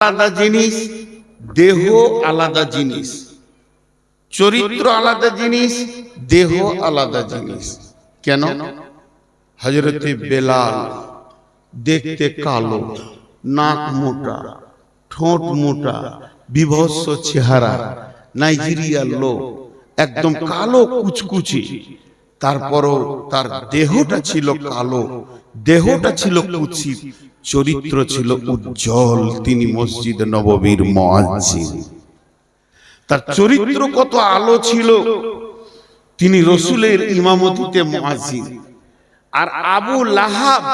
আলাদা জিনিস, দেহ আলাদা জিনিস, চরিত্র আলাদা জিনিস, দেহ আলাদা জিনিস। কেন? হযরতে বেলাল দেখতে কালো, নাক মোটা, ঠোঁট মোটা, বিভৎস চেহারা, নাইজেরিয়ার লোক, একদম কালো কুচকুচে, তারপরও তার দেহটা ছিল কালো, দেহটা ছিল কুৎসিত, চরিত্র ছিল উজ্জ্বল। তিনি মসজিদ নববীর মুয়াজ্জিন। তার চরিত্র কত আলো ছিল, তিনি রসুলের ইমামতিতে মুয়াজ্জিন। আর আবু লাহাব,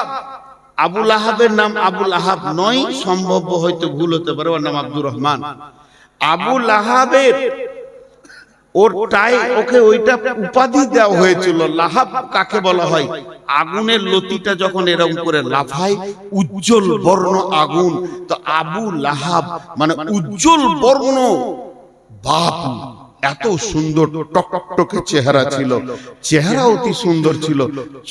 আবু লাহাবের নাম আবু লাহাব নয়, সম্ভব হয়তো ভুল হতে পারে, ওর নাম আব্দুর রহমান। আবু লাহাবের ওকে ওইটা উপাধি দেওয়া হয়েছিল। লাহাব কাকে বলা হয়? আগুনের লতিটা যখন এরকম করে লাফায়, উজ্জ্বল বর্ণ আগুন, তো আবু লাহাব মানে উজ্জ্বল বর্ণ বাপ। এত সুন্দর টকটকে চেহারা ছিল, চেহারা অতি সুন্দর ছিল,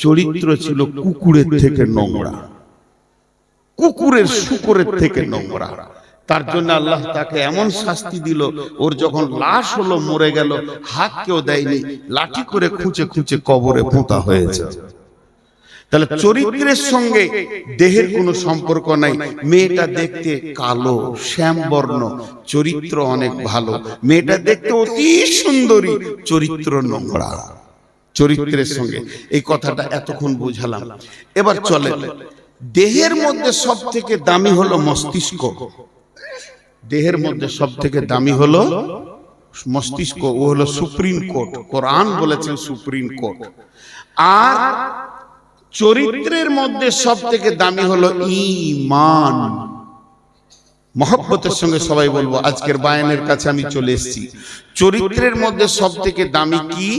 চরিত্র ছিল কুকুরের থেকে নোংরা, কুকুরের শুকরের থেকে নোংরা। তার জন্য আল্লাহ তাকে এমন শাস্তি দিল, ওর যখন লাশ হলো, মরে গেল, হাত কেউ দেয়নি, লাঠি করে খুঁচে খুঁচে কবরে পোঁতা হয়েছে। তাহলে চরিত্রের সঙ্গে দেহের কোনো সম্পর্ক নাই। মেয়েটা দেখতে কালো শ্যামবর্ণ, চরিত্র অনেক ভালো। মেয়েটা দেখতে অতি সুন্দরী, চরিত্র নোংরা। চরিত্রের সঙ্গে এই কথাটা এতক্ষণ বুঝালাম। এবার চলে, দেহের মধ্যে সব থেকে দামি হলো মস্তিষ্ক। দেহের মধ্যে সব থেকে দামি হলো মস্তিষ্ক, ও হলো সুপ্রিম কোর্ট। কোরআন বলেছেন সুপ্রিম কোর্ট। আর চরিত্রের মধ্যে সব থেকে দামি হলো ঈমান। মহব্বতের সঙ্গে সবাই বলবো, আজকের বায়ানের কাছে আমি চলে এসেছি। চরিত্রের মধ্যে সব থেকে দামি কি?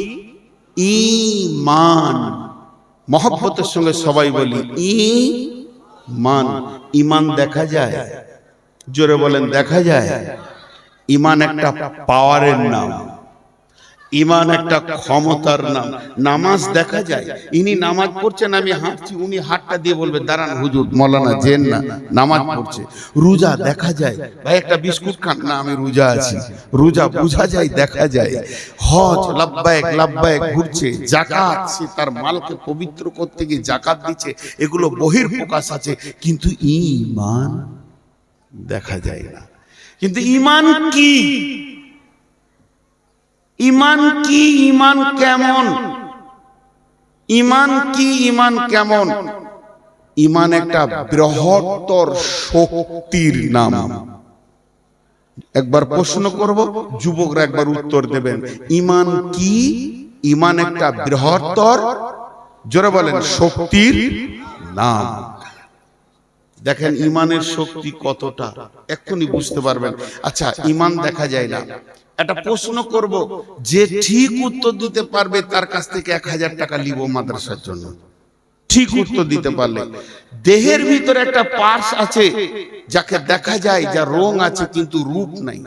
ঈমান। মহব্বতের সঙ্গে সবাই বলি ঈমান। ঈমান দেখা যায়? জোরে বলেন, দেখা যায়? ঈমান একটা পাওয়ারের নাম, ঈমান একটা ক্ষমতার নাম। নামাজ দেখা যায়, ইনি নামাজ পড়ছেন, আমি হাঁটছি, উনি হাতটা দিয়ে বলবে দাঁড়ান হুজুর, মৌলানা জেন না, নামাজ পড়ছে। রোজা দেখা যায়, ভাই একটা বিস্কুট খান না, আমি রোজা আছি, রোজা বোঝা যায়, দেখা যায়। হজ লাব্বাইক লাব্বাইক ঘুরছে। যাকাত, সে তার মালকে পবিত্র করতে গিয়ে যাকাত দিচ্ছে, এগুলো বহির্প্রকাশ আছে, কিন্তু ঈমান দেখা যায় না। কিন্তু ঈমান কি? ঈমান কি? ঈমান কেমন? ঈমান কি? ঈমান কেমন? ঈমান একটা বৃহত্তর শক্তির নাম। একবার প্রশ্ন করব, যুবকরা একবার উত্তর দেবেন। ঈমান কি? ঈমান একটা বৃহত্তর, জোরে বলেন, শক্তির নাম। দেখেন ঈমানের শক্তি কতটা, এক্ষুনি বুঝতে পারবেন। আচ্ছা, ঈমান দেখা যায় না, একটা প্রশ্ন করব, যে ঠিক উত্তর দিতে পারবে তার কাছ থেকে 1000 টাকা নিব মাদ্রাসার জন্য। ঠিক উত্তর দিতে পারলে। দেহের ভিতরে একটা পার্টস আছে যাকে দেখা যায়, যা রং আছে কিন্তু রূপ নাই।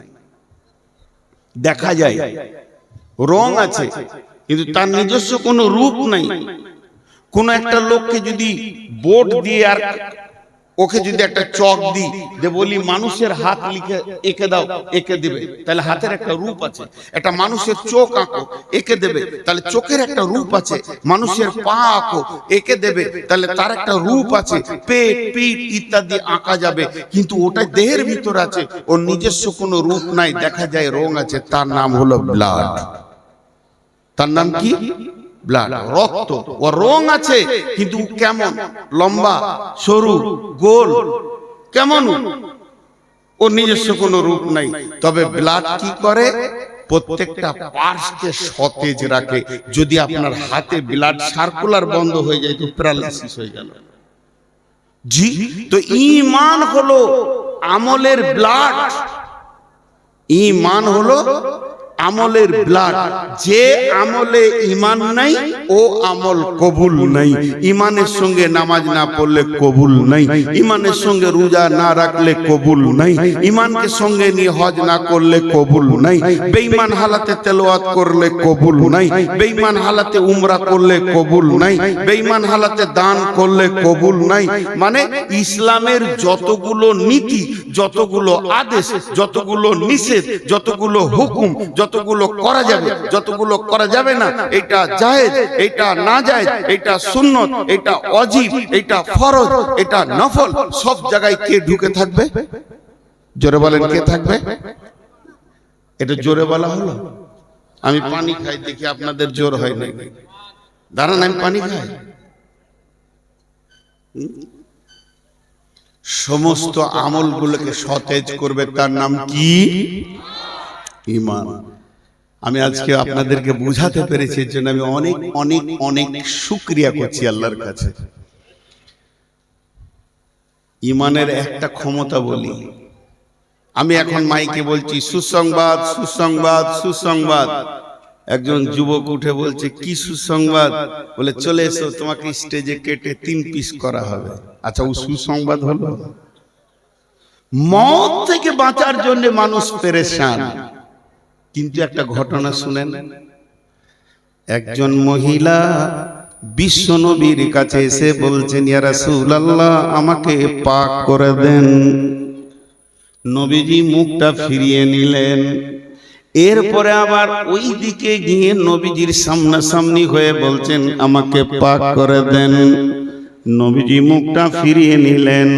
দেখা যায় রং আছে কিন্তু তার নিজস্ব কোনো রূপ নাই। কোন একটা লোককে যদি বোর্ড দিয়ে আর ওকে যদি একটা চক দিই, যে বলি মানুষের হাত লিখে এঁকে দাও, এঁকে দেবে, তাহলে হাতের একটা রূপ আছে। একটা মানুষের চোখ আঁকো, এঁকে দেবে, তাহলে চোখের একটা রূপ আছে। মানুষের পা আঁকো, এঁকে দেবে, তাহলে তার একটা রূপ আছে। পেট, পিঠ ইত্যাদি আঁকা যাবে, কিন্তু ওটা দেহের ভিতর আছে, ওর নিজস্ব কোনো রূপ নাই, দেখা যায় রং আছে। তার নাম হলো ব্লাড। তার নাম কি? ব্লাড, রক্ত। ও রং আছে কিন্তু কেমন? লম্বা, সরু, গোল, কেমন? ওর নিজস্ব কোনো রূপ নাই। তবে ব্লাড কি করে? প্রত্যেকটা পার্টসকে সতেজ রাখে। যদি আপনার হাতে ব্লাড সার্কুলার বন্ধ হয়ে যায় তো প্যারালাইসিস হয়ে গেল। জি, তো ঈমান হলো আমলের ব্লাড। ঈমান হলো আমলের ব্লাড। যে আমলে ইমান নাই ও আমল কবুল নাই। ইমানের সঙ্গে নামাজ না পড়লে কবুল নাই, ইমানের সঙ্গে রোজা না রাখলে কবুল নাই, ইমানকে সঙ্গে নিয়ে হজ না করলে কবুল নাই, বেঈমান হালাতে তেলাওয়াত করলে কবুল নাই, বেঈমান হালাতে উমরা করলে কবুল নাই, বেঈমান হালাতে দান করলে কবুল নাই। মানে ইসলামের যতগুলো নীতি, যতগুলো আদেশ, যতগুলো নিষেধ, যতগুলো হুকুম, যতগুলো করা যাবে, যতগুলো করা যাবে না, এটা জায়েজ, এটা না জায়েজ, এটা সুন্নত, এটা ওয়াজিব, এটা ফরজ, এটা নফল, সব জায়গায় কে ঢুকে থাকবে? জোরে বলেন, কে থাকবে? এটা জোরে বলা হলো? আমি পানি খাই, দেখি আপনাদের জোর হয় না। দাঁড়ান, আমি পানি খাই। সমস্ত আমলগুলোকে সতেজ করবে, তার নাম কি? ঈমান। আমি আজকে আপনাদেরকে বুঝাতে পেরেছি, এর জন্য আমি অনেক অনেক অনেক শুকরিয়া করছি আল্লাহর কাছে। ঈমানের একটা ক্ষমতা বলি, আমি এখন মাইকে বলছি সুসংবাদ, সুসংবাদ, সুসংবাদ। একজন যুবক উঠে বলছে কি সুসংবাদ? বলে চলে এসো, তোমাকে স্টেজে কেটে 3 পিস করা হবে। আচ্ছা, ও সুসংবাদ হলো? মত থেকে বাঁচার জন্য মানুষ পেরেশান। কিন্তু একটা ঘটনা শুনেন। একজন মহিলা বিশ্ব নবীর কাছে এসে বলছেন, ইয়া রাসূলুল্লাহ, আমাকে পাক করে দেন। নবীজি মুখটা ফিরিয়ে নিলেন। এরপরে আবার ওই দিকে গিয়ে নবীজির সামনাসামনি হয়ে বলছেন, আমাকে পাক করে দেন। নবীজি মুখটা ফিরিয়ে নিলেন।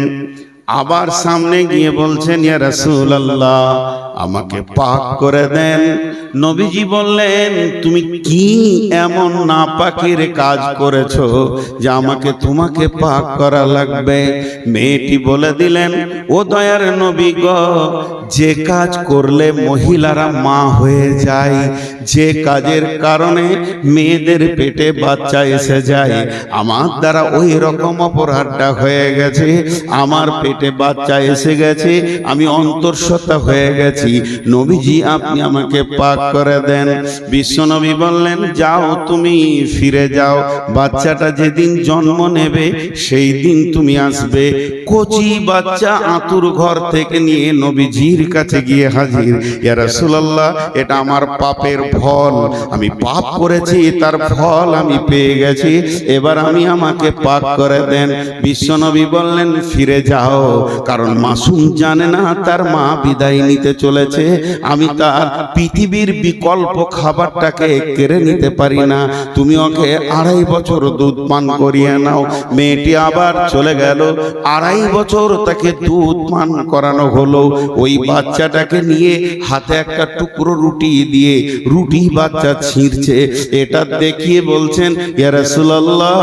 আবার সামনে গিয়ে বলছেন, ইয়া রাসূলুল্লাহ, আমাকে পাক করে দেন। নবীজি বললেন, তুমি কি এমন নাপাকের কাজ করেছো যে আমাকে তোমাকে পাক করা লাগবে? মেয়েটি বলে দিলেন, ও দয়ার নবী গো, যে কাজ করলে মহিলারা মা হয়ে যায়, যে কাজের কারণে মেয়েদের পেটে বাচ্চা এসে যায়, আমার দ্বারা ওই রকম অপরাধটা হয়ে গেছে। আমার পেটে বাচ্চা এসে গেছে, আমি অন্তঃসত্ত্বা হয়ে গেছি। নবীজি, আপনি আমাকে পাক করে দেন। বিশ্বনবী বললেন, যাও, তুমি ফিরে যাও। বাচ্চাটা যেদিন জন্ম নেবে সেই দিন তুমি আসবে। কচি বাচ্চা আতুর ঘর থেকে নিয়ে নবীজির কাছে গিয়ে হাজির। ইয়া রাসূলুল্লাহ, এটা আমার পাপের ফল, আমি পাপ করেছি, তার ফল আমি পেয়ে গেছি। এবার আমাকে পাক করে দেন। বিশ্বনবী বললেন, ফিরে যাও, কারণ মাসুম জানে না তার মা বিদায় নিতে চলেছে। আমি তার পৃথিবীর বিকল্প খাবারটাকে কেড়ে নিতে পারি না। তুমি ওকে 2.5 বছর দুধ পান করিয়ে নাও। মেয়েটি আবার চলে গেল। 2.5 বছর তাকে দুধ পান করানো হলো। ওই বাচ্চাটাকে নিয়ে হাতে একটা টুকরো রুটি দিয়ে রুটি বাচ্চা ছিঁড়ছে। এটা দেখিয়ে বলছেন, ইয়া রাসূলুল্লাহ,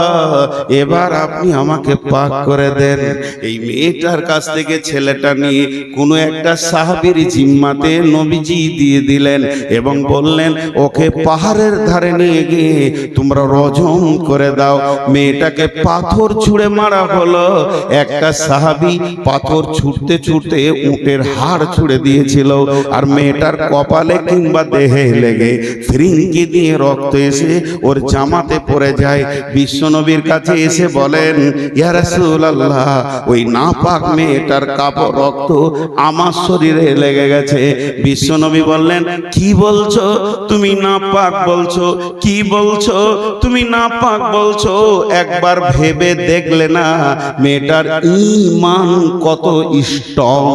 এবার আপনি আমাকে পাক করে দেন। এই মেয়েটার কাছ থেকে ছেলেটা নিয়ে কোনো একটা সাহাবীর জিম্মাতে নবীজি দিয়ে দিলেন এবং বললেন, ওকে পাহাড়ের ধারে নিয়ে গিয়ে তোমরা রজম করে দাও। মেয়েটাকে পাথর ছুঁড়ে মারা হলো। একটা সাহাবী পাথর ছুঁড়তে ছুঁড়তে উটের হাড় ছুঁড়ে দিয়েছিল, আর মেয়েটার কপালে কিংবা দেহে লেগে ফিরিঙ্গি দিয়ে রক্ত এসে ওর জামাতে পড়ে যায়। বিশ্বনবীর কাছে এসে বলেন, ইয়া রাসূলুল্লাহ, ওই নাপাক মেয়েটার কাপড় রক্ত আমার শরীরে লেগে গেছে। বিশ্বনবী বললেন, কি বলছো তুমি? নাপাক বলছো? কি বলছো তুমি? নাপাক বলছো? একবার ভেবে দেখলে না মেয়েটার ঈমান কত স্ট্রং?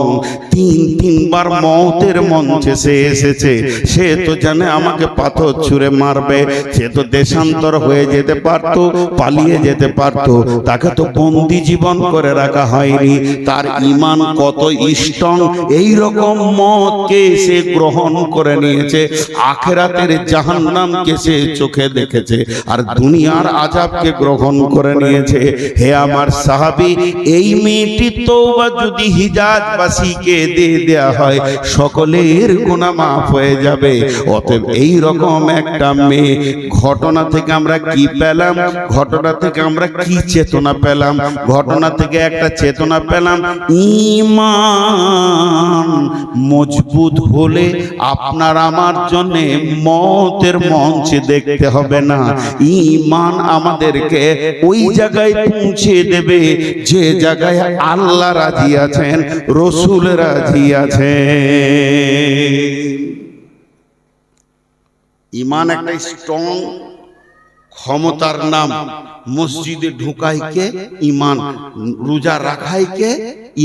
3বার মওতের মঞ্চে সে এসেছে। সে তো জানে আমাকে পাথর ছুঁড়ে মারবে। সে তো দেশান্তর হয়ে যেতে পারতো, পালিয়ে যেতে পারতো। তাকে তো বন্দি জীবন করে রাখা হয়নি। তার ঈমান কত স্ট্রং! এই রকম মতকে সে গ্রহণ করে নিয়েছে। আখিরাতের জাহান্নামকে সে চোখে দেখেছে, আর দুনিয়ার আযাবকে গ্রহণ করে নিয়েছে। হে আমার সাহাবী, এই মেয়েটি তওবা যদি হিজাজবাসীকে দিয়ে দেয়া হয়, সকলের গুনাহ মাফ হয়ে যাবে। অতএব এই রকম একটা মেয়ে, ঘটনা থেকে আমরা কি পেলাম? ঘটনা থেকে আমরা কি চেতনা পেলাম? ঘটনা থেকে একটা চেতনা পেলাম, ঈমান মজবুত হলে আপনার আমার জন্য মতের মঞ্চ দেখতে হবে না। ঈমান আমাদেরকে ওই জায়গায় পৌঁছে দেবে যে জায়গায় আল্লাহ রাজি আছেন, রসুল রাজি আছেন। ঈমান একটা স্ট্রং ক্ষমতার নাম। মসজিদে ঢুকাই কে? ঈমান। রোজা রাখাই কে?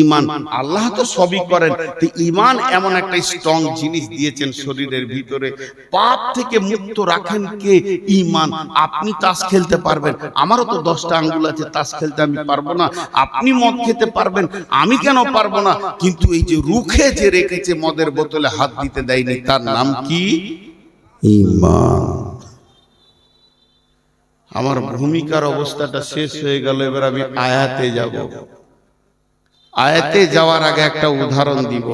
ঈমান। আল্লাহ তো সবই করেন, তো ঈমান এমন একটা স্ট্রং জিনিস দিয়েছেন শরীরের ভিতরে। পাপ থেকে মুক্ত রাখেন কে? ঈমান। আপনি তাস খেলতে পারবেন, আমারও তো 10টা আঙ্গুল আছে, তাস খেলতে আমি পারবো না। আপনি মদ খেতে পারবেন, আমি কেন পারবো না? কিন্তু এই যে রুখে যে রেখেছে, মদের বোতলে হাত দিতে দেয়নি, তার নাম কি? ঈমান। আমার ভূমিকার অবস্থাটা শেষ হয়ে গেল, এবার আমি আয়াতে যাব। আয়াতে যাওয়ার আগে একটা উদাহরণ দিব।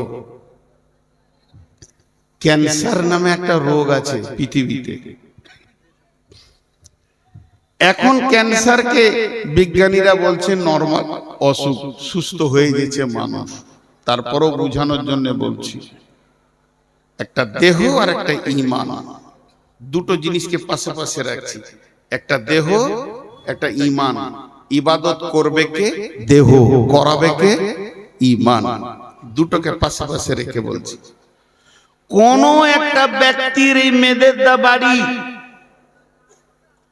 ক্যান্সার নামে একটা রোগ আছে পৃথিবীতে। এখন ক্যান্সারকে বিজ্ঞানীরা বলছে নরমাল অসুখ, সুস্থ হয়ে গেছে মানুষ। তারপরও বোঝানোর জন্য বলছি, একটা দেহ আর একটা ঈমান, দুটো জিনিসকে পাশাপাশি রাখছি। একটা দেহ, একটা ঈমান। ইবাদত করবে কে? দেহ। করাবে কে? ঈমান। দুটোকে পাশাপাশি রেখে বলছি। কোন একটা ব্যক্তির এই মেদেদা বাড়ি,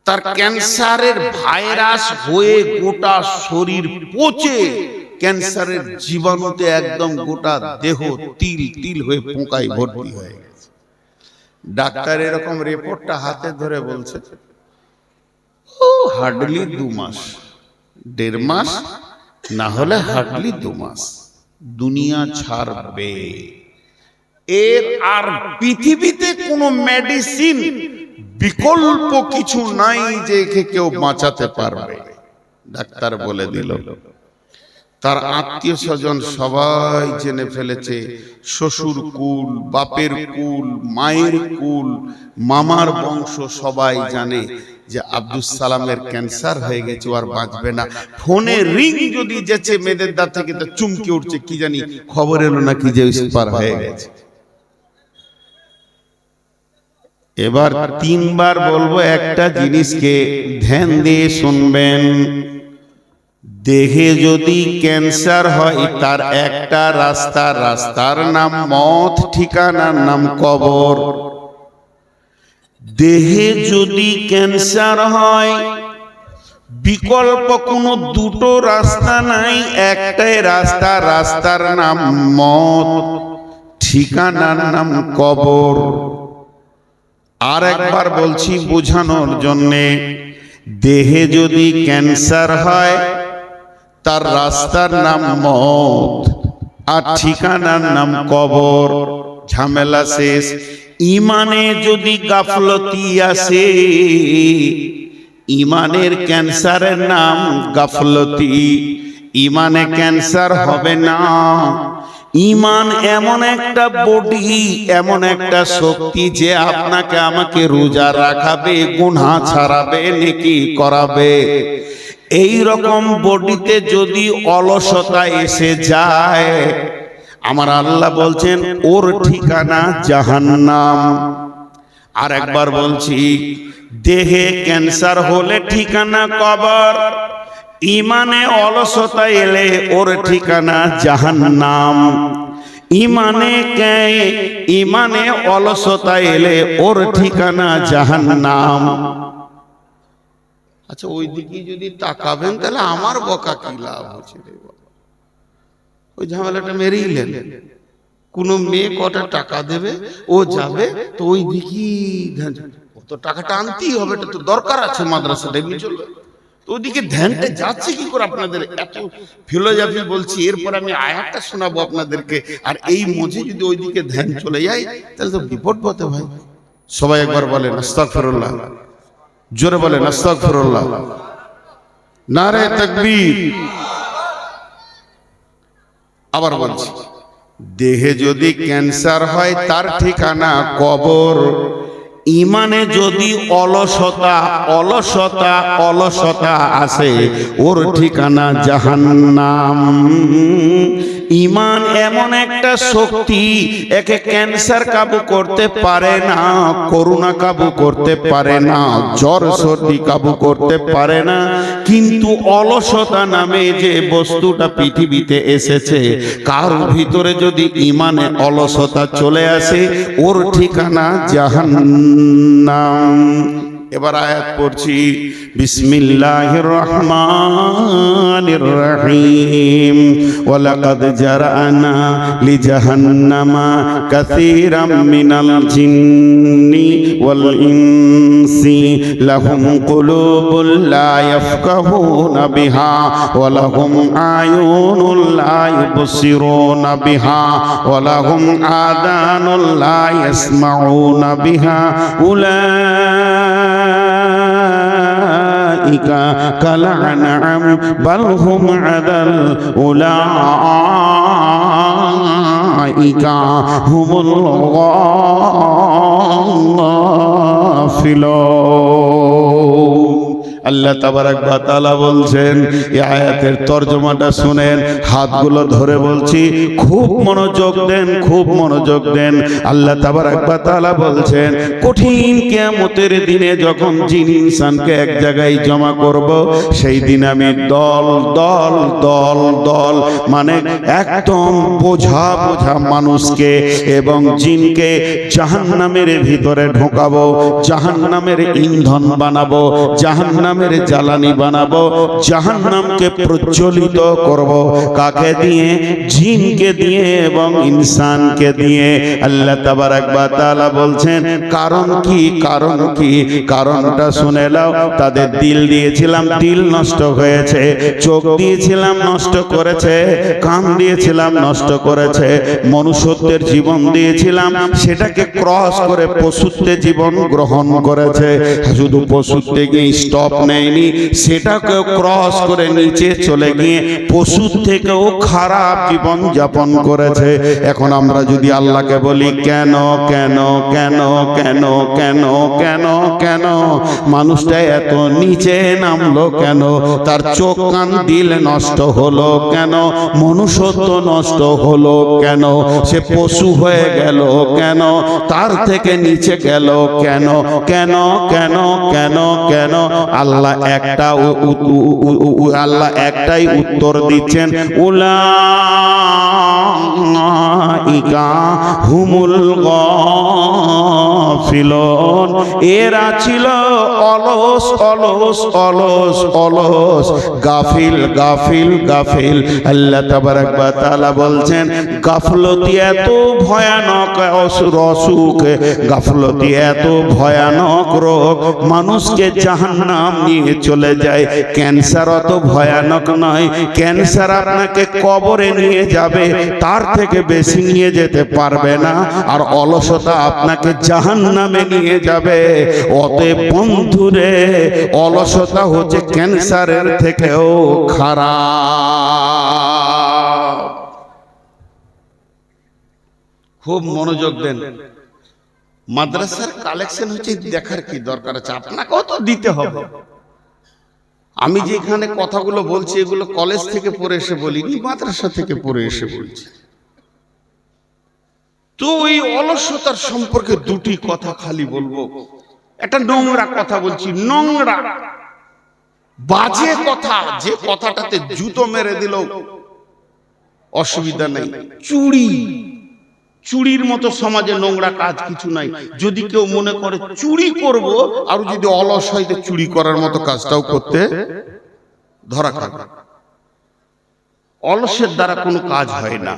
তার ক্যান্সারের ভাইরাস হয়ে গোটা শরীর পচে ক্যান্সারের জীবাণুতে একদম গোটা দেহ তিল তিল হয়ে পোকায় ভর্তি হয়ে গেছে। ডাক্তার এরকম রিপোর্টটা হাতে ধরে বলছে, হার্ডলি 2 মাস, 1.5 মাস, না হলে হার্ডলি 2 মাস দুনিয়া ছাড়বে। এর আর পৃথিবীতে কোনো মেডিসিন বিকল্প কিছু নাই যে একে কেউ বাঁচাতে পারবে। ডাক্তার বলে দিল। তার আত্মীয় স্বজন সবাই জেনে ফেলেছে, শ্বশুর কুল, বাপের কুল, মায়ের কুল, মামার বংশ সবাই জানে যে আব্দুস সালামের ক্যান্সার হয়ে গেছে, আর বাঁচবে না। ফোনে রিং যদি যেছে মেদেদা থেকে, তো চুমকে উঠছে, কি জানি খবর এলো নাকি যে ইস্পার হয়ে গেছে। এবার 3 বার বলবো, একটা জিনিসকে ধ্যান দিয়ে শুনবেন। দেহে যদি ক্যান্সার হয়, তার একটা রাস্তা, রাস্তার নাম মত, ঠিকানার নাম কবর। দেহে যদি ক্যান্সার হয়, বিকল্প কোনো দুটো রাস্তা নাই, একটাই রাস্তা, রাস্তার নাম মত, ঠিকানার নাম কবর। আর একবার বলছি বোঝানোর জন্যে, দেহে যদি ক্যান্সার হয়, তার রাস্তার নাম মত আর ঠিকানার নাম কবর। ঝামেলা শেষ। ঈমানে যদি গাফলতি আসে, ঈমানের ক্যান্সারের নাম গাফলতি। ঈমানে ক্যান্সার হবে না। ঈমান এমন একটা বডি, এমন একটা শক্তি যে আপনাকে আমাকে রোজা রাখাবে, গুনাহ ছাড়াবে, নেকি করাবে। এই রকম বডিতে যদি অলসতা এসে যায়, আমার আল্লাহ বলছেন ওর ঠিকানা জাহান্নাম। আর একবার বলছি, দেহে ক্যান্সার হলে ঠিকানা কবর, ঈমানে অলসতা এলে ওর ঠিকানা জাহান্নাম। ঈমানে অলসতা এলে ওর ঠিকানা জাহান্নাম। আচ্ছা, ওই দিকে যদি তাকাবেন তাহলে আমার বকা কি লাভ হচ্ছে? ওই ঝামেলাটা মেরেই নেন। কোন মেয়ে কটা টাকা দেবে, ও যাবে, তো ওই দিকে তো টাকাটা আনতেই হবে, এটা তো দরকার আছে, মাদ্রাসাটা এমনি চলবে। তো ওইদিকে ধ্যানটা যাচ্ছে কি করে আপনাদের? এত ফিলোসফি বলছি, এরপর আমি আয়াতটা শোনাবো আপনাদেরকে। আর এই মধ্যে যদি ওইদিকে ধ্যান চলে যায়, তাহলে তো বিপদ পথে ভাই। সবাই একবার বলেন আস্তাগফিরুল্লাহ, জোরে বলেন আস্তাগফিরুল্লাহ, নারে তাকবীর। আবার বলছি, দেহে যদি ক্যান্সার হয়, তার ঠিকানা কবর। ঈমানে যদি অলসতা আসে, ওর ঠিকানা জাহান্নাম। ঈমান এমন একটা শক্তি, একে ক্যান্সার কাবু করতে পারে না, করোনা কাবু করতে পারে না, জ্বর সর্দি কাবু করতে পারে না, কিন্তু অলসতা নামে যে বস্তুটা পৃথিবীতে এসেছে, কার ভিতরে যদি ঈমানে অলসতা চলে আসে, ওর ঠিকানা জাহান্নাম। এবার আয়াত পড়ছি, বিসমিল্লাহির রহমানির রহিম। ওয়ালাকাদ জারানা লিজাহান্নামা কাসীরাম মিনাল জিন্নি ওয়াল ইনসি লাহুম কুলুবুল লা ইয়াফকাহুনা বিহা ওয়া লাহুম আয়ুনুল লা ইবসিরুনা বিহা ওয়া লাহুম আযানুল লা ইয়াসমাউনা বিহা উলাইকা কাল আনআম বাল হুম আদাল উলাইকা হুমুল গাফিলুন। আল্লাহ তাবারাক ওয়া তাআলা বলছেন, এই আয়াতের তরজমাটা শুনেন, হাতগুলো ধরে বলছি, খুব মনোযোগ দেন, খুব মনোযোগ দেন। আল্লাহ তাবারাক ওয়া তাআলা বলছেন, কঠিন কিয়ামতের দিনে যখন জিন ইনসানকে এক জায়গায় জমা করব, সেই দিন আমি দল দল দল দল মানে একদম বোঝা বোঝা মানুষকে এবং জিনকে জাহান্নামের ভিতরে ঢোকাবো, জাহান্নামের ইন্ধন বানাবো, জাহান্নামের জ্বালানি বানাবো, জাহান্নামকে প্রজ্বলিত করব। কাকে দিয়ে? জিনকে দিয়ে এবং ইনসানকে দিয়ে। আল্লাহ তাবারাক ওয়া তাআলা বলছেন, কারণ কি? কারণ কি? কারণটা শুনে নাও। তাদের দিল দিয়েছিলাম, দিল নষ্ট হয়েছে, চোখ দিয়েছিলাম, নষ্ট করেছে, কান দিয়েছিলাম, নষ্ট করেছে, মনুষ্যত্বের জীবন দিয়েছিলাম, সেটাকে ক্রস করে পশুত্বে জীবন গ্রহণ করেছে। শুধু পশুত্বে গিয়ে স্টপ নেয়নি, সেটাকেও ক্রস করে নিচে চলে গিয়ে পশুর থেকেও খারাপ জীবন যাপন করেছে। এখন আমরা যদি আল্লাহকে বলি, কেন কেন কেন কেন কেন কেন কেন মানুষটা এত নিচে নামলো কেন? তার চোখ কান দিল নষ্ট হলো কেন? মনুষ্যত্ব নষ্ট হলো কেন? সে পশু হয়ে গেল কেন? তার থেকে নিচে গেল কেন? কেন কেন কেন কেন? আল্লাহ একটাই উত্তর দিচ্ছেন, উলাইকা হুমুল গাফিলুন। এরা ছিল অলস অলস অলস অলস, গাফিল গাফিল গাফিল। আল্লাহ তাবারাক ওয়া তাআলা বলছেন, গাফলতি এত ভয়ানক অসুখ, গাফলতি এত ভয়ানক রোগ, মানুষকে জাহান্নাম নিয়ে চলে যায়। ক্যান্সার অত ভয়ানক নয়, ক্যান্সার আপনাকে কবরে নিয়ে যাবে, তার থেকে বেশি নিয়ে যেতে পারবে না। আর অলসতা আপনাকে জাহান্নামে নিয়ে যাবে। অতএব বন্ধুরে, অলসতা হচ্ছে ক্যান্সারের থেকেও খারাপ। খুব মনোযোগ দেন। মাদ্রাসার কালেকশন হচ্ছে, দেখার কি দরকার আছে? আপনাকেও তো দিতে হবে। আমি যেখানে কথাগুলো বলছি, এগুলো কলেজ থেকে পড়ে এসে বলিনি, মাদ্রাসা থেকে পড়ে এসে বলছি। তো এই অলসতার সম্পর্কে দুটি কথা খালি বলবো। একটা নোংরা কথা বলছি, নোংরা বাজে কথা, যে কথাটাতে জুতো মেরে দিল অসুবিধা নেই। চুরি, চুরির মতো সমাজে নোংরা কাজ কিছু নাই। যদি কেউ মনে করে চুরি করব, আর যদি অলস হয় তো চুরি করার মতো কাজটাও করতে ধরা খাবে। অলসের দ্বারা কোনো কাজ হয় না।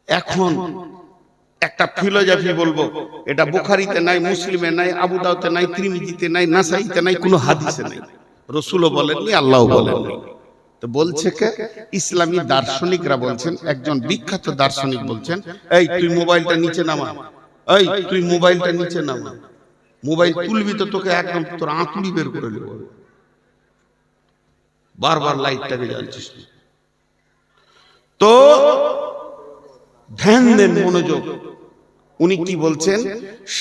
এখন একটা ফিলোসফি বলবো, এটা বুখারীতে নাই, মুসলিমে নাই, আবু দাউদে নাই, তিরমিজিতে নাই, নাসাইতে নাই, কোনো হাদিসে নাই। রাসূলও বলেননি, আল্লাহও বলেননি। তো বলছে কে? ইসলামী দার্শনিকরা বলছেন। একজন বিখ্যাত দার্শনিক বলছেন, এই তুই মোবাইলটা নিচে নামা, এই তুই মোবাইলটা নিচে নামা, মোবাইল তুলবি তো তোকে একদম তোর আঁতুড়ি বের করে নেব। বারবার লাইটটাকে জ্বালছিস। তো ধ্যান দেন, মনোযোগ। উনি কি বলছেন?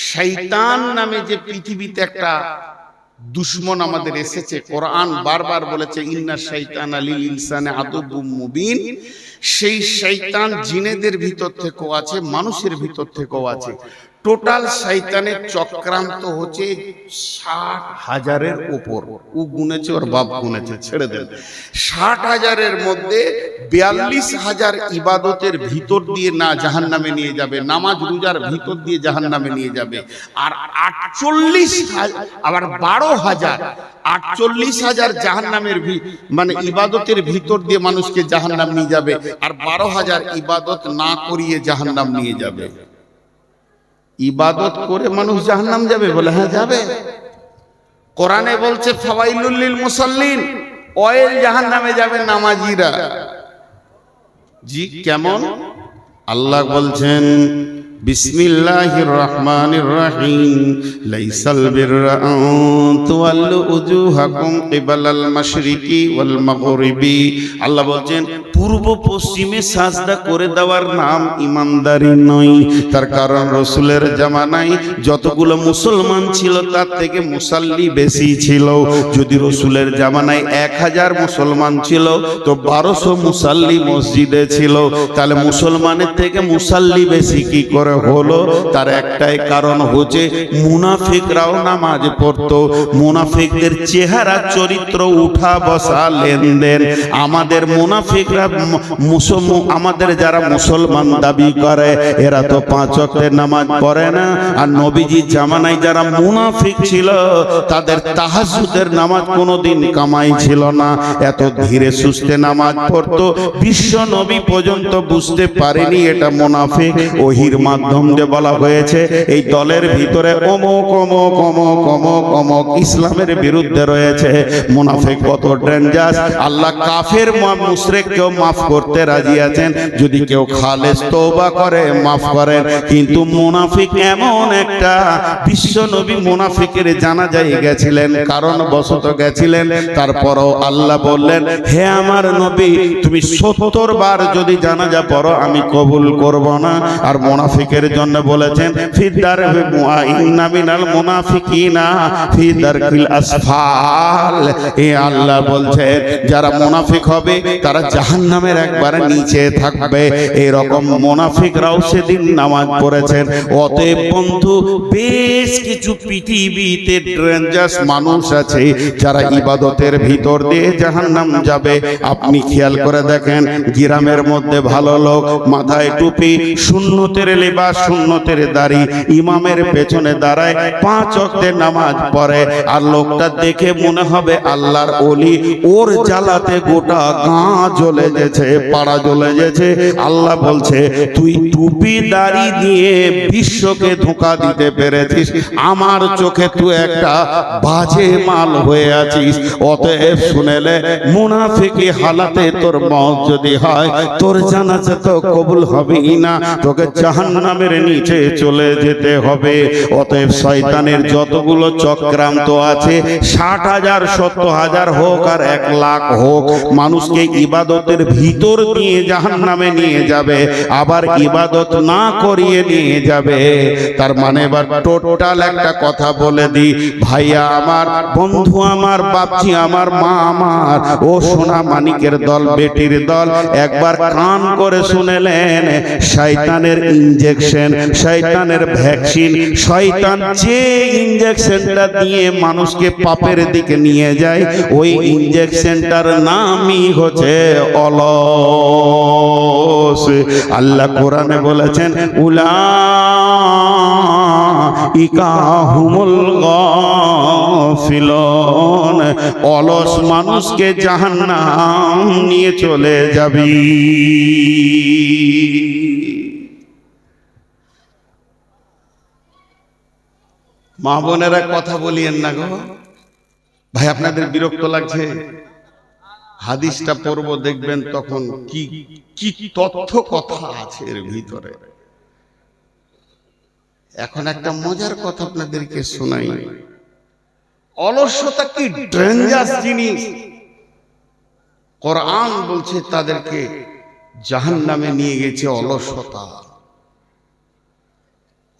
শয়তান নামে যে পৃথিবীতে একটা দুশমন আমাদের এসেছে। কোরআন বারবার বলেছে ইন্না শাইতানা লিল ইনসানি আদুব্বুম মুবিন। সেই শয়তান জিনেদের ভিতর থেকেও আছে, মানুষের ভিতর থেকেও আছে। টোটাল শয়তানের চক্রান্ত হচ্ছে 60,000-এর উপর। ও গুনেছে, ওর বাপ গুনেছে, ছেড়ে দেন। 60,000-এর মধ্যে 42,000 ইবাদতের ভিতর দিয়ে না জাহান্নামে নিয়ে যাবে, নামাজ রোজার ভিতর দিয়ে জাহান্নামে নিয়ে যাবে। আর 48,000, আবার 12,000, 48,000 জাহান্নামের মানে ইবাদতের ভিতর দিয়ে মানুষকে জাহান্নাম নিয়ে যাবে, আর 12,000 ইবাদত না করিয়ে জাহান্নাম নিয়ে যাবে। ইবাদত করে মানুষ জাহান্নাম যাবে বলে? হ্যাঁ যাবে। কোরআনে বলছে ফাওয়াইলুল লিল মুসাল্লিন, ওয়াইল জাহান্নামে যাবে নামাজিরা। জি কেমন? আল্লাহ বলছেন বিসমিল্লাহির রহমানির রহিম লাইসাল বিররা আন তুওয়াল্লু উজুহাকুম কিবালাল মাশরিকি ওয়াল মাগরিবি। আল্লাহ বলছেন পূর্ব পশ্চিমে সাজদা করে দেওয়ার নাম ইমানদারি নয়। তার কারণ রাসূলের জামানায় যতগুলো মুসলমান ছিল তার থেকে মুসাল্লি বেশি ছিল। যদি রাসূলের জামানায় 1000 মুসলমান ছিল তো 1200 মুসাল্লি মসজিদে ছিল। তাহলে মুসলমানের থেকে মুসাল্লি বেশি কি করে হলো? তার একটাই কারণ হচ্ছে মুনাফিকরাও নামাজ পড়তো। মুনাফিকদের চেহারা, চরিত্র, উঠা বসা, লেনদেন। আমাদের মুনাফিকরা আমাদের যারা মুসলমান দাবি করে এরা তো 5 ওয়াক্তের নামাজ পড়ে না। আর নবীজির জামানায় যারা মুনাফিক ছিল তাদের তাহাজ্জুদের নামাজ কোনোদিন কামাই ছিল না। এত ধীরে সুস্থে নামাজ পড়তো, বিশ্ব নবী পর্যন্ত বুঝতে পারেনি এটা মুনাফিক। ওহির মাধ্যম দিয়ে বলা হয়েছে এই দলের ভিতরে অমুক অমুক অমুক অমুক অমুক ইসলামের বিরুদ্ধে রয়েছে। মুনাফিক কত ডেঞ্জারাস! আল্লাহ কাফের মুশরিককেও মাফ করতে রাজি আছেন যদি কেউ খালেস তওবা করে, মাফ করেন। কিন্তু মুনাফিক এমন একটা, বিশ্ব নবী মুনাফিকের জানাজায় গেছিলেন, কারণ বশত গেছিলেন। তারপরও আল্লাহ বললেন হে আমার নবী তুমি 70 বার যদি জানাজা পড়ো আমি কবুল করব না। আর মুনাফিকের জন্য বলেছেন ফিদার ইন্না মিনাল মুনাফিকিনা ফি দারকিল আসফাল। এ আল্লাহ বলছেন যারা মুনাফিক হবে তারা জাহান্নামের একবারে নিচে থাকবে। এরকম মুনাফিকরাও সেদিন নামাজ পড়েছেন। অতএব বন্ধু, বেশ কিছু পৃথিবীতে ডেঞ্জারাস মানুষ আছে যারা ইবাদতের ভিতর দিয়ে জাহান্নাম যাবে। আপনি খেয়াল করে দেখেন, গ্রামের মধ্যে ভালো লোক, মাথায় টুপি, সুন্নতের লেবাস, সুন্নতের দাড়ি, ইমামের পেছনে দাঁড়ায়, 5 ওয়াক্তের নামাজ পড়ে। আর লোকটা দেখে মনে হবে আল্লাহর ওলি। ওর জ্বালাতে গোটা গাঁ জ্বলে গেছে, পাড়া জ্বলে গেছে। আল্লাহ বলছে তুই টুপি দাড়ি দিয়ে বিশ্বকে ধোঁকা দিতে পেরেছিস, আমার চোখে তুই একটা বাজে মাল হয়ে আছিস। অতএব শুনেলে মুনাফিকি হালাতে তোর মওত যদি হয় তোর জানাজা তো কবুল হবেই না, তোকে জাহান্নামের নিচে চলে যেতে হবে। অতএব শয়তানের যতগুলো চক্রান্ত আছে, 60,000 70,000 হোক আর 1 লাখ হোক, মানুষকে ইবাদতের ভিতর দিয়ে জাহান্নামে নিয়ে যাবে, আবার ইবাদত না করিয়ে নিয়ে যাবে। তার মানে এবার টোটাল একটা কথা বলে দি, ভাইয়া আমার, বন্ধু আমার, বাপজি আমার, মা আমার, ও সোনা মানিকের দল, বেটির দল, একবার কান করে শুনেলেন। শয়তানের ইনজেকশন, শয়তানের ভ্যাকসিন, শয়তান যে ইনজেকশনটা দিয়ে মানুষকে পাপের দিকে নিয়ে যায়, ওই ইনজেকশনটার নামই হচ্ছে অলস। আল্লাহ কোরআনে বলেছেন উলাইকা হুমুল গাফিলুন, অলস মানুষকে জাহান্নাম নিয়ে চলে যাবে। মা বোনেরা কথা বলিয়েন না গো ভাই, আপনাদের বিরক্ত লাগছে? হাদিসটা পড়ব, দেখবেন তখন কি কি তথ্য কথা আছে এর ভিতরে। এখন একটা মজার কথা আপনাদেরকে শোনাই। অলসতা কি ডেঞ্জারাস জিনিস! কোরআন বলছে তাদেরকে জাহান্নামে নিয়ে গেছে অলসতা।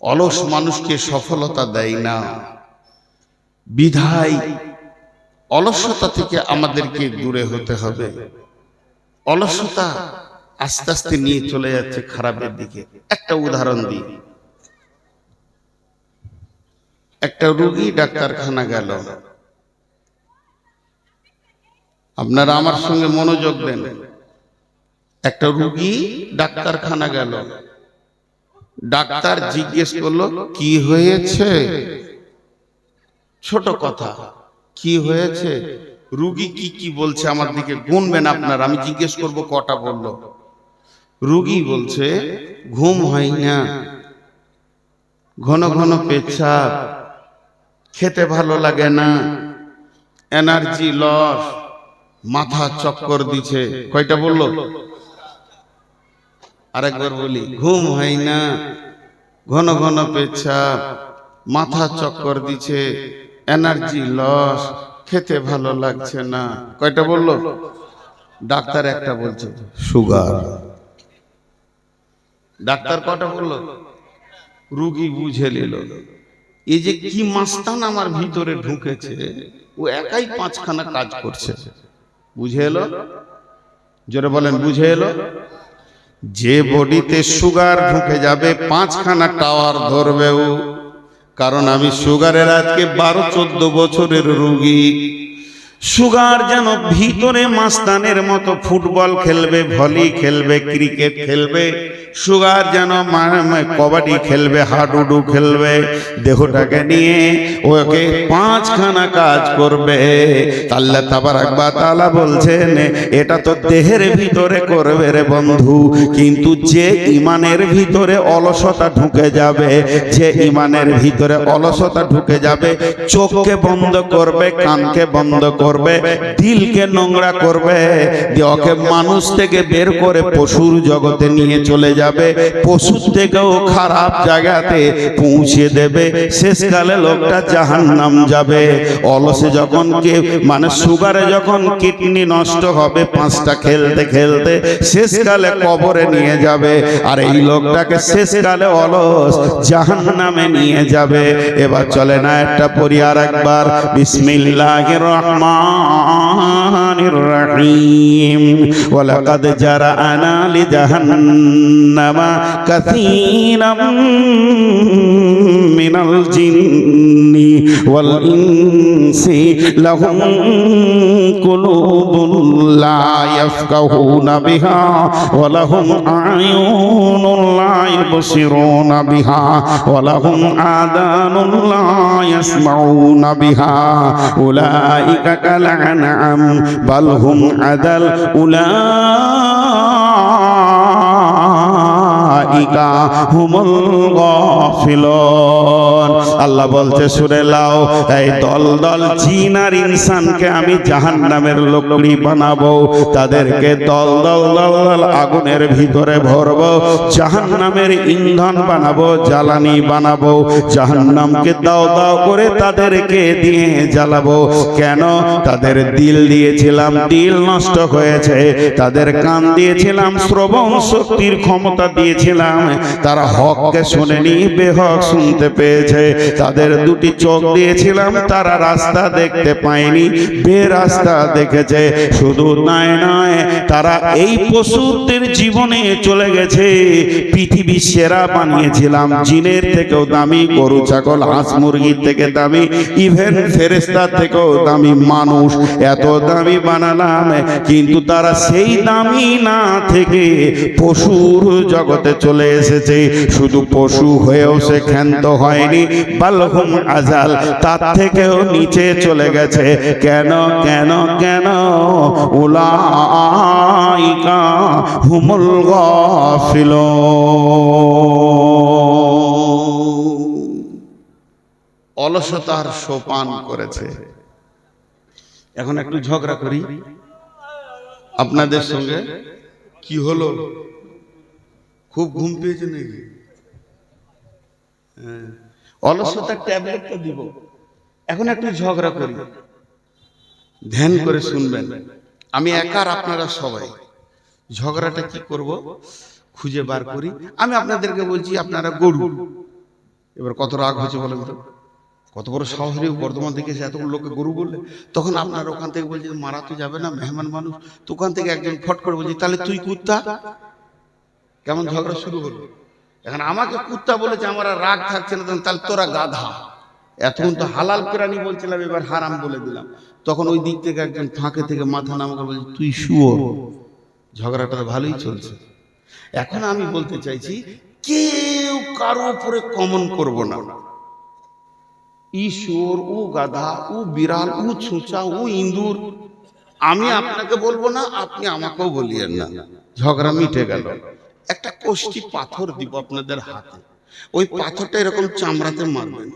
অলস মানুষকে সফলতা দেয় না। বিধায় অলসতা থেকে আমাদেরকে দূরে হতে হবে। অলসতা আস্তে আস্তে নিয়ে চলে যাচ্ছে খারাপের দিকে। একটা উদাহরণ দিই। একটা রোগী ডাক্তারখানা গেল, আপনারা আমার সঙ্গে মনোযোগ দেন। একটা রোগী ডাক্তারখানা গেল, ডাক্তার জিজ্ঞেস করলো কি হয়েছে? ছোট কথা, কি হয়েছে? রোগী কি কি বলছে আমার দিকে গুনবেন আপনারা, আমি জিজ্ঞেস করব কটা বললো। রোগী বলছে ঘুম হয় না, ঘন ঘন পেচ্ছাপ, খেতে ভালো লাগে না, এনার্জি লস, মাথা চক্কর দিছে। কয়টা বললো? আরেকবার বলি, ঘুম হয় না, ঘন ঘন পেচ্ছাপ, মাথা চক্কর দিছে, এনার্জি লস, খেতে ভালো লাগছে না। কয়টা বললো? ডাক্তার একটা বলছে সুগার। ডাক্তার কটা বললো? রোগী বুঝে নিল এই যে কি মাস্তান আমার ভিতরে ঢুকেছে, ও একাই পাঁচখানা কাজ করছে। বুঝে এলো? জোরে বলেন, বুঝে এলো? যে বডিতে সুগার ঢুকে যাবে পাঁচখানা টাওয়ার ধরবে ও। কারণ আমি সুগারের আজকে 12-14 বছরের রোগী। সুগার যেন ভিতরে মাস্তানের মতো ফুটবল খেলবে, ভলি খেলবে, ক্রিকেট খেলবে। সুগার যেন কবাডি খেলবে, হাডুডু খেলবে। দেহটাকে নিয়ে ওকে পাঁচখানা কাজ করবে। আল্লাহ তাবারাক ওয়া তাআলা বলছেন এটা তো দেহের ভিতরে করবে রে বন্ধু, কিন্তু যে ইমানের ভিতরে অলসতা ঢুকে যাবে, যে ইমানের ভিতরে অলসতা ঢুকে যাবে, চোখকে বন্ধ করবে, কানকে বন্ধ করবে, দিলকে নোংরা করবে, ওকে মানুষ থেকে বের করে পশুর জগতে নিয়ে চলে যাবে, পশুর থেকেও খারাপ জায়গাতে পৌঁছে দেবে। শেষকালে লোকটা জাহান্নাম যাবে। অলসে যখন মানে সুগারে যখন কিডনি নষ্ট হবে, পাঁচটা খেলতে খেলতে শেষকালে কবরে নিয়ে যাবে। আর এই লোকটাকে শেষকালে অলস জাহান্নামে নিয়ে যাবে। এবার চলে না একটা পড়ি আর একবার, বিসমিল্লাহির রহমানির রহিম। ওয়ালাকাদ জারা'না লিজাহান্নামা কাসীরাম মিনাল জিন্নি ওয়াল ইনসি লাহুম কুলুবুন লা ইয়াফকাহুনা বিহা ওয়া লাহুম আ'য়ুনুন লা ইবসিরুনা বিহা ওয়া লাহুম আযানুন লা ইয়াসমাউনা বিহা উলাইকা কাল আনআম বাল হুম আদাল উলাইকা হুমুল গাফিলুন। আল্লাহ বলতে সূরা লাও, এই দল দল জিন আর ইনসানকে আমি জাহান্নামের লোকড়ি বানাবো, তাদেরকে দল দল দল আগুনের ভিতরে ভরবো, জাহান্নামের ইন্ধন বানাবো, জ্বালানি বানাবো, জাহান্নামকে দাও দাও করে তাদেরকে দিয়ে জ্বালাবো। কেন? তাদের দিল দিয়েছিলাম, দিল নষ্ট হয়েছে। তাদের কান দিয়েছিলাম, শ্রবণ শক্তির ক্ষমতা দিয়েছিলাম, তারা হককে শোনেনি, বেহক শুনতে পেয়েছে। তাদের দুটি চোখ দিয়েছিলাম, তারা রাস্তা দেখতে পায়নি, বেরাস্তা দেখেছে। শুধু নয় নয়, তারা এই পশুদের জীবনে চলে গেছে। পৃথিবী সেরা বানিয়েছিলাম, জিনের থেকেও দামি, গরু ছাগল হাঁস মুরগির থেকে দামি, ইভেন ফেরেশতার থেকেও দামি মানুষ, এত দামি বানালাম। কিন্তু তারা সেই দামি না থেকে পশুর জগতে চলে এসেছে। শুধু পশু হয়েও সে ক্ষান্ত হয়নি, বালহুম আজাল, তার থেকেও নিচে চলে গেছে। কেন কেন কেন? উলাইকা হুমুল গাফিলুন। অলসতার সোপান করেছে। এখন একটু ঝগড়া করি আপনাদের সঙ্গে। কি হলো? খুব ঘুম পেয়েছে নাকি? অলসতার ট্যাবলেটটা দিব। এখন একটু ঝগড়া করি, ধ্যান করে শুনবেন। আমি একার, আপনারা সবাই। ঝগড়াটা কি করব খুঁজে বার করি। আমি আপনাদেরকে বলছি আপনারা গরু। এবার কত রাগ হচ্ছে বলেন তো? কত বড় সাহস রে, বর্ধমান থেকে এসে এতগুলো লোককে গরু বললে। তখন আপনার ওখান থেকে বলছে মারা তো যাবে না, মেহমান মানুষ। তো ওখান থেকে একজন ফট করে বলছে তাহলে তুই কুত্তা। কেমন ঝগড়া শুরু হলো। এখন আমাকে কুত্তা বলেছে, আমার আর রাগ থাকছে না, তাহলে তোরা গাধা। এতক্ষণ তো হালাল প্রাণী বলছিলাম, এবার হারাম বলে দিলাম। তখন ওই দিক থেকে একজন ফাঁকে থেকে মাথা নামা করে বলছে তুই শুয়োর। ঝগড়াটা ভালোই চলছে। এখন আমি বলতে চাইছি, কেউ কারো উপরে কমন করব না। ঈশ্বর, ও গাধা, ও বিড়াল, ও ছুঁচা, ও ইঁদুর, আমি আপনাকে বলবো না, আপনি আমাকেও বলিয়েন না। ঝগড়া মিটে গেল। একটা কোষ্টি পাথর দিব আপনাদের হাতে, ওই পাথরটা এরকম চামড়াতে মারবেন,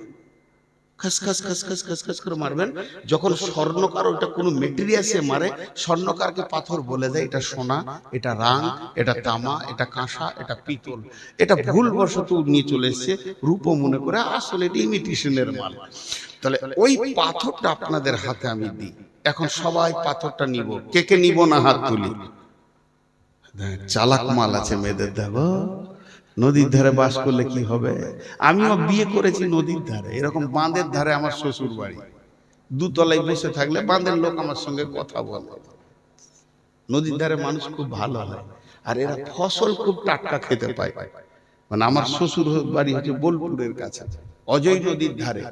খাস খাস খাস খাস খাস খাস করে মারবেন। যখন স্বর্ণকার ওটা কোনো মেটেরিয়ালসে মারে, স্বর্ণকারকে পাথর বলে দেয় এটা সোনা, এটা রাং, এটা তামা, এটা কাঁসা, এটা পিতল। এটা ভুলবশত নিয়ে চলে এসছে রূপ মনে করে, আসলে এটা ইমিটেশনের মাল। তাহলে ওই পাথরটা আপনাদের হাতে আমি দিই। এখন সবাই পাথরটা নিব, কে কে নিব না হাত তুলি। চালাক মাল আছে মেয়েদের, দেখো নদীর ধারে বাস করলে কি হবে। আমিও বিয়ে করেছি নদীর ধারে, এরকম বাঁধের ধারে আমার শ্বশুর বাড়ি। দুতলায় বসে থাকলে বাঁধের লোক আমার সঙ্গে কথা বলে। নদীর ধারে মানুষ খুব ভালো হয়, আর এরা ফসল খুব টাটকা খেতে পায়। মানে আমার শ্বশুর বাড়ি হচ্ছে বোলপুরের কাছে, অজয় নদীর ধারে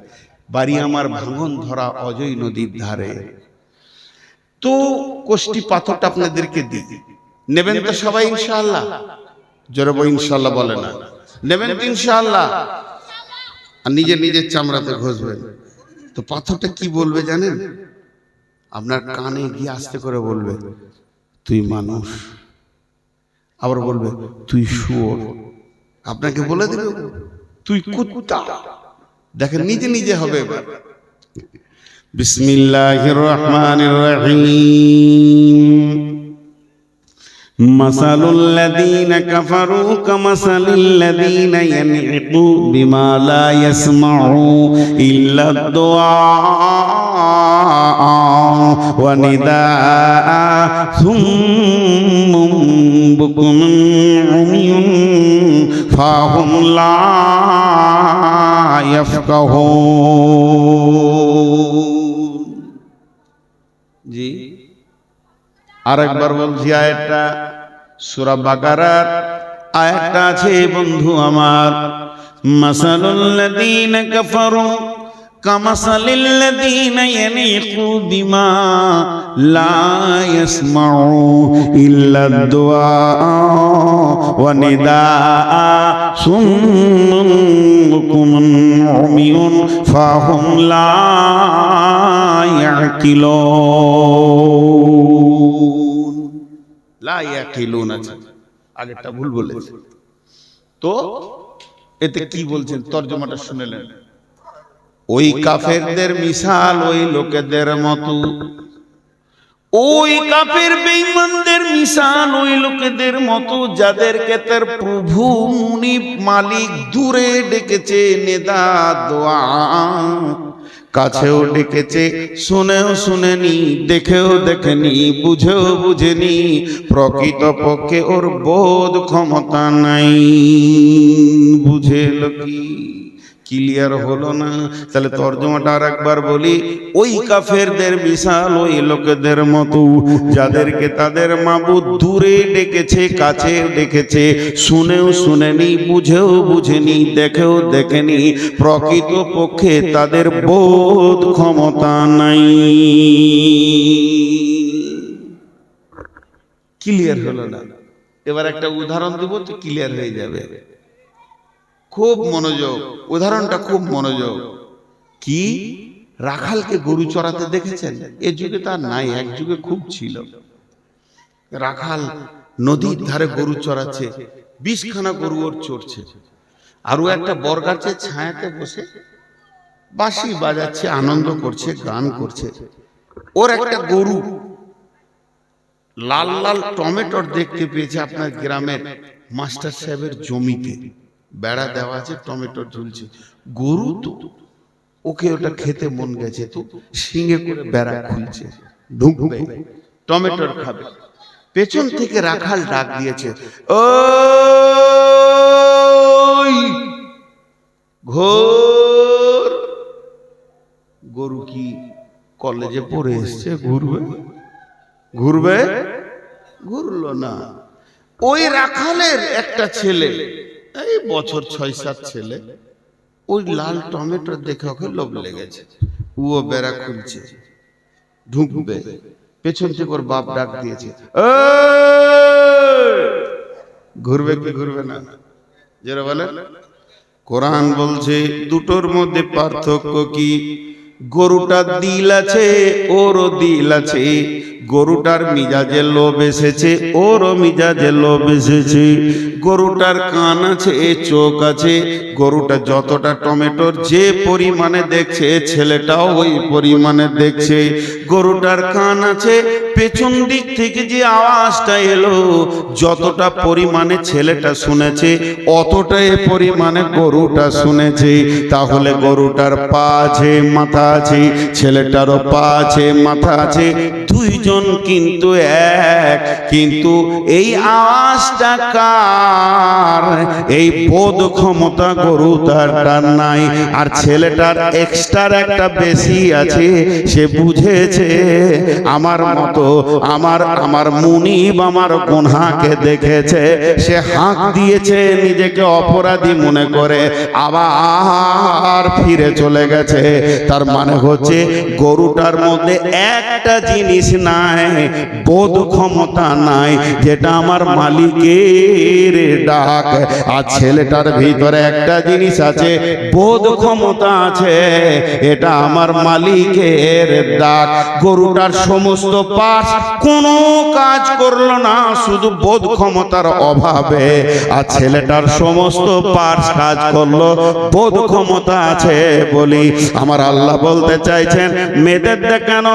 বাড়ি আমার, ভাঙন ধরা অজয় নদীর ধারে। তো কোষ্টি পাথরটা আপনাদেরকে দিই, নেবেন তো সবাই ইনশাআল্লাহ? জোরে বল ইনশাআল্লাহ, বলে না নেবেন তো ইনশাআল্লাহ? আর নিজের নিজের চামড়াতে ঘষবেন। তো পাথরটা কি বলবে জানেন? আপনার কানে গিয়ে আস্তে করে বলবে তুই মানুষ, আবার বলবে তুই শুয়োর, আপনাকে বলে দেবে তুই কুত্তা। দেখেন নিজে নিজে হবে এবার। বিসমিল্লাহির রহমানির রহিম। মাসালুল লাযীনা কাফারু কামাসালিল লাযীনা ইয়ানঈকু বিমা লা ইয়াসমাউ ইল্লা দুআ ওয়া নিদাআ সুম্মুম বুকুমুন উমিয়ুন ফাহুম লা ইয়াফকাহুন। জি আরেকবার বলছি, আয়াতটা সূরা বাকারার আয়াতটা আছে বন্ধু আমার। মাসালুল লাযীনা কাফারু কামাসালিল লাযীনা ইয়ানঈকু বিমা লা ইয়াসমাউ ইল্লা দুআ ওয়া নিদাআ সুম্মুন বুকুমুন উমিয়ুন ফাহুম লা ইয়াকিলুন। লা ইয়াকিলুন আছে, আগেরটা ভুল বলেছে। তো এতে কি বলছেন তরজমাটা শুনেলেন? ওই কাফেরদের মিশাল ওই লোকেদের মতো, ওই কাফের বেঈমানদের মিশাল ওই লোকেদের মতো যাদেরকে তার প্রভু মুনিব মালিক দূরে ডেকেছে নেদা দোয়া, কাছেও ডেকেছে শুনেও শুনেনি, দেখেও দেখেনি, বুঝেও বুঝেনি, প্রকৃতপক্ষে ওর বোধ ক্ষমতা নাই। বুঝেল কি? ক্লিয়ার হলো না? তাহলে তরজমাটা আর একবার বলি। ওই কাফেরদের মিশাল ওই লোকেদের মতো যাদেরকে তাদের মাবুদ দূরে ডেকেছে, কাছে ডেকেছে, শুনেও শুনেনি, বুঝেও বুঝেনি, দেখেও দেখেনি, প্রকৃতপক্ষে তাদের বোধ ক্ষমতা নাই। ক্লিয়ার হলো না? এবার একটা উদাহরণ দেব তো ক্লিয়ার হয়ে যাবে। খুব মনোযোগ, উদাহরণটা খুব মনোযোগ। কি? রাখালকে গরু চড়াতে দেখেছেন? এ যুগে তা নাই, এক যুগে খুব ছিল। রাখাল নদীর ধারে গরু চড়াচ্ছে, 20খানা গরু ওর চড়ছে, আর ও একটা বরগাছের ছায়াতে বসে বাঁশি বাজাচ্ছে, আনন্দ করছে, গান করছে। ওর একটা গরু লাল লাল টমেটোর দেখতে পেয়েছে আপনার গ্রামের মাস্টার সাহেবের জমিতে, বেড়া দেওয়া আছে, টমেটো ঝুলছে। গরু তো ওকে ওটা খেতে মন গেছে, তো শিঙে করে বেড়া খুলছে, ঢুকবে, টমেটোর খাবে। পেছন থেকে রাখাল ডাক দিয়েছে, ওই ঘোর কলেজে পড়ে এসছে, ঘুরবে ঘুরবে, ঘুরলো না। ওই রাখালের একটা ছেলে, এই বছর 6-7 ছেলে, ওই লাল টমেটো দেখে ওকে লোভ লেগেছে। ও বেড়া খুলছে, ঢুকবে, পেছন থেকে ওর বাপ ডাক দিয়েছে, ঘুরবে কি ঘুরবে না? যারা বলে কোরআন বলছে দুটোর মধ্যে পার্থক্য কি? গরুটার দিল আছে, ওরও দিল আছে। গরুটার মিজাজে লোভ এসেছে, ওরও মিজাজে লোভ এসেছে। গরুটার কান আছে, চোখ আছে। গরুটা যতটা টমেটোর যে পরিমাণে দেখছে, ছেলেটাও ওই পরিমাণে দেখছে। গরুটার কান আছে, পেছন দিক থেকে যে আওয়াজটা এলো, যতটা পরিমাণে ছেলেটা শুনেছে, অতটাই পরিমাণে গরুটা শুনেছে। তাহলে গরুটার পা আছে, মাথা আছে, ছেলেটারও পা আছে, মাথা আছে, দুইজন কিন্তু এক। কিন্তু এই আওয়াজটা কার? এই বোধ ক্ষমতা গরুটার নাই, আর ছেলেটার এক্সট্রা একটা বেশি আছে। সে বুঝেছে আমার মতো, আমার মুনিব আমার গুনাহকে দেখেছে, সে হাঁক দিয়েছে, নিজেকে অপরাধী মনে করে আবার ফিরে চলে গেছে। তার মানে হচ্ছে গরুটার মধ্যে একটা জিনিস নাই, বোধ ক্ষমতা নাই, যেটা আমার মালিকের ডাক। আর ছেলেটার ভিতরে একটা জিনিস আছে, বোধ ক্ষমতা আছে, এটা আমার মালিকের ডাক। গরুটার সমস্ত পাশ কোনো কাজ করলো না, শুধু বোধ ক্ষমতার অভাবে। আর ছেলেটার সমস্ত পাশ কাজ করলো, বোধ ক্ষমতা আছে বলি। আমার আল্লাহ বলতে চাইছেন, মেয়েদের দেখানো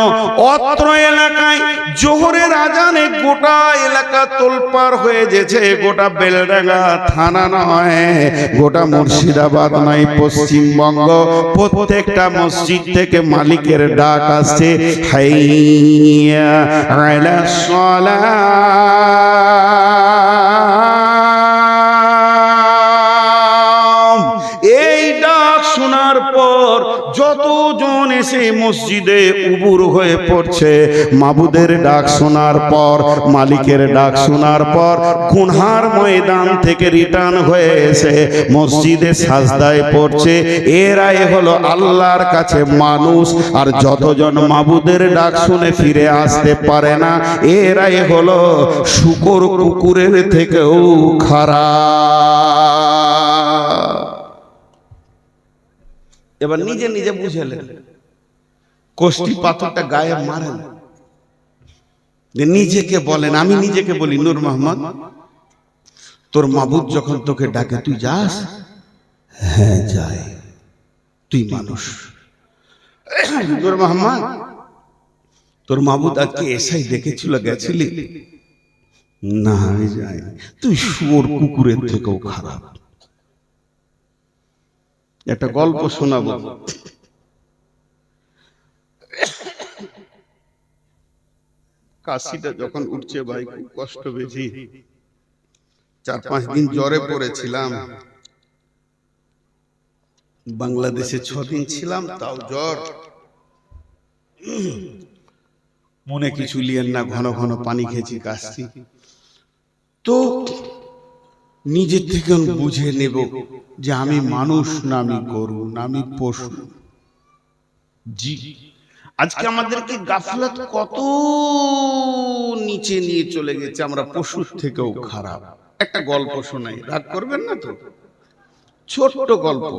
অত্র এলাকায় জোহরের আজানে গোটা এলাকা তোলপাড় হয়ে গেছে। গোটা বেলডাঙ্গা থানা নয়, গোটা মুর্শিদাবাদ নয়, পশ্চিমবঙ্গ, প্রত্যেকটা মসজিদ থেকে মালিকের ডাক আসছে, হাইয়া আলাস সালাহ। এই ডাক শোনার পর যতজন এসে মসজিদে উবুর হয়ে পড়ছে, মাবুদের ডাক শোনার পর, মালিকের ডাক শোনার পর, গুনহার ময়দান থেকে রিটার্ন হয়ে এসে মসজিদে সাজদায় পড়ছে। এরাই হলো আল্লাহর কাছে মানুষ। আর যতজন মাবুদের ডাক শুনে ফিরে আসতে পারে না, এরাই হলো শূকর কুকুরের থেকেও খারাপ। এবার নিজে নিজে বুঝেলেন, কোষ্টি পাথরটা গায়ে মারেন, নিজেকে বলেন। আমি নিজেকে বলি, নূর মোহাম্মদ, তোর মাবুদ যখন তোকে ডাকে তুই যাস? হ্যাঁ যাই। তুই মানুষ। নূর মোহাম্মদ, তোর মাবুদ আজকে এসাই দেখেছিল, গেছিলি? না আমি যাই। তুই শুয়োর কুকুরের থেকেও খারাপ। একটা গল্প শোনাবো। কাশিটা যখন উঠছে ভাই, খুব কষ্ট পেয়েছি। 4-5 দিন জ্বরে পড়েছিলাম। বাংলাদেশে 6 দিন ছিলাম, তাও জ্বর। মনে কিছু লিয়েন না, ঘন ঘন পানি খেয়েছি, কাশছি। তো নিজের থেকে বুঝে নেব যে আমি মানুষ না আমি গরু না আমি পশু। জি, আজকে আমাদেরকে গাফলাত কত নিচে নিয়ে চলে গেছে, আমরা পশুর থেকেও খারাপ। একটা গল্প শোনাই, রাগ করবেন না তো? ছোট্ট গল্প,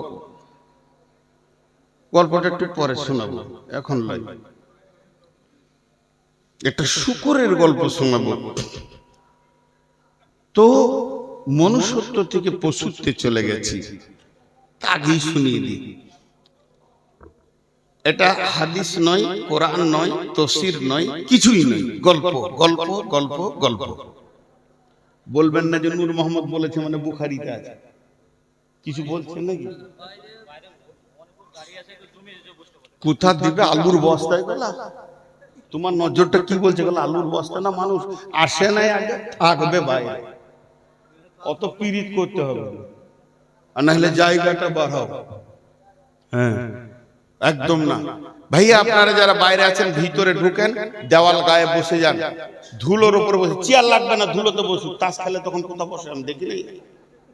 গল্পটা একটু পরে শোনাবো, এখন লাই। একটা শূকরের গল্প শোনাবো। তো মনুষ্যত্ব থেকে পশুত্বে চলে গেছি, আগেই শুনিয়ে দিই। এটা হাদিস নয়, কোরআন নয়, তাফসীর নয়, কিছুই নয়, গল্প গল্প গল্প গল্প। বলবেন না যে নূর মোহাম্মদ বলেছে মানে বুখারীতে আছে, কিছু বলছেন নাকি? কোথা দিবে? আলুর বস্তায় গলা। তোমার নজরটা কি বলছে? গেল আলুর বস্তা না মানুষ আসে নাই আগে, থাকবে ভাই। অত পীড়িত করতে হবে, আর না হলে জায়গাটা বাড়াও। হ্যাঁ, একদম না ভাইয়া। আপনারা যারা বাইরে আছেন ভিতরে ঢুকেন, দেওয়াল গায়ে বসে যান, ধুলোর উপরে বসে, চেয়ার লাগবে না, ধুলোতে বসুন। তাস খেলে তখন কোথা বসে আমি দেখি নাই,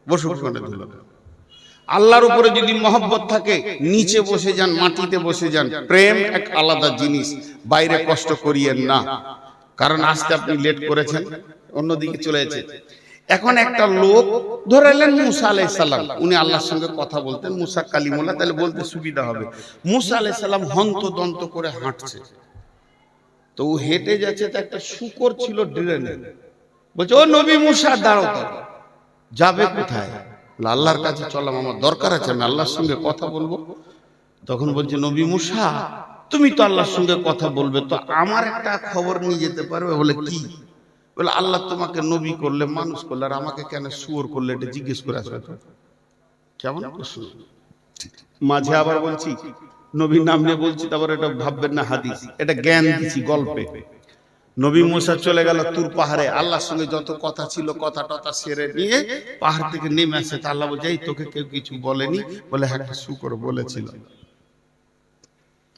বসুক ধুলো। আল্লাহর উপরে যদি মহব্বত থাকে নিচে বসে যান, মাটিতে বসে যান। প্রেম এক আলাদা জিনিস, বাইরে কষ্ট করিয়েন না। কারণ আসতে আপনি লেট করেছেন, অন্যদিকে চলে গেছে। এখন একটা লোক ধরে এলেন মুসা আলাইহিস সালাম, উনি আল্লাহর সঙ্গে কথা বলতেন, মুসা কালিমুল্লাহ, তাহলে বলতে সুবিধা হবে। মুসা আলাইহিস সালাম হন্তদন্ত করে হাঁটছে, তো ও হেঁটে যাচ্ছে, তো একটা শূকর ছিল ড্রেনে, বলছে ও নবী মুসা দাঁড়াও, যাবে কোথায়? আল্লাহর কাছে চললাম, আমার দরকার আছে, আমি আল্লাহর সঙ্গে কথা বলবো। তখন বলছে নবী মুসা, তুমি তো আল্লাহর সঙ্গে কথা বলবে, তো আমার একটা খবর নিয়ে যেতে পারবে? বলে কি? বলে আল্লাহ তোমাকে নবী করলে, মানুষ করলে, আর আমাকে কেন শুয়োর করলে, এটা জিজ্ঞেস করে আসবে। কেমন প্রশ্ন! মাঝে আবার বলছি নবীর নাম নিয়ে বলছি, তারপর এটা ভাববেন না হাদিস, এটা জ্ঞান দিচ্ছি গল্পে। নবী মুসা চলে গেল তুর পাহাড়ে, আল্লাহর সঙ্গে যত কথা ছিল কথা টথা সেরে নিয়ে পাহাড় থেকে নেমে আসে। তা আল্লাহ বলছে, তোকে কেউ কিছু বলেনি? বলে হ্যাঁ, একটা শূকর বলেছিল।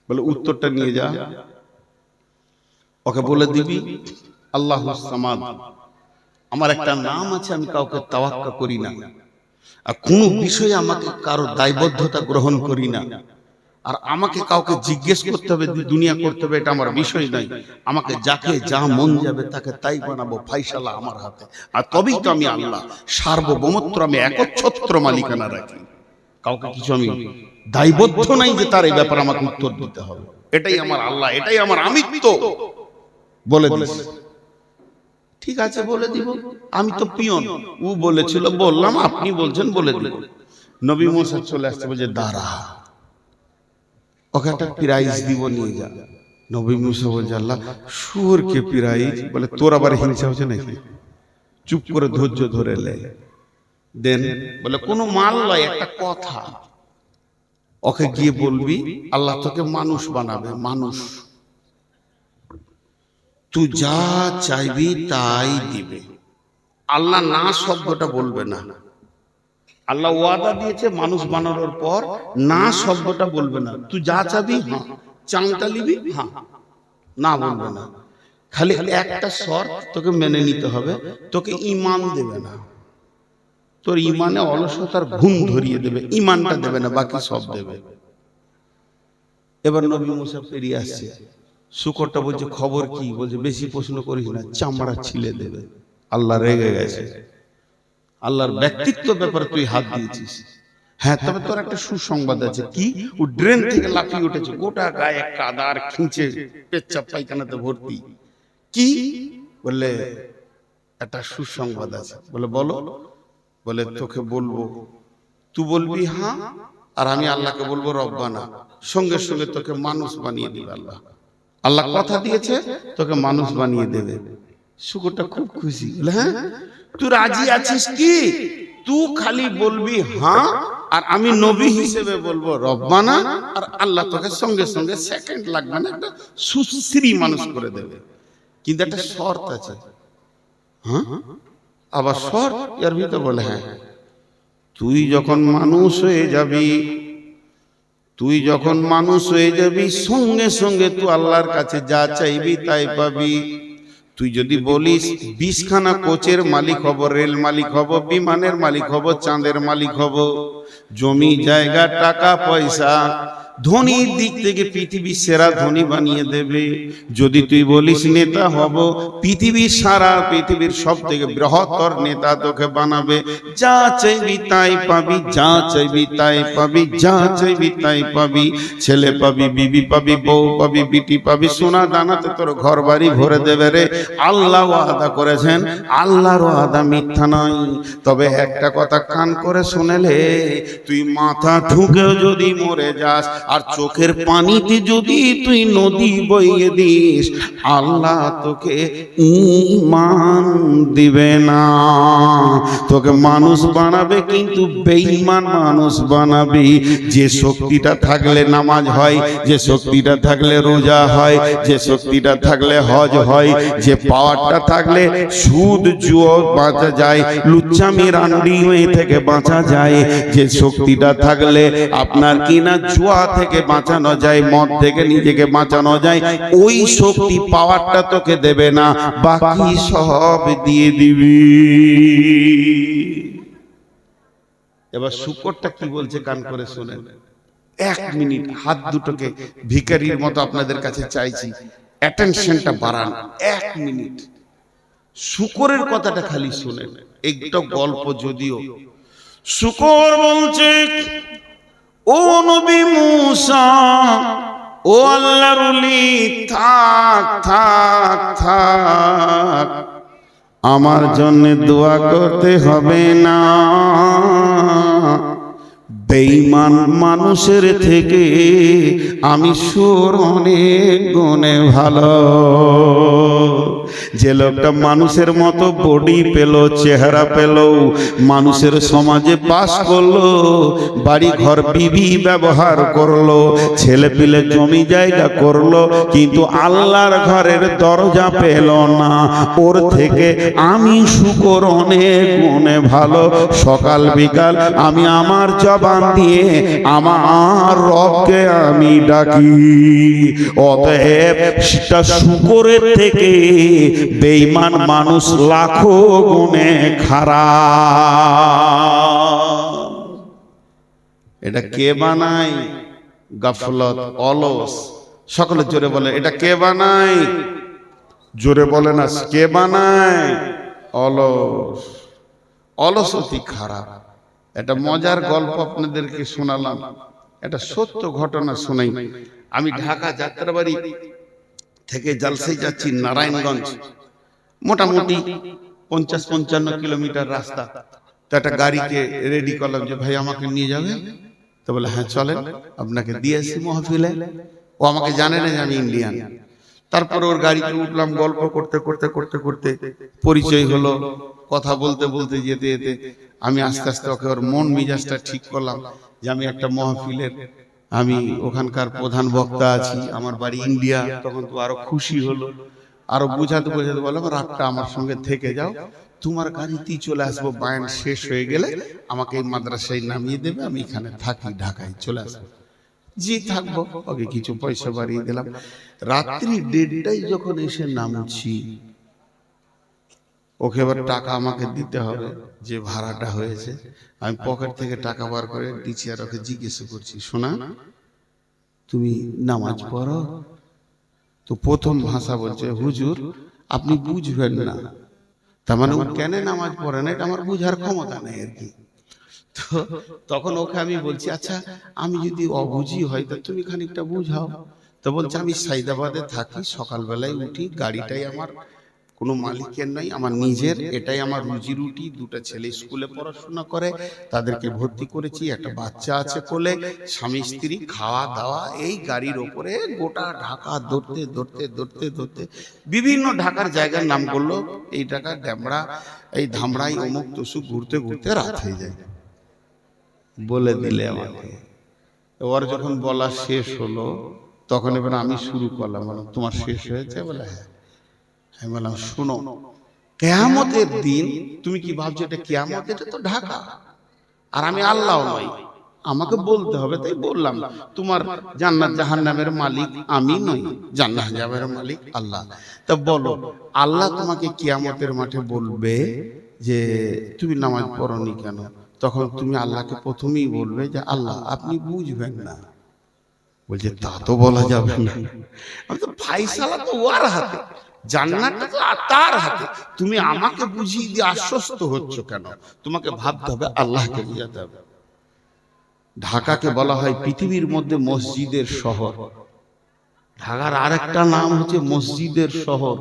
বলে উত্তরটা নিয়ে যা, ওকে বলে দিবি আল্লাহুস সামাদ, আমার একটা নাম আছে, আমি কাউকে তাওয়াক্কা করি না, আর কোনো বিষয়ে আমাকে কারো দায়বদ্ধতা গ্রহণ করি না, আর আমাকে কাউকে জিজ্ঞেস করতে হবে, দুনিয়া করতে হবে, এটা আমার বিষয় নাই। আমাকে যাকে যা মন যাবে তাকে তাই বানাবো, ফাইসালা আমার হাতে। আর তবেই তো আমি আল্লাহ, সার্বভৌমত্ব আমি একচ্ছত্র মালিকানা রাখি, কাউকে কিছু আমি দায়বদ্ধ নাই যে তার এই ব্যাপারে আমাকে উত্তর দিতে হবে। এটাই আমার আল্লাহ, এটাই আমার আমিত্ব। বলে দিস, ঠিক আছে বলে দিব, আমি তো পিয়ন, ও বলেছিল বললাম, আপনি বলছেন বলে দিব। নবী মুসা চলে আসছে, বলছে দাঁড়া, ওকে একটা প্রাইজ দিব, নিয়ে যা। নবী মুসা বলছে আল্লাহ, শুয়োরকে প্রাইজ? বলে তোর আবার হিংসা হচ্ছে নাকি? চুপ করে ধৈর্য ধরে দেন। বলে কোনো মাল নয়, একটা কথা, ওকে গিয়ে বলবি আল্লাহ তোকে মানুষ বানাবে, মানুষ, তুই যা চাইবি তাই দিবে। আল্লাহ না শব্দটা বলবে না। আল্লাহ ওয়াদা দিয়েছে মানুষ বানানোর পর না শব্দটা বলবে না। তুই যা চাবি হ্যাঁ, চাংটা নিবি হ্যাঁ, না বলবে না। খালি একটা শর্ত তোকে মেনে নিতে হবে, তোকে ঈমান দেবে না, তোর ঈমানে অলসতার ঘুম ধরিয়ে দেবে, ঈমানটা দেবে না, বাকি সব দেবে। এবার নবী মুসা পেরিয়ে আসছে, শূকরটা বলছে খবর কি? বলছে বেশি প্রশ্ন করিস না, চামড়া ছিলে দেবে। আল্লাহ রেগে গেছে, আল্লাহর ব্যক্তিত্ব ব্যাপারে তুই হাত দিয়েছিস। হ্যাঁ, তবে তোর একটা সুসংবাদ আছে। কি? ও ড্রেন থেকে লাফিয়ে উঠেছে, গোটা গায়ে কাদার খিঁচে পেচ্ছাপ পায়খানাতে ভর্তি। কি? বললে একটা সুসংবাদ আছে। বলে বলো। বলে তোকে বলবো, তুই বলবি হ্যাঁ, আর আমি আল্লাহকে বলবো রব্বানা, সঙ্গে সঙ্গে তোকে মানুষ বানিয়ে দিবে আল্লাহ। আল্লাহ কথা দিয়েছে তোকে মানুষ বানিয়ে দেবে। শুকরটা খুব খুশি। হ্যাঁ, তুই রাজি আছিস কি? তুই খালি বলবি হ্যাঁ, আর আমি নবী হিসেবে বলবো রব্বানা, আর আল্লাহ তোকে সঙ্গে সঙ্গে সেকেন্ড লাগবে না, একটা সুশ্রী মানুষ করে দেবে। কিন্তু একটা শর্ত আছে। হ্যাঁ, আবার শর্ত এর ভিতর? বলে হ্যাঁ, তুই যখন মানুষ হয়ে যাবি, তুই যখন মানুষ হয়ে যাবি, সঙ্গে সঙ্গে তুই আল্লাহর কাছে যা চাইবি তাই পাবি। তুই যদি বলিস 20খানা কোচের মালিক হব, রেল মালিক হব, বিমানের মালিক হব, চাঁদের মালিক হব, জমি জায়গা টাকা পয়সা, ধনীর দিক থেকে পৃথিবীর সেরা ধনী বানিয়ে দেবে। যদি তুই বলিস নেতা হব, পৃথিবীর সারা পৃথিবীর সব থেকে বৃহত্তর নেতা তোকে বানাবে। যা চাইবি তাই পাবি, যা চাইবি তাই পাবি, যা চাইবি তাই পাবি। ছেলে পাবি, বিবি পাবি, বউ পাবি, বিটি পাবি, সোনা দানাতে তোর ঘর বাড়ি ভরে দেবে রে। আল্লাহ ওয়াদা করেছেন, আল্লাহর ওয়াদা মিথ্যা নয়। তবে একটা কথা কান করে শুনেলে, তুই মাথা ঠুকেও যদি মরে যাস, আর চোখের পানিতে যদি তুই নদী বইয়ে দিস, আল্লাহ তোকে ঈমান দিবে না। তোকে মানুষ বানাবে, কিন্তু বেঈমান মানুষ বানাবি। যে শক্তিটা থাকলে নামাজ হয়, যে শক্তিটা থাকলে রোজা হয়, যে শক্তিটা থাকলে হজ হয়, যে পাওয়ারটা থাকলে সুদ জুয়া বাঁচা যায়, লুচ্চামি রান্ডি থেকে বাঁচা যায়, যে শক্তিটা থাকলে আপনার কিনা জুয়া থেকে বাঁচানো যায়, মদ থেকে নিজেকে বাঁচানো যায়, ওই শক্তি পাওয়ারটা তোকে দেবে না, বাকি সব দিয়ে দিবি। এবার শুকরটা কি বলছে কান করে শুনেন। 1 মিনিট হাত দুটোকে ভিখারির মতো আপনাদের কাছে চাইছি, অ্যাটেনশনটা বাড়ান। 1 মিনিট শুকরের কথাটা খালি শুনেন, একটা গল্প যদিও। শুকর বলছে, ও নবী মুসা, ও আল্লাহর ওলি, থাক থাক থাক, আমার জন্য দোয়া করতে হবে না। বেঈমান মানুষের থেকে আমি সুর অনেক গুণে ভালো। যে লোকটা মানুষের মতো বডি পেল, চেহারা পেল, মানুষের সমাজে বাস করলো, বাড়ি ঘর বিবি ব্যবহার করলো, ছেলে পিলে জমি জায়গা করলো, কিন্তু আল্লাহর ঘরের দরজা পেল না, ওর থেকে আমি শুকর অনেক গুণে ভালো। সকাল বিকাল আমি আমার জবান দিয়ে আমার রবকে আমি ডাকি। অতএব সেটা শুকরের থেকে বেঈমান মানুষ লাখো গুণে খারাপ। এটা কে বানায়? গাফলত, অলস। সকলে জোরে বলে, এটা কে বানায়? জোরে বলে না, কে বানায়? অলস। অলস অতি খারাপ। একটা মজার গল্প আপনাদেরকে শোনালাম, একটা সত্য ঘটনা শোনাই। আমি ঢাকা যাত্রাবাড়ি থেকে জালসায় যাচ্ছি নারায়ণগঞ্জ, মোটামুটি 50-55 কিলোমিটার রাস্তা। তো একটা গাড়িকে রেডি করলাম যে ভাই আমাকে নিয়ে যাবে। তো বলে হ্যাঁ চলেন, আপনাকে দিয়ে আসি মহফিলে। ও আমাকে জানে না যে আমি ইন্ডিয়ান। তারপর ওর গাড়িতে উঠলাম, গল্প করতে করতে করতে করতে পরিচয় হলো। কথা বলতে বলতে যেতে যেতে আমি আস্তে আস্তে ওকে ওর মন মিজাজটা ঠিক করলাম যে আমি একটা মহফিলের, আমি ওখানকার প্রধান বক্তা আছি, আমার বাড়ি ইন্ডিয়া। তখন তো আরো খুশি হলো, আরো বোঝাতে বোঝাতে বললাম রাতটা আমার সঙ্গে থেকে যাও, তোমার গাড়িতেই চলে আসবো, বায়ান শেষ হয়ে গেলে আমাকে এই মাদ্রাসায় নামিয়ে দেবে, আমি এখানে থাকি, ঢাকায় চলে আসবো। জি থাকবো। ওকে কিছু পয়সা বাড়িয়ে দিলাম। রাত্রি 1:30টায় যখন এসে নামছি, ওকে এবার টাকা আমাকে দিতে হবে, যে ভাড়াটা হয়েছে। আমি পকেট থেকে টাকা বার করে দিচ্ছি, আর ওকে জিজ্ঞেস করছি, শোনা তুমি নামাজ পড়ো? তো প্রথম ভাষা বলছে, হুজুর আপনি বুঝবেন না। তার মানে ও কেন নামাজ পড়ে না এটা আমার বুঝার ক্ষমতা নেই আর কি। তো তখন ওকে আমি বলছি, আচ্ছা আমি যদি অবুঝি হয় তো তুমি খানিকটা বুঝাও। তো বলছে, আমি সাইদাবাদে থাকি, সকালবেলায় উঠি, গাড়িটাই আমার কোনো মালিকের নাই, আমার নিজের, এটাই আমার রুজি রুটি। 2টা ছেলে স্কুলে পড়াশোনা করে, তাদেরকে ভর্তি করেছি, একটা বাচ্চা আছে কোলে, স্বামী স্ত্রী, খাওয়া দাওয়া এই গাড়ির ওপরে। গোটা ঢাকা ধরতে ধরতে ধরতে ধরতে বিভিন্ন ঢাকার জায়গার নাম করলো, এই ঢাকা ড্যামরা, এই ধামরাই, অমুক তসুক, ঘুরতে ঘুরতে রাত হয়ে যায়। বলে দিলে আমাকে। ওর যখন বলা শেষ হলো তখন এবার আমি শুরু করলাম, বললাম তোমার শেষ হয়েছে? বলে হ্যাঁ। আমি বললাম শুনো, কিয়ামতের দিন তুমি কি ভাবছো এটা কিয়ামত? এটা তো ঢাকা, আর আমি আল্লাহ নই, আমাকে বলতে হবে। তাই বললাম, তোমার জান্নাত জাহান্নামের মালিক আমি নই, জান্নাত জাহান্নামের মালিক আল্লাহ। তা বলো, আল্লাহ তোমাকে কিয়ামতের মাঠে বলবে যে তুমি নামাজ পড়োনি কেন? তখন তুমি আল্লাহকে প্রথমেই বলবে যে আল্লাহ আপনি বুঝবেন না। বলছে তা তো বলা যাবে না। আমি তো ফাইসালা তো ওর হাতে, জান্নাতটা তো তার হাতে, তুমি আমাকে বুঝিয়ে দিয়ে আশ্বস্ত হচ্ছ কেন? তোমাকে ভাবতে হবে, আল্লাহকে বুঝাতে হবে। ঢাকাকে বলা হয় পৃথিবীর মধ্যে মসজিদের শহর। ঢাকার আরেকটা নাম হচ্ছে মসজিদের শহর।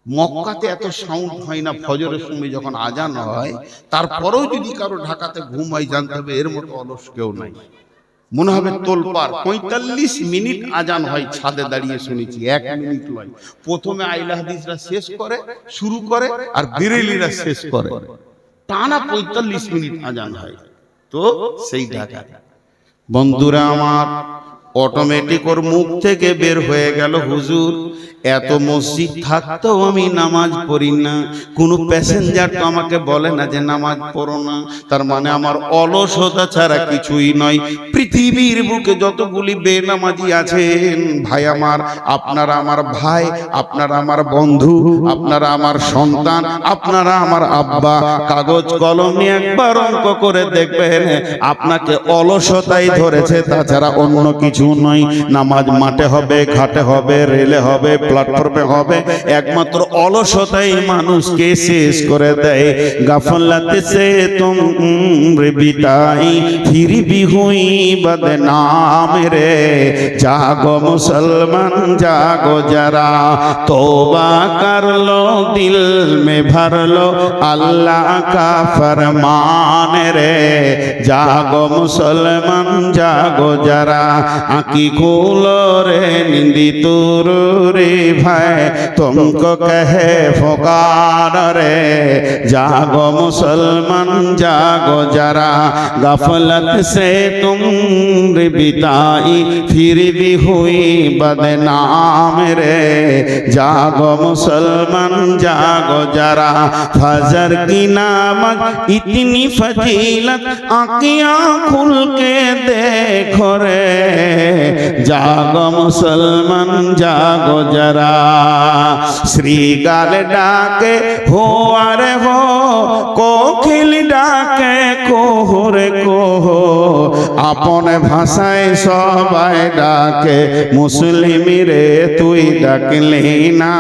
মক্কাতে এত সাউন্ড হয় না ফজরের সময় যখন আজান হয়, তারপরেও যদি কারো ঢাকাতে ঘুম হয়, জানতে হবে এর মতো অলস কেউ নাই। মনে হবে তোলপাড়। 45 মিনিট আজান হয়, ছাদে দাঁড়িয়ে শুনেছি, 1 মিনিট নয়। প্রথমে আইলা হাদিসরা শেষ করে, শুরু করে, আর বেরেলিরা শেষ করে, টানা 45 মিনিট আজান হয়। তো সেই ঢাকা। বন্ধুরা আমার, অটোমেটিক ওর মুখ থেকে বের হয়ে গেল, হুজুর এত মসজিদ থাকতেও আমি নামাজ পড়ি না, কোনো প্যাসেঞ্জার তো আমাকে বলে না যে নামাজ পড়ো না। তার মানে আমার অলসতা ছাড়া কিছুই নয়। পৃথিবীর বুকে যতগুলি বেনামাজি আছেন ভাই আমার, আপনারা আমার ভাই, আপনারা আমার বন্ধু, আপনারা আমার সন্তান, আপনারা আমার আব্বা, কাগজ কলম নিয়ে একবার অঙ্ক করে দেখবেন আপনাকে অলসতাই ধরেছে, তাছাড়া অন্য কিছু নয়। নামাজ মাঠে হবে, ঘাটে হবে, রেলে হবে, প্ল্যাটফর্মে হবে, একমাত্র অলসতাই মানুষকে শেষ করে দেয়। গাফলাতে সে তুমরে বিতাই ফির ভি হুই বদনাম রে, জাগো মুসলমান জাগো জরা, तौबा कर लो दिल में भर लो अल्लाह का फरमान रे, जागो मुसलमान जागो जरा, आँखी खोलो रे निंदी दूर रे भाई, तुमको कहे पुकार रे, जागो मुसलमान जागो जरा, गफलत से तुम बिताई फिर भी हुई बदनाम रे, जागो मुसलमान जागो जरा, फजर की नामक इतनी फजीलत आँखियाँ खुल के देखो रे, जागो मुसलमान जागो जरा, श्रीगाल डाके हो अरे हो, कोकिल डाके कोहरे कोहो, अपने भाषाয় সবাই ডাকে মুসলিম রে তুই ডাকলি না,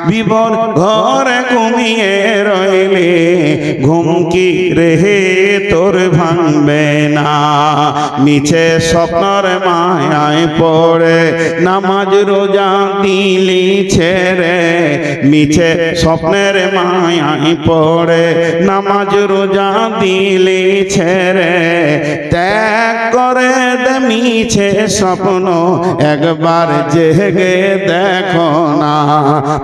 বিবর ঘরে ঘুমিয়ে রইলি, ঘুম কি রে তোর ভাঙবে না, মিছে স্বপ্নর মায়ায় পড়ে নামাজ রোজা দিলি ছেড়ে, মিছে স্বপ্নের মায়ায় পড়ে নামাজ রোজা দিলি ছেড়ে, ত্যাগ করে দে মিছে স্বপ্ন একবার জেগে দেখো না,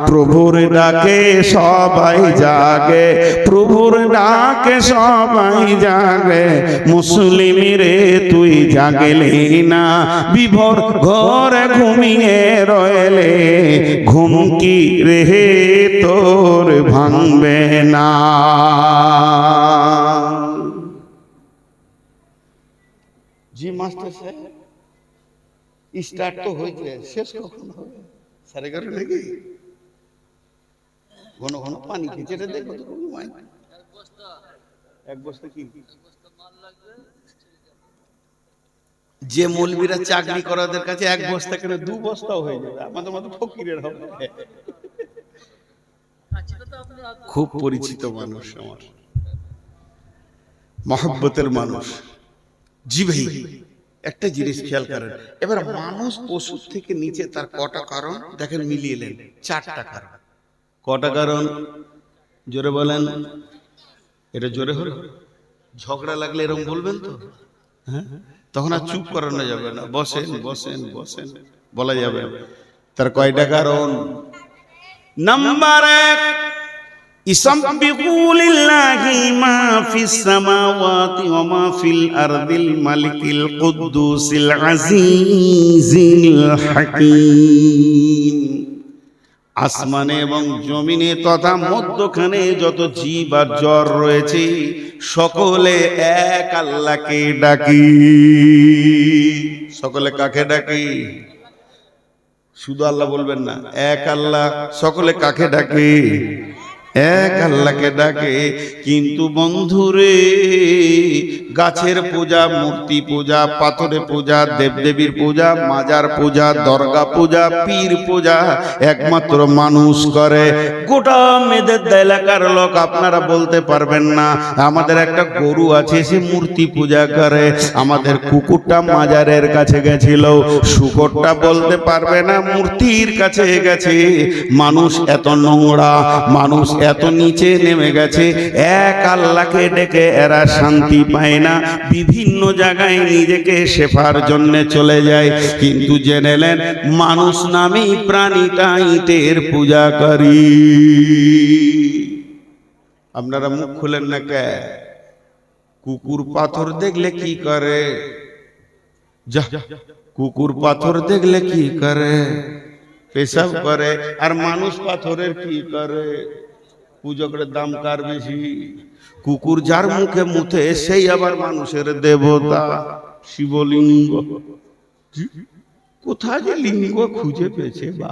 প্রভুর ডাকে সবাই জাগে, প্রভুর ডাকে সবাই জাগে, মুসলিম রে তুই জাগলি না, বিভোর ঘরে ঘুমিয়ে রইলে, ঘুম কি রে তোর ভাঙবে না। জি মাস্টার সাহেব, স্টার্ট তো হয়েছে, শেষ কখন হবে? 11:30 নাকি? ঘন ঘন পানি খেয়েছে, দেখো তো এক বস্তা কি যে মৌলবীরা চাকরি করাদের কাছে এক বস্তা কেন 2 বস্তাও হয়ে যাবে, আমাদের মতো ফকিরের হবে। খুব পরিচিত মানুষ আমার, মহব্বতের মানুষ। জি ভাই, একটা জিনিস খেয়াল করেন, এবার মানুষ পশুর থেকে নিচে তার কটা কারণ দেখেন মিলিয়ে নেন, 4টা কারণ। কটা কারণ জোরে বলেন, এটা জোরে হলো। ঝগড়া লাগলে এরকম বলবেন তো, হ্যাঁ, তখন আর চুপ করানো যাবে না, বসেন বসেন বসেন বলা যাবে। তার কয়টা কারণ? নাম্বার 1, ইসাব্বিহু লিল্লাহি মা ফিস সামাওয়াতি ওয়া মা ফিল আরদিল মালিকিল কুদ্দুসিল আজিজিল হাকীম। আসমানে এবং জমিনে তথা মধ্যখানে যত জীব আর জড় রয়েছে সকলে এক আল্লাহকে ডাকি। সকলে কাকে ডাকি? শুধু আল্লাহ বলবেন না, এক আল্লাহ। সকলে কাকে ডাকে? এক আল্লাহকে ডাকে। কিন্তু বন্ধুরে, গাছের পূজা, মূর্তি পূজা, পাথরে পূজা, দেবদেবীর পূজা, মাজার পূজা, দরগা পূজা, পীর পূজা একমাত্র মানুষ করে। গোটা মেদের এলাকার লোক আপনারা বলতে পারবেন না আমাদের একটা গরু আছে সে মূর্তি পূজা করে, আমাদের কুকুরটা মাজারের কাছে গেছিল, শুকরটা বলতে পারবে না মূর্তির কাছে গেছে। মানুষ এত নোংরা, মানুষ এত নিচে নেমে গেছে, এক আল্লাহকে ডেকে এরা শান্তি পায় না, বিভিন্ন জায়গায় নিজেকে শেফার জন্য চলে যায়। কিন্তু জেনে নেন, মানুষ নামে প্রাণীটা ইটের পূজা করি। আপনারা মুখ খুলেন না কে? কুকুর পাথর দেখলে কি করে? যা, কুকুর পাথর দেখলে কি করে? পেশাব করে। আর মানুষ পাথরের কি করে? পূজকের দাম কার বেশি? কুকুর যার মুখে মুতে সেই আবার মানুষের দেবতা। শিবলিঙ্গ, কোথায় যে লিঙ্গ খুঁজে পেয়েছে বা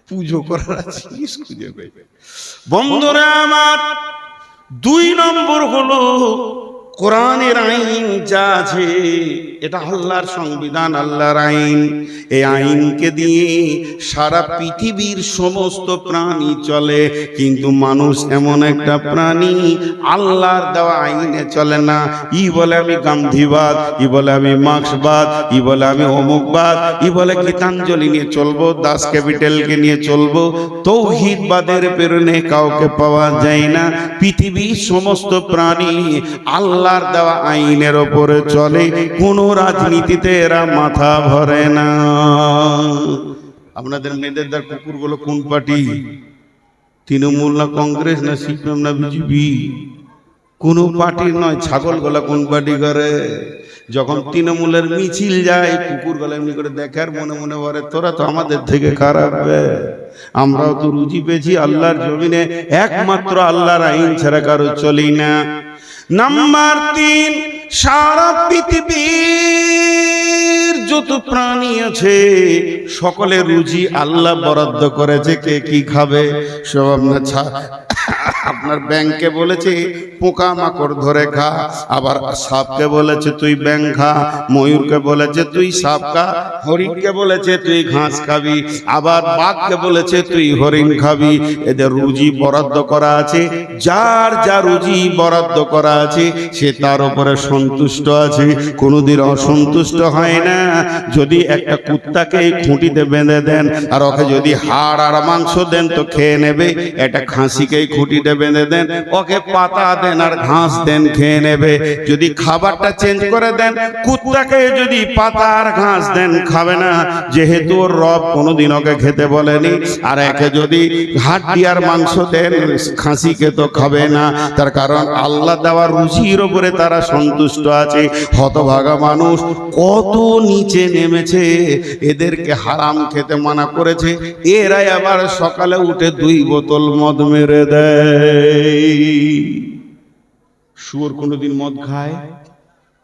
পুজো করার জিনিস খুঁজে পেয়েছে। বন্ধুরা আমার, 2 নম্বর হলো কোরআনের আইন যা আছে এটা আল্লাহর সংবিধান, আল্লাহর আইন। এই আইনকে দিয়ে সারা পৃথিবীর সমস্ত প্রাণী চলে, কিন্তু মানুষ এমন একটা প্রাণী আল্লাহর দেওয়া আইনে চলে না। ই বলে আমি গান্ধীবাদ, ই বলে আমি মার্ক্সবাদ, ই বলে আমি অমুকবাদ, ই বলে গীতাঞ্জলি নিয়ে চলবো, দাস ক্যাপিটালকে নিয়ে চলবো। তৌহিদবাদের প্রেরণে কাউকে পাওয়া যায় না। পৃথিবীর সমস্ত প্রাণী আল্লাহর দেওয়া আইনের ওপরে চলে, কোনো রাজনীতিতে এরা মাথা ভরে না। আপনাদের মেয়েদের কুকুরগুলো কোন পার্টি? তৃণমূল না কংগ্রেস না সিপিএম না বিজেপি? কোনো পার্টির নয়। ছাগলগুলা কোন পার্টি করে? যখন তৃণমূলের মিছিল যায় কুকুরগুলা এমনি করে দেখে আর মনে মনে বলে তোরা তো আমাদের থেকে খারাপ, আমরাও তো রুজি পেয়েছি আল্লাহর জমিনে, একমাত্র আল্লাহর আইন ছাড়া কারো চলি না। নাম্বার 3, সারা পৃথিবীর যত প্রাণী আছে সকলের রুজি আল্লাহ বরাদ্দ করেছে। কে কি খাবে সব আপনার ব্যাংকে বলেছে পোকা মাকড় ধরে খা, আবার সাপকে বলেছে তুই ব্যাং খা, ময়ূরকে বলেছে তুই সাপ খা, হরিণকে বলেছে তুই ঘাস খাবি, আবার বাঘকে বলেছে তুই হরিণ খাবি। এদের রুজি বরাদ্দ করা আছে। যার যা রুজি বরাদ্দ করা আছে সে তার উপরে সন্তুষ্ট আছে, কোনোদিন অসন্তুষ্ট হয় না। যদি একটা কুত্তাকে খুঁটিতে বেঁধে দেন আর ওকে যদি হাড় আর মাংস দেন তো খেয়ে নেবে, একটা খাসিকে খুঁটিতে বেঁধে দেন, ওকে পাতা দেন আর ঘাস দেন, খেয়ে নেবে। যদি খাবারটা চেঞ্জ করে দেন, কুত্তাকে যদি পাতা আর ঘাস দেন খাবে না, যেহেতু ওর রব কোনোদিন ওকে খেতে বলেনি। আর একে যদি হাড্ডি আর মাংস দেন, খাসিকে তো খাবে না। তার কারণ আল্লাহ দেওয়া রুচির উপরে তারা সন্তুষ্ট আছে। হতভাগা মানুষ কত নিচে নেমেছে, এদেরকে হারাম খেতে মানা করেছে, এরাই আবার সকালে উঠে 2 বোতল মদ মেরে দেয়। শুয়োর কোনোদিন মদ খায়,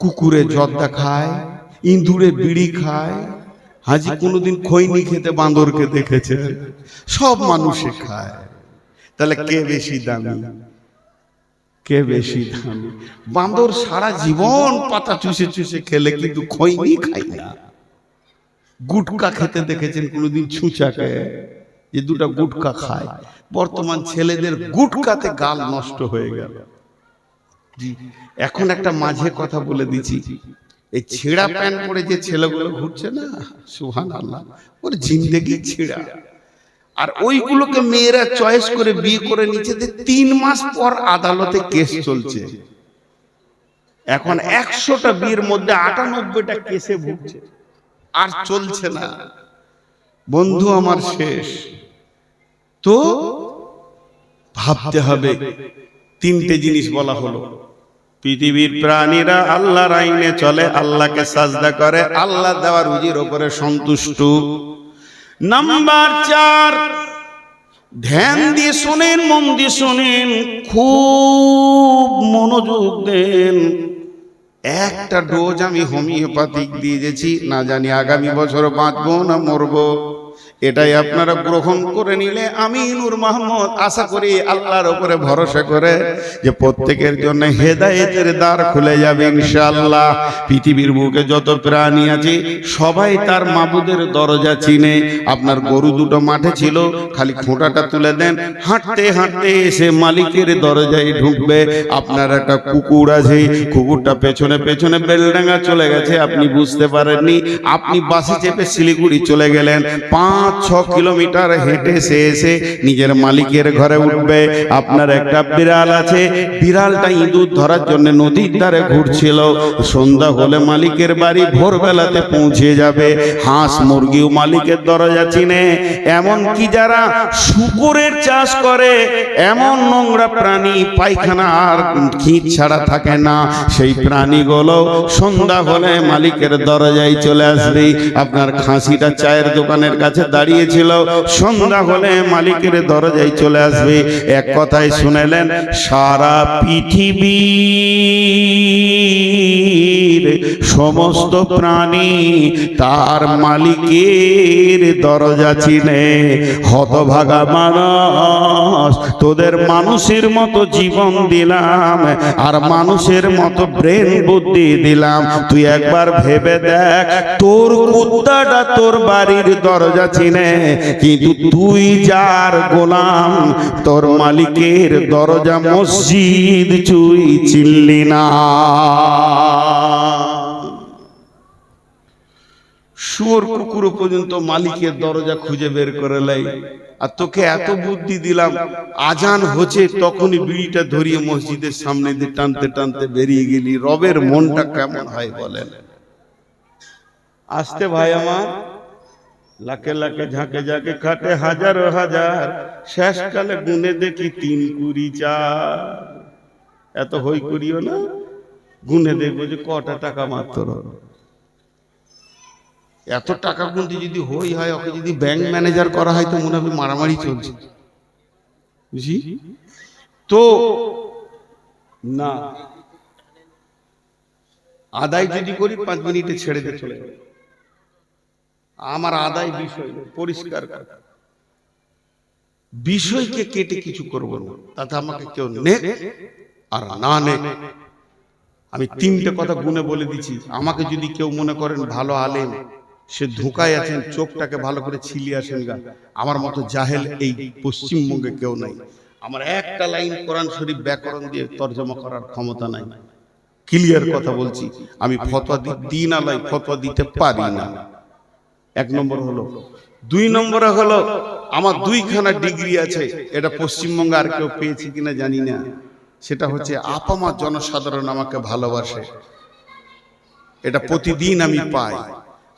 কুকুরে জর্দা খায়, ইঁদুরে বিড়ি খায়, হাজি কোনোদিন খৈনি খেতে বাঁদরকে দেখেছে? সব মানুষে খায়। তাহলে কে বেশি দামি? কে বেশি দামি? বাঁদর সারা জীবন পাতা চুষে চুষে খেলে কিন্তু খৈনি খায় না। গুটকা খেতে দেখেছেন কোনোদিন ছুঁচাকে? যে 2টা গুটকা খায়। বর্তমান ছেলেদের গুটকাতে গাল নষ্ট হয়ে গেল। এখন একটা মাঝে কথা বলে দিচ্ছি, এই ছেঁড়া প্যান্ট পরে যে ছেলেগুলো ঘুরছে না, সুবহানাল্লাহ, ওর জিন্দেগি ছেঁড়া। আর ওইগুলোকে মেয়েরা চয়েস করে বিয়ে করে নিচ্ছে। 3 মাস পর আদালতে কেস চলছে। এখন 100টা বিয়ের মধ্যে 98টা কেসে ভুগছে, আর চলছে না। বন্ধু আমার শেষ তো ভাবতে হবে। 3টে জিনিস বলা হলো। পৃথিবীর প্রাণীরা আল্লাহর আইনে চলে, আল্লাহকে সাজদা করে, আল্লাহ দেওয়া রুজির উপরে সন্তুষ্ট। নাম্বার 4, ধ্যান দিয়ে শোনেন, মন দিয়ে শোনেন, খুব মনোযোগ দেন। একটা ডোজ আমি হোমিওপ্যাথিক দিয়ে দিয়েছি, না জানি আগামী বছর বাঁচবো না মরবো। এটাই আপনারা গ্রহণ করে নিলে আমি নূর মোহাম্মদ আশা করি আল্লাহর উপরে ভরসা করে যে প্রত্যেকের জন্য হেদায়েতের দ্বার খুলে যাবে ইনশাআল্লাহ। পৃথিবীর বুকে যত প্রাণী আছে সবাই তার মাবুদের দরজা চিনে। আপনার গরু 2টো মাঠে ছিল, খালি খোঁটাটা তুলে দেন, হাঁটতে হাঁটতে এসে মালিকের দরজায় ঢুকবে। আপনার একটা কুকুর আছে, কুকুরটা পেছনে পেছনে বেলডাঙ্গা চলে গেছে, আপনি বুঝতে পারেননি, আপনি বাসে চেপে শিলিগুড়ি চলে গেলেন। 5 5-6 কিলোমিটার হেঁটে সে এসে নিজের মালিকের ঘরে উঠবে। আপনার একটা বিড়াল আছে, বিড়ালটা ইঁদুর ধরার জন্য নদীর ধারে ঘুরছিল। সন্ধ্যা হলে মালিকের বাড়ি ভোরবেলাতে পৌঁছে যাবে। হাঁস মুরগিও মালিকের দরজা চিনে। এমন কি যারা শুকরের চাষ করে, এমন নোংরা প্রাণী পায়খানা আর খিঁচ ছাড়া থাকে না, সেই প্রাণীগুলো সন্ধ্যা হলে মালিকের দরজায় চলে আসবে। আপনার খাসিটা চায়ের দোকানের কাছে দাঁড়িয়েছিল, সন্ধ্যা হলে মালিকের দরজায় চলে আসবে। এক কথায় শুনেলেন, সারা পৃথিবীর সমস্ত প্রাণী তার মালিকের দরজা চিনে। হতভাগা মানুষ, তোদের মানুষের মতো জীবন দিলাম আর মানুষের মতো ব্রেন বুদ্ধি দিলাম, তুই একবার ভেবে দেখ, তোর কুত্তাটা তোর বাড়ির দরজা চিনে, কিন্তু তুই যার গোলাম, তোর মালিকের দরজা মসজিদ তুই চিনলি না। শুয়োর কুকুর পর্যন্ত মালিকের দরজা খুঁজে বের করে লাই। আর তোকে এত বুদ্ধি দিলাম, আজান হচ্ছে তখনই বিড়িটা ধরিয়ে মসজিদের সামনে দিয়ে টানতে টানতে বেরিয়ে গেলি। রবের মনটা কেমন হয় বলেন? আসতে ভাই আমার, লাখে লাখে ঝাঁকে ঝাঁকে খাটে হাজারো হাজার, শেষকালে গুনে দেখি 3 কুড়ি 4। এত হই করিও না, গুনে দেখবো যে কটা টাকা মাত্র। এত টাকা গুনতে যদি হই হয়, ওকে যদি ব্যাংক ম্যানেজার করা হয় তো মনে হবে মারামারি চলছে, বুঝি তো না। আদায় যদি করি 5 মিনিটে ছেড়ে দিয়ে চলে যাবে। আমার আদায় বিষয় পরিষ্কার বিষয়কে কেটে কিছু করব না, তাতে আমাকে কেউ নে আর না নে। আমি 3টে কথা গুনে বলে দিচ্ছি। আমাকে যদি কেউ মনে করেন ভালো আলেম, সে ধোঁকায় আছেন, চোখটাকে ভালো করে ছিলিয়ে আসেন গা। আমার মতো জাহেল এই পশ্চিমবঙ্গে কেউ নাই। আমার একটা লাইন কোরআন শরীফ ব্যাকরণ দিয়ে তর্জমা করার ক্ষমতা নাই। ক্লিয়ার কথা বলছি, আমি ফতোয়া দিন আলাই ফতোয়া দিতে পারি না। 1 নম্বর হলো। 2 নম্বরে হলো, আমার 2খানা ডিগ্রি আছে। এটা পশ্চিমবঙ্গে আর কেউ পেয়েছে কিনা জানি না। সেটা হচ্ছে আপামা জনসাধারণ আমাকে ভালোবাসে, এটা প্রতিদিন আমি পাই।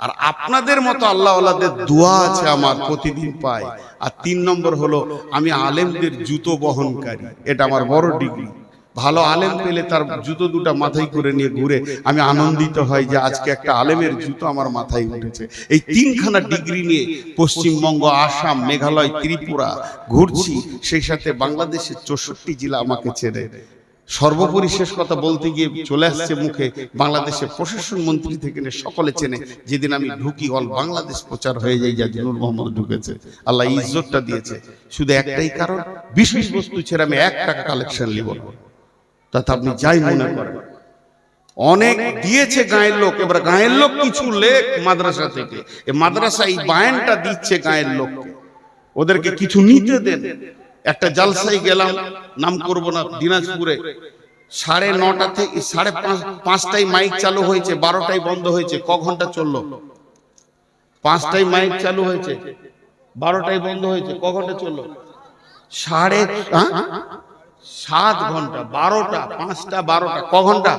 আর আপনাদের মতো আল্লাহওয়ালাদের দোয়া আছে আমার, প্রতিদিন পাই। আর 3 নম্বর হলো, আমি আলেমদের জুতো বহনকারী, এটা আমার বড় ডিগ্রি। ভালো আলেম পেলে তার জুতো দুটো মাথায় করে নিয়ে ঘুরে আমি আনন্দিত হই যে আজকে একটা আলেমের জুতো আমার মাথায় উঠেছে। এই 3খানা ডিগ্রি নিয়ে পশ্চিমবঙ্গ, আসাম, মেঘালয়, ত্রিপুরা ঘুরছি। সেই সাথে বাংলাদেশের 64 জেলা আমাকে চেনে। সর্বোপরি শেষ কথা বলতে গিয়ে চলে আসছে মুখে, বাংলাদেশের প্রশাসন মন্ত্রী থেকে সকলে চেনে। যেদিন আমি ঢুকি, অল বাংলাদেশ প্রচার হয়ে যায় যে নূর মোহাম্মদ ঢুকেছে। আল্লাহ ইজ্জতটা দিয়েছে। শুধু একটাই কারণ, বিষয়বস্তু ছেড়ে আমি 1 টাকা কালেকশন নিব না। তাতে আপনি যাই মনে করেন, অনেক দিয়েছে গায়ের লোক। এবার গায়ের লোক কিছু লেখ মাদ্রাসা থেকে, এই মাদ্রাসা এই বায়ানটা দিচ্ছে গায়ের লোককে, ওদেরকে কিছু নিতে দেন। একটা জালসায় গেলাম, নাম করব না, দিনাজপুরে। 9:30 থেকে 5:30টায় মাইক চালু হয়েছে, 12টায় বন্ধ হয়েছে। ক ঘন্টা চললো? 5টায় মাইক চালু হয়েছে, 12টায় বন্ধ হয়েছে। ক ঘন্টা চললো? 7 ঘন্টা। 12টা 5টা 12টা, ক ঘন্টা?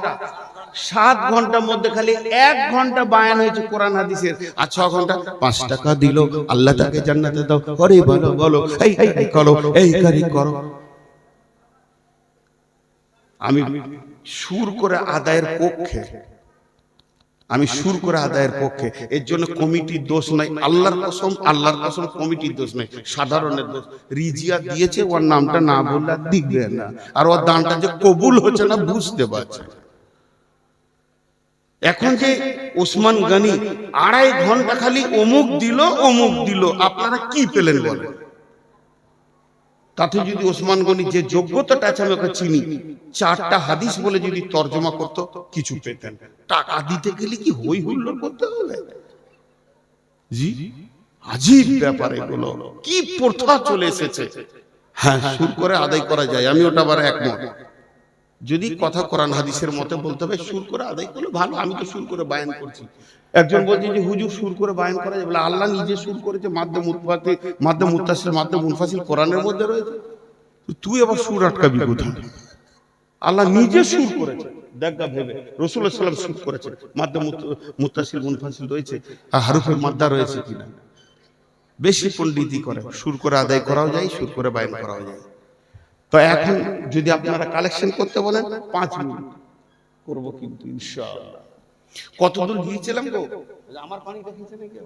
7 ঘন্টার মধ্যে খালি 1 ঘন্টা বায়ান হয়েছে কোরআন হাদিসের। আর 6 ঘন্টা 5 টাকা দিল, আল্লাহ তাকে জান্নাতে দাও, আরে বলো বলো, এই করো, এই কারি করো। আমি সুর করে আদায়ের পক্ষে, আমি সুর করে আদায়ের পক্ষে। এর জন্য কমিটির দোষ নাই, আল্লাহর কসম, আল্লাহর কসম, কমিটির দোষ নাই, সাধারণের দোষ। রিজিয়া দিয়েছে, ওর নামটা না বললে দিবে না, আর ওর দানটা যে কবুল হচ্ছে না বুঝতে পারছে। এখন যে ওসমান গনি 2.5 ঘন্টা খালি অমুক দিল অমুক দিল, আপনারা কি পেলেন বলেন? তাতে যদি ওসমান গনি যে যোগ্যতাটা আছে, আমি ওকে চিনি, 4টা হাদিস বলে যদি তর্জমা করতো কিছু পেতেন। টাকা দিতে গেলে কি হই হুল্লোড় করতে হবে? জি, আজীব ব্যাপার এগুলো, কি প্রথা চলে এসেছে। হ্যাঁ, সুর করে আদায় করা যায়, আমি ওটা আবার একমত। যদি কথা কোরআন হাদিসের মতে বলতে হবে, সুর করে আদায় করলে ভালো। আমি তো সুর করে বায়ান করছি। একজন বলছে যে হুজুর সুর করে বায়ান করা যায়, বলে আল্লাহ নিজে সুর করেছে, মাদ্দে মুত্তাসিল মাদ্দে মুনফাসিল কোরআনের মধ্যে রয়েছে, তুই আবার সুর আটকাবি কোথায়? আল্লাহ নিজে সুর করেছে, দেখা ভেবে রাসূলুল্লাহ সাল্লাল্লাহু আলাইহি ওয়াসাল্লাম সুর করেছে, মাদ্দে মুত্তাসিল মুনফাসিল রয়েছে, আর হারুফে মাদ্দা রয়েছে কিনা। বেশি পণ্ডিতি করে, সুর করে আদায় করাও যায়, সুর করে বায়ান করাও যায়। তো এখন যদি আপনারা কালেকশন করতে বলেন 5 মিনিট করব, কিন্তু ইনশাআল্লাহ। কতদূর গিয়েছিলাম গো? আমার পানিটা খেয়েছে নাকি?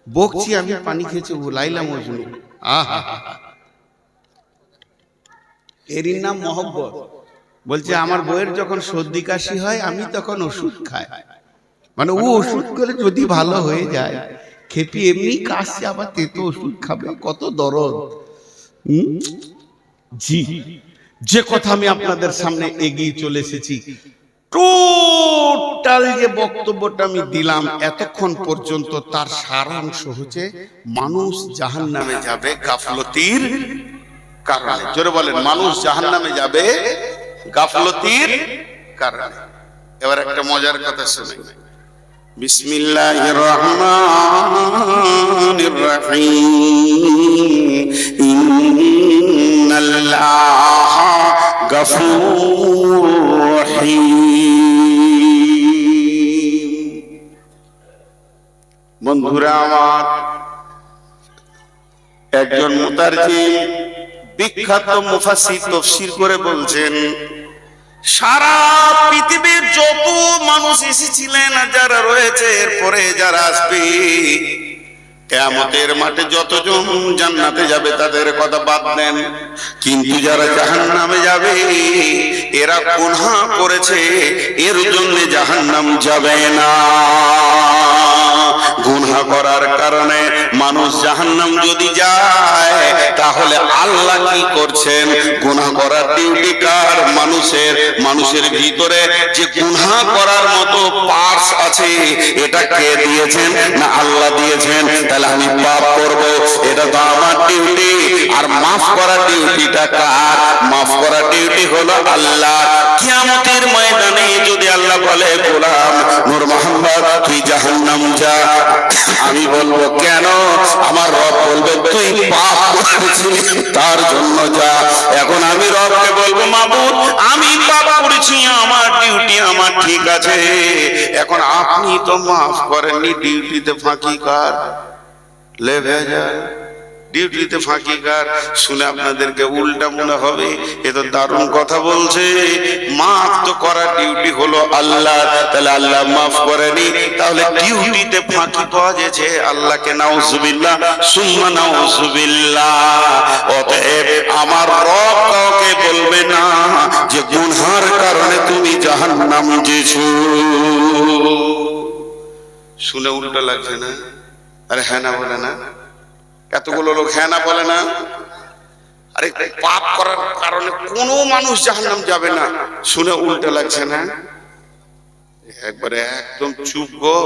বকছি আমি, পানি খেয়েছে ও লাইলা মজনু। আহা, এরই নাম মহব্বত। বলছে আমার বউয়ের যখন সর্দি কাশি হয় আমি তখন ওষুধ খাই, মানে ও ওষুধ করে যদি ভালো হয়ে যায়, খেপি এমনি কাশছে আবার তেতো ওষুধ খাবে, কত দরদ। জি, যে কথা আমি আপনাদের সামনে এগিয়ে চলে এসেছি, টোটাল যে বক্তব্যটা আমি দিলাম এতক্ষণ পর্যন্ত, তার সারাংশ হচ্ছে মানুষ জাহান্নামে যাবে গাফলতির কারণে। জোরে বলেন, মানুষ জাহান্নামে যাবে গাফলতির কারণে। এবার একটা মজার কথা শুনে, বিসমিল্লাহির রহমানির রহিম, ইন্নাল্লাহা গফুরুর রহিম। বন্ধুরা আমার, একজন মুতারজিম বিখ্যাত মুফাসসির তাফসীর করে বলছেন, সারা পৃথিবীর যত মানুষ এসেছিলেন আর যারা রয়েছে, এরপরে যারা আসবে, কিয়ামতের মাঠে যতজন জান্নাতে যাবে তাদের কথা বাদ দেন, কিন্তু যারা জাহান্নামে যাবে এরা গুনাহ করেছে, এর জন্য জাহান্নাম যাবে না। গুনাহ করার কারণে মানুষ জাহান্নাম যদি যায়, তাহলে আল্লাহ কি করছেন? গুনাহ করার ডিউটি কার? মানুষের ভিতরে যে গুনাহ করার মতো পার্টস আছে, এটা কে দিয়েছেন? না আল্লাহ দিয়েছেন। তাহলে আমি পাপ করব, এটা তো আমার ডিউটি। আর মাফ করার ডিউটিটা কার? মাফ করার ডিউটি হলো আল্লাহ। কিয়ামতের ময়দানে যদি আল্লাহ বলে, গোলাম নূর মোহাম্মদ তুই জাহান্নাম যা, আমি বলবো কেন? আমার রব বলবে তুই পাপ করেছিস তার জন্য যা। এখন আমি রবকে বলবো, মাবুদ আমি পাপ করেছি, আমার ডিউটি আমার ঠিক আছে, এখন আপনি তো মাফ করেননি, ডিউটিতে ফাঁকি কার? লে ভেজা, ডিউটিতে ফাঁকি কার? শুনে আপনাদেরকে উল্টা মনে হবে, এ তো দারুণ কথা বলছে, মাফ তো করার ডিউটি হলো আল্লাহ, তাহলে আল্লাহ মাফ করেনি, তাহলে ডিউটিতে ফাঁকি পাওয়া গেছে আল্লাহকে। নাউজুবিল্লাহ সুম্মা নাউজুবিল্লাহ। অতএব আমার রব কাউকে বলবে না যে গুনহার কারণে তুমি জাহান্নাম যেছো। শুনে উল্টা লাগছে না? আরে হ্যাঁ না বলে না? এতগুলো লোক হ্যাঁ না বলে না? আরে পাপ করার কারণে কোনো মানুষ জাহান্নাম যাবে না, শুনে উল্টা লাগছে না? একবারে একদম চুপ গো,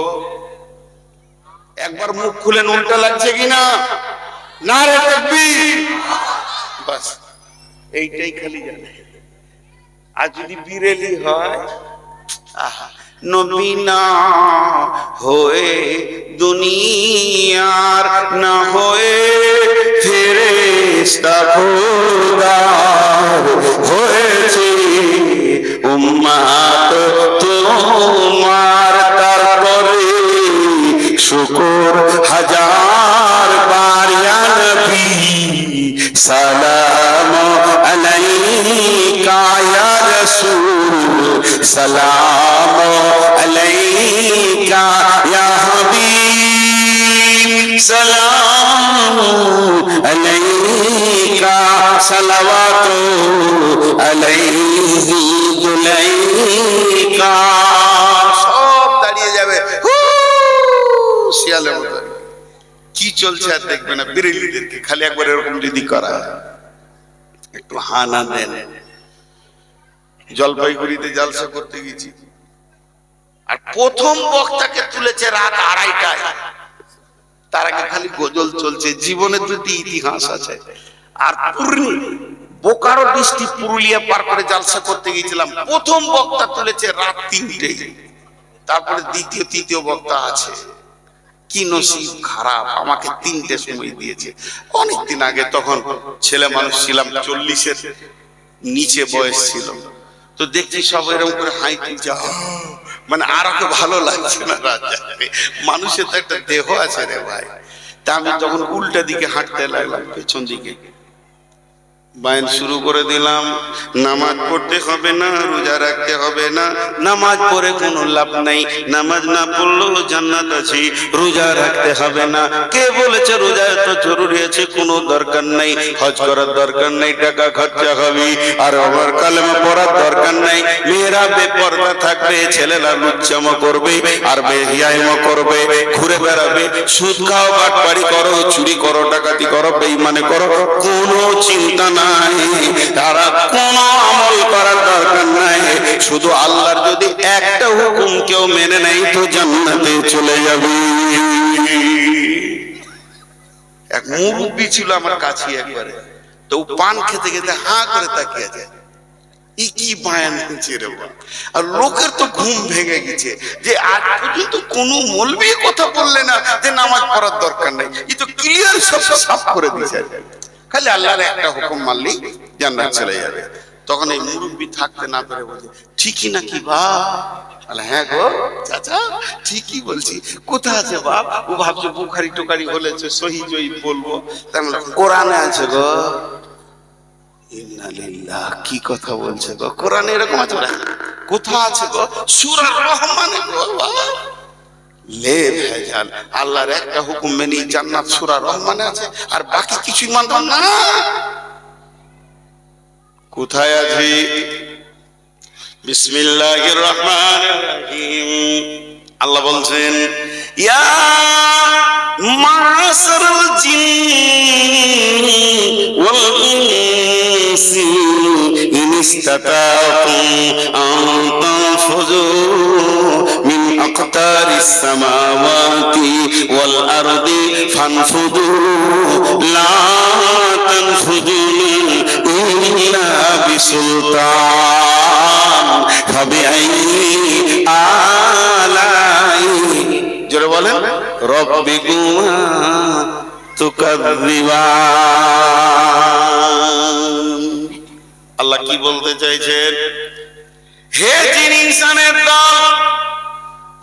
একবার মুখ খুলেন, উল্টা লাগছে কিনা? না রে তাকবীর, বাস এইটাই খালি জানে। আর যদি বিরেলি হয়, আহা, নবী না হয়ে দুনিয়ার না হয়ে ফেরেশতা খোদার হয়েছে উম্মত তোমার, তারপরে শুকর হাজার বার ইয়া নবী সালাম আলাইকা ইয়া রাসূল, সালাম আলাইকা ইয়া হাবিব, সালাম আলাইকা সালাওয়াতু আলাইহি দুলাইকা। সব দাঁড়িয়ে যাবে শিয়ালের মতো, কি চলছে আর দেখবে না। বিরেলিদেরকে খালি একবার এরকম যদি করা, একটু হানা দেন। জলপাইগুড়িতে জালসা করতে গেছি, আর প্রথম বক্তাকে তুলেছে রাত 2:30টায়, তার আগে খালি গজল চলছে। জীবনের দুটি ইতিহাস আছে। আর বোকারো ডিস্ট্রিক্ট পুরুলিয়া পার করে জালসা করতে গিয়েছিলাম, প্রথম বক্তা তুলেছে রাত 3টায়। তারপরে দ্বিতীয় তৃতীয় বক্তা আছে, কি নসিব খারাপ, আমাকে 3টে সময় দিয়েছে। অনেকদিন আগে, তখন ছেলে মানুষ ছিলাম, 40-এর নিচে বয়স ছিল, তো দেখছি সব এরকম করে হাই তুলছে, মানে আর ওকে ভালো লাগছে না। মানুষের তো একটা দেহ আছে রে ভাই। তা আমি তখন উল্টা দিকে হাঁটতে লাগলাম, পেছন দিকে বায়ান শুরু করে দিলাম, নামাজ পড়তে হবে না, রোজা রাখতে হবে না, নামাজ পড়ে কোনো লাভ নাই, নামাজ না পড়লেও জান্নাত আছে, রোজা রাখতে হবে না। কে বলেছে রোজা এত জরুরি আছে? কোনো দরকার নাই, হজ করার দরকার নাই, টাকা খরচা হবে, আর আমার কালেমা পড়ার দরকার নাই। মেয়েরা বেপরদা থাকবে, ছেলেরা লুচ্চামো করবে আর বেহিয়াইমো করবে, ঘুরে বেড়াবে, সুদ খাও, বাটপাড়ি করো, চুরি করো, ডাকাতি করো, বেঈমানি করো, কোনো চিন্তা না, তারা কোনো আমল করার দরকার নাই। শুধু আল্লাহর যদি একটা হুকুম কেউ মেনে নেয় তো জান্নাতে চলে যাবে। এক মুরব্বি ছিল আমার কাছে একবারে, তো পান খেতে খেতে হাঁ করে তাকিয়ে যায়, কি বায়ান হচ্ছে রে বাবা। আর লোকের তো ঘুম ভেঙে গেছে যে আজ পর্যন্ত কোনো মৌলবি কথা বললে না যে নামাজ পড়ার দরকার নাই, এই তো ক্লিয়ার সব সাফ করে দিয়েছে, খালি আল্লাহর একটা হুকুম মানলেই জান্নাত চলে যাবে। তখন এই মুরব্বি থাকতে না পেরে বলছে, ঠিকই নাকি বাপ? হ্যাঁ গো চাচা, ঠিকই বলছি। কোথায় আছে বাপ? ও ভাবছে বুখারি টুকারি বলেছে, সহি জয়ী বলবো, কোরআনে আছে গো। ইন্নালিল্লাহ, কি কথা বলছে গো? কোরআনে এরকম আছে? কোথা আছে গো? সূরা রহমানে গো। লে ভেজাল, আল্লাহর একটা হুকুম মেনে জান্নাত সূরা রহমানে আছে, আর বাকি কিছুই মানতাম না। কোথায় আছে? বিসমিল্লাহির রহমানির রহিম, আল্লাহ বলছেন, ইয়া মাশারাল জিন্নি ওয়াল ইনসি ইন ইসতাতাতুম আন তানফুযু মিন আকতারিস সামাওয়াতি ওয়াল আরদি ফানফুযু লা তানফুযুনা ইল্লা বিসুলতান ফাবিআইয়ি আলাই, জোরে বলেন, রব্বিকুমা তুকাযযিবান। আল্লাহ কি বলতে চাইছেন? হে জিন ইনসানের দল,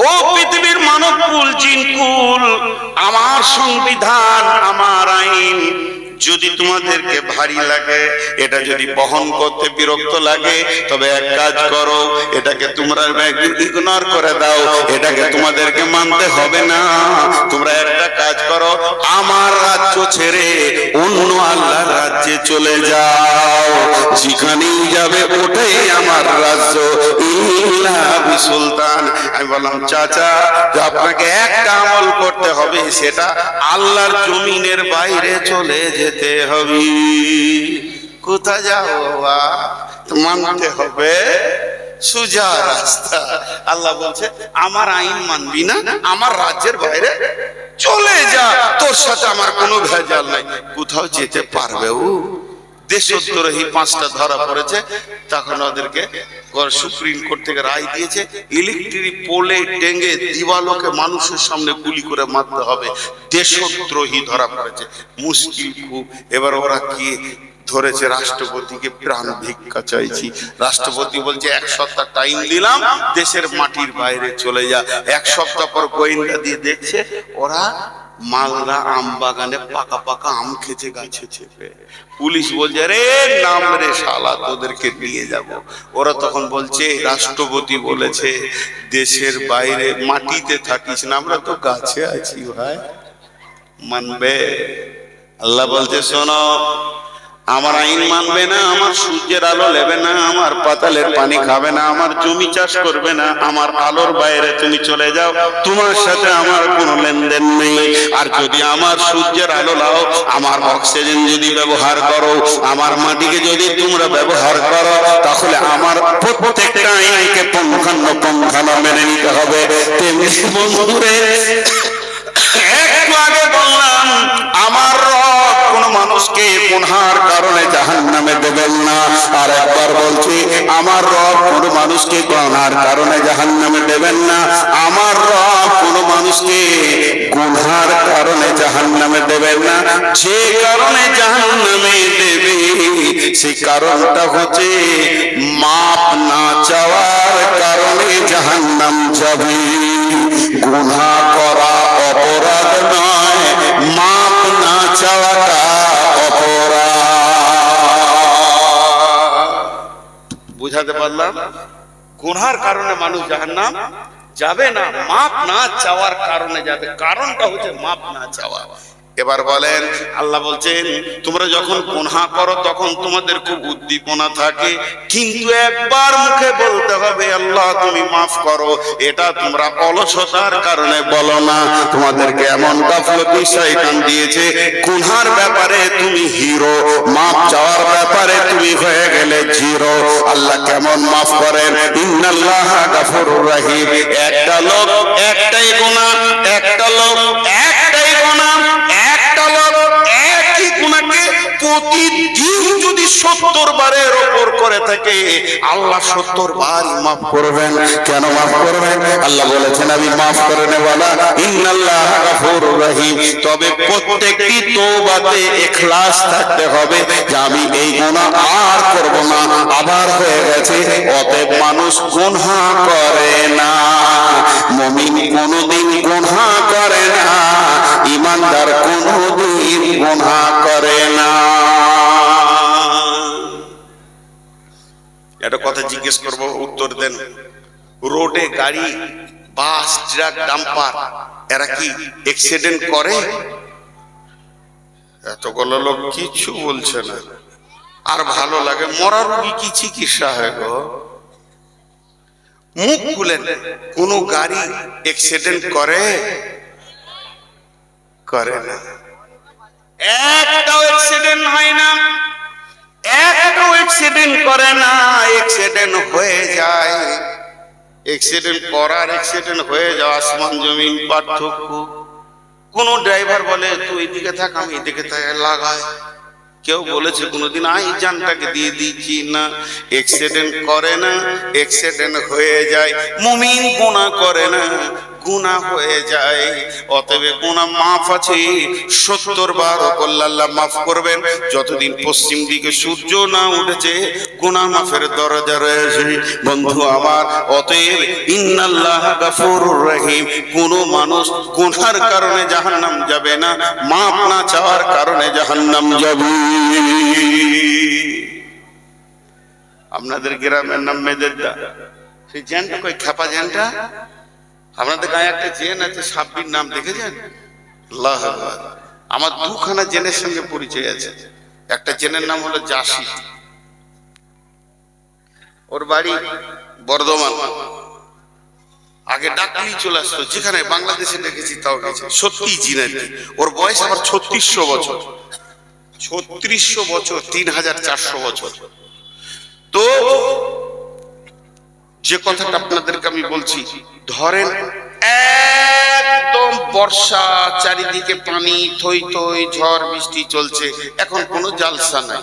ও পৃথিবীর মানব কুল, জিন কুল, আমার সংবিধান, আমার আইন যদি তোমাদেরকে ভারী লাগে, এটা যদি বহন করতে বিরক্ত লাগে, তবে এক কাজ করো, এটাকে তোমরা ইগনোর করে দাও, এটাকে তোমাদেরকে মানতে হবে না। তোমরা একটা কাজ করো, আমার রাজ্য ছেড়ে অন্য আল্লাহর রাজ্যে চলে যাও, যেখানেই যাবে ওটাই আমার রাজ্য, ইল্লা বিসুলতান। আমি বললাম, চাচা, আপনাকে একটা আমল করতে হবে, সেটা আল্লাহর জমিনের বাইরে চলে যেতে হবে। কোথা যাও বাবা? মানতে হবে সোজা রাস্তা। আল্লাহ বলছে, আমার আইন মানবি না, আমার রাজ্যের বাইরে চলে যা, তোর সাথে আমার কোনো ভেজাল নাই। কোথাও যেতে পারবে ও? দেশদ্রোহী 5টা ধরা পড়েছে, তখন ওদেরকে সুপ্রিম কোর্ট থেকে রায় দিয়েছে, ইলেকট্রিক পোলে টেঙ্গে দিবালোকে মানুষের সামনে গুলি করে মারতে হবে। দেশদ্রোহী ধরা পড়েছে, মুশকিল খুব। এবার ওরা কি ধরেছে? রাষ্ট্রপতিকে প্রাণ ভিক্ষা চাইছি। রাষ্ট্রপতি বলছে, 1 সপ্তাহ টাইম দিলাম, দেশের মাটির বাইরে চলে যা। 1 সপ্তাহ পর গোয়েন্দা দিয়ে দেখছে ওরা মালদা আম বাগানে পাকা পাকা আম খেতে গাছে চেপে। পুলিশ বলছে, রে নাম রে শালা, তোদেরকে নিয়ে যাব। ওরা তখন বলছে, রাষ্ট্রপতি বলেছে দেশের বাইরে মাটিতে থাকিস না, আমরা তো গাছে আছি ভাই, মানবে? আল্লাহ বলছে, শোনো, আমার আইন মানবে না, আমার সূর্যের আলো নেবে না, আমার পাতালের পানি খাবে না, আমার জমি চাষ করবে না, আমার আলোর বাইরে তুমি চলে যাও, তোমার সাথে আমার কোনো লেনদেন নেই। আর যদি আমার সূর্যের আলো লাও, আমার অক্সিজেন যদি ব্যবহার করো, আমার মাটিকে যদি তোমরা ব্যবহার করো, তাহলে আমার প্রত্যেকটা আইনকে পুঙ্খানুপুঙ্খানু মেনে নিতে হবে। তেমনি বন্ধুরে, একটু আগে বললাম, আমার রব কোন মানুষ মানুষকে গুনার কারণে জাহান্নামে দেবেন না। আর একবার বলছি, আমার রব কোন মানুষকে গুনার কারণে জাহান্নামে দেবেন না। আমার রব কোন মানুষকে গুনার কারণে জাহান্নামে দেবেন না। যে কারণে জাহান্নামে দেবে সেই কারণটা হচ্ছে মাপ না চাওয়ার কারণে জাহান্নাম যাবে। গুনাহ করা অপরাধ নয়, মাপ না চাওয়াটা অপরাধ। বুঝাতে পারলাম? গুনার কারণে মানুষ জাহান্নাম যাবে না, মাপ না চাওয়ার কারণে যাবে। কারণটা হচ্ছে মাপ না চাওয়া। এবার বলেন, আল্লাহ বলছেন তোমরা যখন গুনাহ করো তখন তোমাদের খুব উদ্দীপনা থাকে, কিন্তু একবার মুখে বলতে হবে আল্লাহ তুমি মাফ করো। এটা তোমরা অলসতার কারণে বলো না। তোমাদেরকে এমন গাফলতি শয়তান দিয়েছে, গুনার ব্যাপারে তুমি হিরো, মাফ চাওয়ার ব্যাপারে তুমি হয়ে গেলে জিরো। আল্লাহ কেমন মাফ করেন? ইন্নাল্লাহা গাফুরুর রহিম। একটা লোক একটাই গুনাহ, একটা লোক একটাই গুনাহ, একটা লোক একই গুনাহকে প্রতিদিন যদি 70 বারের উপর করে থাকে, আল্লাহ 70 বার মাফ করবেন। কেন মাফ করবেন? আল্লাহ বলেছেন আমি মাফ করে নেওয়ালা, ইন্নাল্লাহা গাফুরুর রহিম। তবে প্রত্যেকটি তওবাতে ইখলাস থাকতে হবে যে আমি এই গুনাহ আর করব না, আবার হয়ে গেছে। অতএব মানুষ গুনাহ করে না, মুমিন কোনদিন গুনাহ করে না, ঈমানদার কোনদিন গুনাহ করে না। একটা কথা জিজ্ঞেস করব, উত্তর দেন। রোডে গাড়ি, বাস, ট্রাক, ডাম্পার এরা কি অ্যাক্সিডেন্ট করে? এতগুলো লোক কিছু বলছে না। আর ভালো লাগে, মরা রোগী কি চিকিৎসা হয় গো? মুখ খুলেন, কোন গাড়ি অ্যাক্সিডেন্ট করে? করে না। একটাও অ্যাক্সিডেন্ট হয় না, একটাও অ্যাক্সিডেন্ট করে না। অ্যাক্সিডেন্ট হয়ে যায়, অ্যাক্সিডেন্ট করার অ্যাক্সিডেন্ট হয়ে যাওয়া আসমান জমিন পার্থক্য। কোন ড্রাইভার বলে তুই এদিকে থাক আমি এদিকে লাগাই? কেউ বলেছে কোনোদিন আই জানটাকে দিয়ে দিচ্ছি? না, অ্যাক্সিডেন্ট করে না, অ্যাক্সিডেন্ট হয়ে যায়। মুমিন গুনাহ করে না, গুনাহ হয়ে যায়। অতএব গুনাহ মাফ আছে, 70 বার করলে আল্লাহ মাফ করবেন। যতদিন পশ্চিম দিকে সূর্য না উঠেছে গুনাহ মাফের দরজা রয়েছে বন্ধু আমার। অতএব ইন্নাল্লাহা গাফুরুর রহিম। কোন মানুষ গুনার কারণে জাহান্নাম যাবে না, মাফ না চাওয়ার কারণে জাহান্নাম যাবে। আপনাদের গ্রামের নাম মেদেরদা, সেই জেনটা কই খেপা জেনটা? আপনাদের গায়ে একটা জেন আছে সাব্বির নাম, দেখেছেন? আল্লাহু আকবার। আমার দুখানা জেনের সঙ্গে পরিচয় আছে। একটা জেনের নাম হলো জাসি, ওর বাড়ি বর্ধমান। আগে ডাকলি চলে আসতো, যেখানে বাংলাদেশে দেখেছি তাও গেছে। সত্যি জিনের, ওর বয়স আবার 3600 বছর। 3600 বছর, 3400 বছর। তো যে কথাটা আপনাদেরকে আমি বলছি, ধরেন একদম বর্ষা, চারিদিকে পানি, থই থই ঝড় বৃষ্টি চলছে, এখন কোনো জালসা নাই।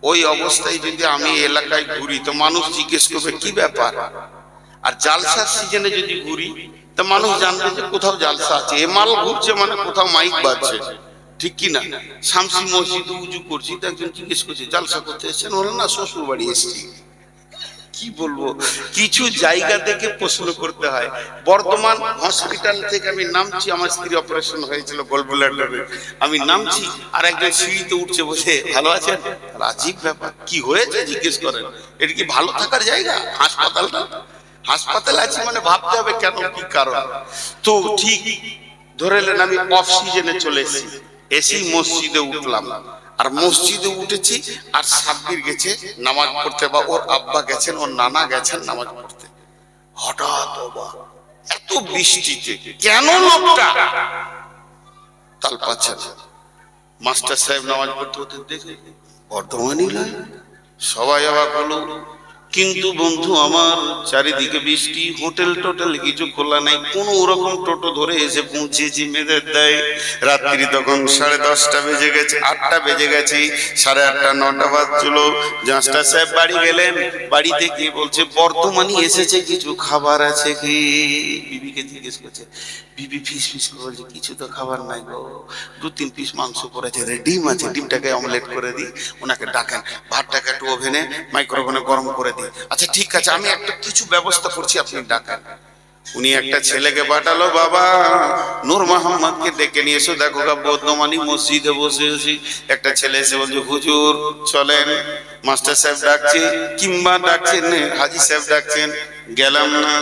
ওই অবস্থায় যদি আমি এলাকায় ঘুরি তো মানুষ জিজ্ঞেস করবে কি ব্যাপার। আর জালসার সিজনে যদি ঘুরি তো মানুষ জানবে যে কোথাও জালসা আছে। এ মাল ঘুরছে মানে কোথাও মাইক বাজছে, ঠিক কি না? শামসি মসজিদে উজু করছি তো একজন জিজ্ঞেস করছে জালসা করতে এসেছেন? ওরা না শ্বশুর বাড়ি এসেছি। কি বলবো, কিছু জায়গা থেকে প্রশ্ন করতে হয়। বর্ধমান হসপিটাল থেকে আমি নামছি, আমার স্ত্রী অপারেশন হয়েছিল গলব্লাডারে। আমি নামছি আর একজন সিঁড়িতে উঠছে, বসে ভালো আছেন? আজীব ব্যাপার, কি হয়েছে জিজ্ঞেস করেন। এটা কি ভালো থাকার জায়গা? হাসপাতালটা, হাসপাতালে আছি মানে ভাবতে হবে কেন, কি কারণ। তো ঠিক ধরে নেন আমি অফ সিজনে চলে এসেছি, এসি মসজিদে উঠলাম। আর মসজিদে উঠেছি আর সাব্বির গেছে নামাজ পড়তে, বা ওর আব্বা গেছেন, ওর নানা গেছেন নামাজ পড়তে। হঠাৎ এত বৃষ্টিতে কেন লোকটা তাল পাচ্ছে না। মাস্টার সাহেব নামাজ পড়তে হতে দেখে বর্ধমানই নয়, সবাই অবাক হলো। কিন্তু বন্ধু আমার চারিদিকে বৃষ্টি, হোটেল টোটেল কিছু খোলা নাই, কোনো ওরকম টোটো ধরে এসে পৌঁছেছি মেয়েদের দেয়। রাত্রি তখন 10:30 বেজে গেছে, 8টা বেজে গেছে, 8:30 9টা বাজছিল। জাস্টা সাহেব বাড়ি গেলেন, বাড়িতে গিয়ে বলছে বর্তমানে এসেছে, কিছু খাবার আছে কি? বিবিকে জিজ্ঞেস করছে, বিবি ফিস ফিস করে বলছে কিছু তো খাবার নাই গো, 2-3 পিস মাংস পড়েছে, ডিম আছে, ডিমটাকে অমলেট করে দিই। ওনাকে ডাকেন, ভাতটাকে একটু ওভেনে মাইক্রোওভেনে গরম করে দিই। আচ্ছা ঠিক আছে, আমি একটা কিছু ব্যবস্থা করছি, আপনি ডাকেন। উনি একটা ছেলেকে পাঠালো, বাবা নূর মোহাম্মদকে ডেকে নিয়ে এসো, দেখো গা বর্ধমানি মসজিদে বসে আছি। একটা ছেলে এসে বলছে হুজুর চলেন, মাস্টার সাহেব ডাকছে, কিংবা ডাকছেন হাজি সাহেব ডাকছেন, গেলাম না।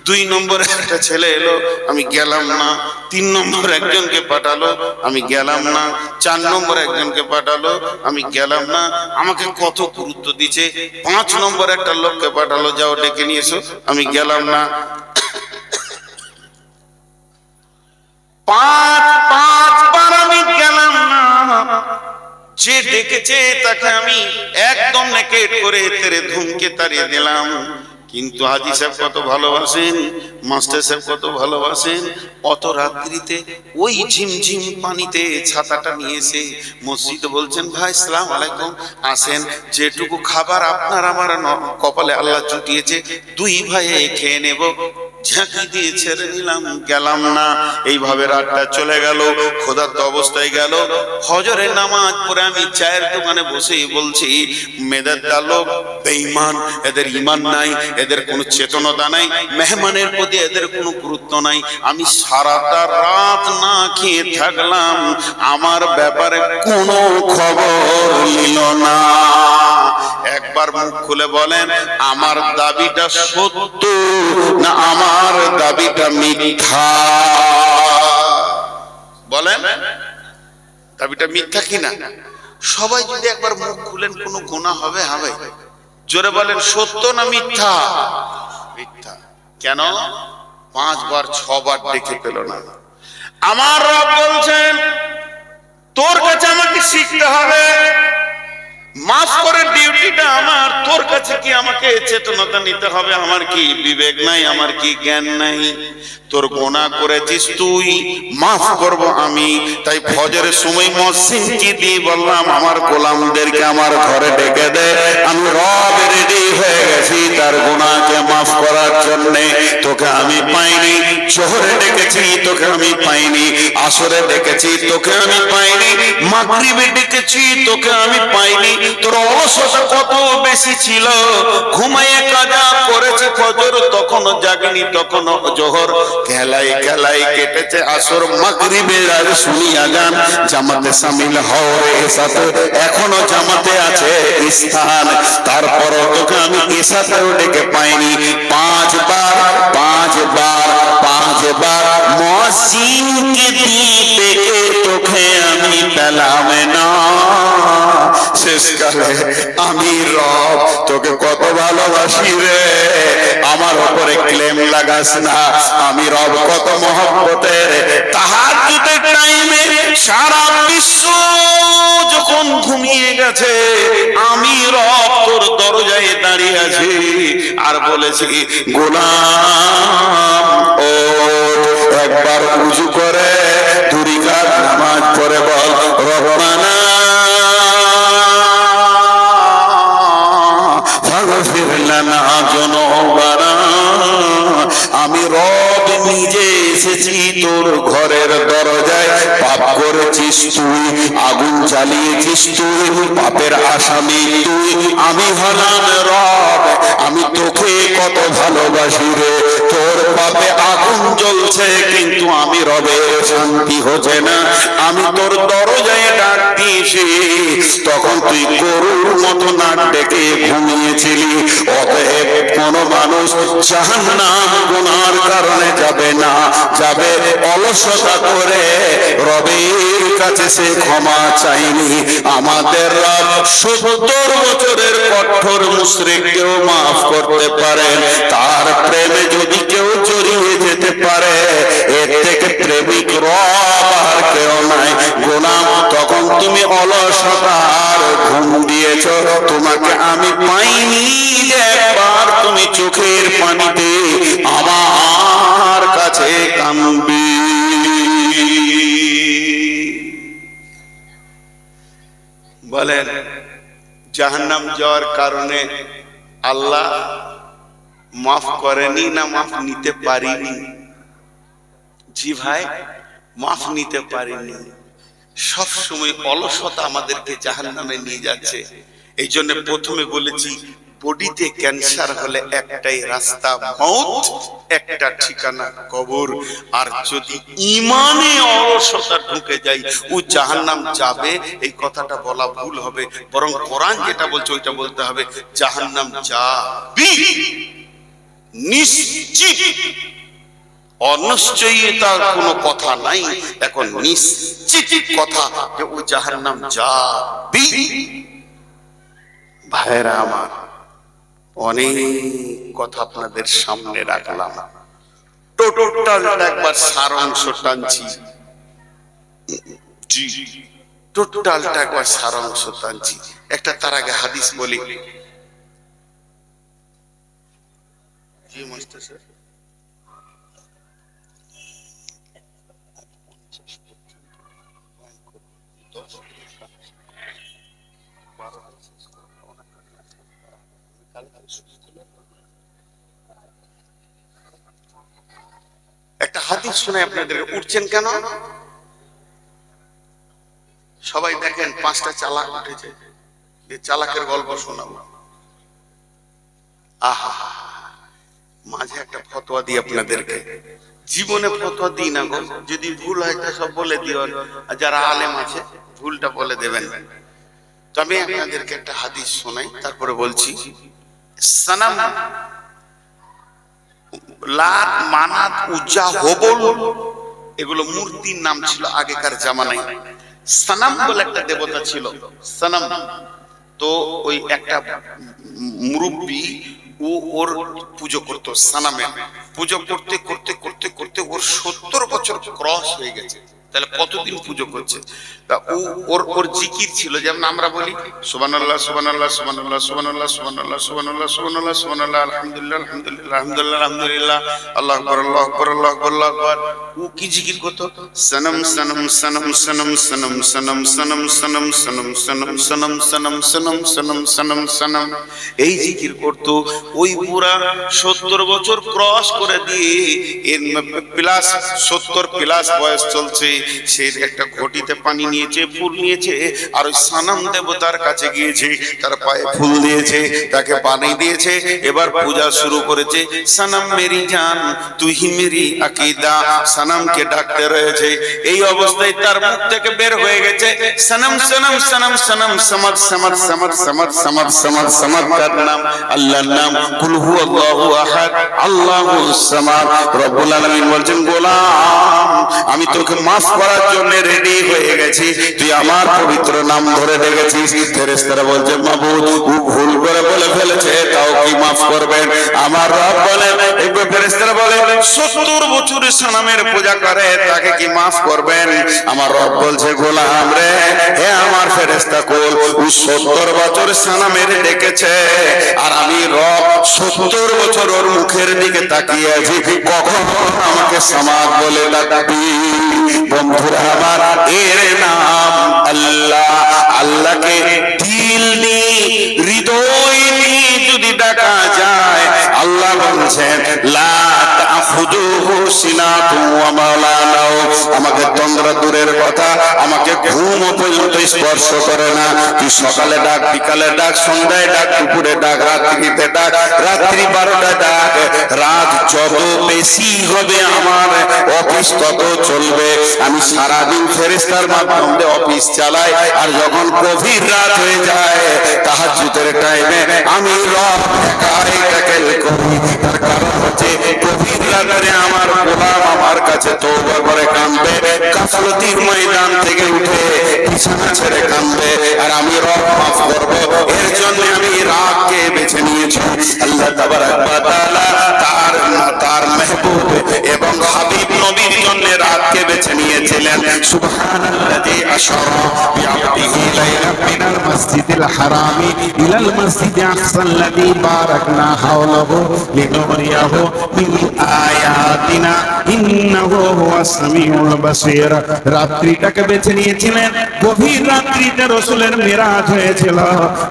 2 নম্বরে একটা ছেলে এলো, আমি গেলাম না। 3 নম্বর একজনকে পাঠালো, আমি গেলাম না। 4 নম্বর একজনকে পাঠালো, আমি গেলাম না। আমাকে কত গুরুত্ব দিচ্ছে। 5 নম্বর একটা লোককে পাঠালো, যাও ডেকে নিয়ে এসো, আমি গেলাম না। 5 বার আমি গেলাম না। যে ডেকেছে তাকে আমি একদম নেকেট করে তেরে ধুমকে তাড়িয়ে দিলাম। কিন্তু হাজি সাহেব কত ভালোবাসেন, মাস্টার সাহেব কত ভালোবাসেন, অত রাত্রিতে ওই ঝিমঝিম পানিতে ছাতাটা নিয়ে এসে মসজিদে বলছেন, ভাই সালাম আলাইকুম, আসেন, যেটুকু খাবার আপনার আমার কপালে আল্লাহ জুটিয়েছে 2 ভাইয়ে খেয়ে নেব। ঝাঁকি দিয়ে ছেড়ে নিলাম, গেলাম না। এইভাবে রাতটা চলে গেল, ক্ষুধার্ত অবস্থায় গেল। ফজরের নামাজ পড়ে আমি চায়ের দোকানে বসেই বলছি, মেয়েদের লোক বেঈমান, এদের ঈমান নাই, এদের কোনো চেতনতা নাই, মেহমানের প্রতি এদের কোনো গুরুত্ব নাই। আমি সারাটা রাত না খেয়ে থাকলাম, আমার ব্যাপারে কোনো খবর নিল না। একবার মুখ খুলে বলেন, আমার দাবিটা সত্য না আমার দাবিটা মিথ্যা? বলেন, দাবিটা মিথ্যা কিনা? সবাই যদি একবার মুখ খুলেন, কোনো গুনাহ হবে? হবে? জোরে বলেন, সত্য না মিথ্যা? মিথ্যা। কেন? 5 বার 6 বার ডেকে পেল না। আমার রব বলছেন, তোর কাছে আমাকে শিখতে হবে, মাফ করে ডিউটিটা আমার, তোর কাছে কি আমাকে চেতনতা নিতে হবে? আমার কি বিবেক নাই, আমার কি জ্ঞান নাই? তোর গুনাহ করেছিস তুই, মাফ করব আমি। তাই ফজরের সময় মসজিদে দিয়ে বললাম, আমার গোলামদেরকে আমার ঘরে ডেকে দে, আমি রব রেডি হয়ে গেছি তার গুনাহকে মাফ করার জন্য। তোকে আমি পাইনি। জোহরে ডেকেছি, তোকে আমি পাইনি। আসরে ডেকেছি, তোকে আমি পাইনি। মাগরিবে ডেকেছি, তোকে আমি পাইনি। তোর অলসতা কত বেশি ছিল, ঘুমায়ে কাজা করেছে ফজর, তখনও জাগিনি, তখনও জোহর খেলায় খেলায় কেটেছে আসর। মাগরিবের আর শুনি আজান, জামাতে শামিল হও রে এসাতে, এখনো জামাতে আছে স্থান। তারপরও তোকে আমি এসাতেও ডেকে পাইনি। 5 বার মসজিদকে দিয়ে তোকে আমি পেলাম না। শেষকালে আমি রব তোকে কত ভালোবাসি রে, আমার উপরে ক্লেম লাগাস না। আমি রব কত মহব্বতের। তাহাজ্জুদের টাইমে সারা বিশ্ব যখন ঘুমিয়ে গেছে, আমি রব তোর দরজায় দাঁড়িয়ে আছি আর বলেছি, গোলাম ও একবার উযু করে 2 রাকাত নামাজ পড়ে বল, রব্বানা ফাগফির লানা যুনুবানা। আমি রব নিজে এসেছি তোর ঘরের দরজায়। পাপ করেছিস তুই, আগুন জ্বালিয়েছিস তুই, পাপের আসামি তুই। আমি হলাম রব, আমি তোকে কত ভালোবাসি রে। তোর পাপে আগুন জ্বলছে, কিন্তু আমি রবের শান্তি হচ্ছে না। আমি তোর দরজায় ডাক দিয়েছি, তখন তুই গরুর মতো নাক ডেকে ঘুমিয়েছিলি। অতএব কোন মানুষ জাহান্নাম গুনার কারণে যাবে না, যাবে অলসতা করে। রবের কাছে সে ক্ষমা চাইনি। আমাদের রব 70 বছরের কঠোর মুশরিককেও মাফ করতে পারেন। তার প্রেমে যদি কেউ জড়িয়ে যেতে পারে, এর থেকে প্রেমিক রব আর কেউ নাই। গোলাম, তখন তুমি অলসতার ঘুম দিয়েছ, তোমাকে আমি পাইনি যে একবার নামবে। বলেন জাহান্নাম যাওয়ার কারণে আল্লাহ মাফ করেনি না মাফ নিতে পারিনি? জি ভাই, মাফ নিতে পারিনি। সব সময় অলসতা আমাদেরকে জাহান্নামে নিয়ে যাচ্ছে। এই জন্য প্রথমে বলেছি বডিতে ক্যান্সার হলে একটাই রাস্তা মউত, একটা ঠিকানা কবর। আর যদি ইমানে অলসতা ঢুকে যায় ও জাহান্নাম যাবে, এই কথাটা বলা ভুল হবে। বরং কোরআন যেটা বলছে ওইটা বলতে হবে, জাহান্নাম যাবি নিশ্চিত। অনিশ্চয়তার কোনো কথা নাই, এখন নিশ্চিত কথা যে ও জাহান্নাম যাবি। ভাইরা আমার, অনেক কথা আপনাদের সামনে রাখলাম, টোটাল একবার সারাংশ টানছি। জি, টোটালটা একবার সারাংশ টানছি। একটা তার আগে হাদিস বলি। জি মাস্টার স্যার, একটা হাদিস শুনে আপনাদের উঠছেন কেন? সবাই দেখেন 5টা চালাক উঠেছে, চালাকের গল্প শোনাবো। আহা, মাঝে একটা ফতোয়া দিই আপনাদেরকে। জীবনে ফতোয়া দিই না গো, যদি ভুল হয় তা সব বলে দিও, যারা আলেম আছে ভুলটা বলে দেবেন। তবে আপনাদেরকে একটা হাদিস শোনাই, তারপরে বলছি। সানাম, লাত, মানাত, উজ্জা, হবল, এগুলো মূর্তির নাম ছিল আগেকার জামানায়। সানাম বলে একটা দেবতা ছিল, সানাম। তো ওই একটা মুরব্বী ও ওর পুজো করতো, সানামের পুজো করতে করতে করতে করতে ওর 70 বছর ক্রস হয়ে গেছে। তাহলে কতদিন পুজো করছে? তা ওর জিকির ছিল, যেমন আমরা বলি সুবহানাল্লাহ সুবহানাল্লাহ সুবহানাল্লাহ সুবহানাল্লাহ সুবহানাল্লাহ সুবহানাল্লাহ সুবহানাল্লাহ সুবহানাল্লাহ আলহামদুলিল্লাহ আলহামদুলিল্লাহ আলহামদুলিল্লাহ আলহামদুলিল্লাহ আল্লাহু আকবার আল্লাহু আকবার আল্লাহু আকবার আল্লাহু আকবার। ও কি জিকির করতো? সনম সনম সনম সনম সনম সনম সনম সনম সনম সনম সনম সনম সনম সনম সনম সনম, এই জিকির করতো। ওই পুরা 70 বছর ক্রস করে দিয়ে প্লাস 70 প্লাস বয়স চলছে, সে একটা ঘটিতে পানি নিয়েছে, ফুল নিয়েছে, আর ওই সানাম দেবতার কাছে গিয়েছে, তার পায়ে ফুল দিয়েছে, তাকে পানি দিয়েছে, এবার পূজা শুরু করেছে। সানাম মেরি জান তুই হি মেরি আকিদা, সানামকে ডাকতে রয়েছে। এই অবস্থায় তার মুখ থেকে বের হয়ে গেছে সনম সনম সনম সনম সমদ সমদ সমদ সমদ সমদ সমদ সমদ, তার নাম আল্লাহর নাম কুল হু আল্লাহু আহাদ আল্লাহুস সামাদ। রব্বুল আলামিন বলছেন, গোলাম আমি তোকে মাফ করার জন্য রেডি হয়ে গেছি, তুই আমার পবিত্র নাম ধরে ডেকেছিস। ফেরেশতারা বলছে, মাবুদ ও ভুল করে বলে ফেলেছে, তাও কি মাফ করবেন? আমার রব বলেন, ফেরেশতারা বলে 70 বছর সানামের পূজা করে, তাকে কি মাফ করবেন? আমার রব বলছে, গোলাম রে, হে আমার ফেরেশতা কুল, ও 70 বছর সানামের ডেকেছে, আর আমি রব 70 বছর ওর মুখের দিকে তাকিয়ে আছি, কখন আমাকে সামাদ বলে ডাকবি? বন্ধুরা আমার, এর নাম আল্লাহ। আল্লাহকে দিল নিয়ে, হৃদয় নিয়ে যদি ডাকা যায়, আল্লাহ বলছেন লা তাখুযুহু সিনাতুন ওয়া মা লা নাওম, আমাকে তন্দ্রা দূরের কথা, আমাকে ঘুম পর্যন্ত স্পর্শ করে না। তুই সকালে ডাক, বিকালে ডাক, সন্ধ্যায় ডাক, দুপুরে ডাক, রাত্রিতে ডাক, রাত্রি 12টায় ডাক, রাত যত বেশি হবে আমার অফিস তত চলবে। আমি সারাদিন ফেরেশতার মাধ্যমে অফিস চালাই, আর যখন গভীর রাত হয়ে যায় তাহাজ্জুদের টাইমে আমি রব একাই তাকেল করি। তার কারণ হচ্ছে গভীর রাতে আমার গোলাম আমার কাছে তওবা করে কাঁদবে, গাফলতির ময়দান থেকে উঠে বিছানা ছেড়ে কাঁদবে, আর আমি রব মাফ করব। এর জন্য আমি রাতকে বেছে নিয়েছি। আল্লাহ তাবারাক ওয়া তাআলা তার মেহবুব এবং হাবিব নবীর জন্য রাতকে বেছে নিয়েছিলেন। সুবহানাল্লাযী আশরা বিআবদিহি লাইলাম মিনাল মাসজিদিল হারামি ইলাল মাসজিদি আকসাল্লাযী বারাকনা হাওলাহু লিনুরিয়াহু মিন আয়াতিনা ইন্নাহু হুয়াস সামিউল বাসীর। রাত্রিটাকে বেছে নিয়েছিলেন, গভীর রাত্রিতে রাসূলের মিরাজ হয়েছিল।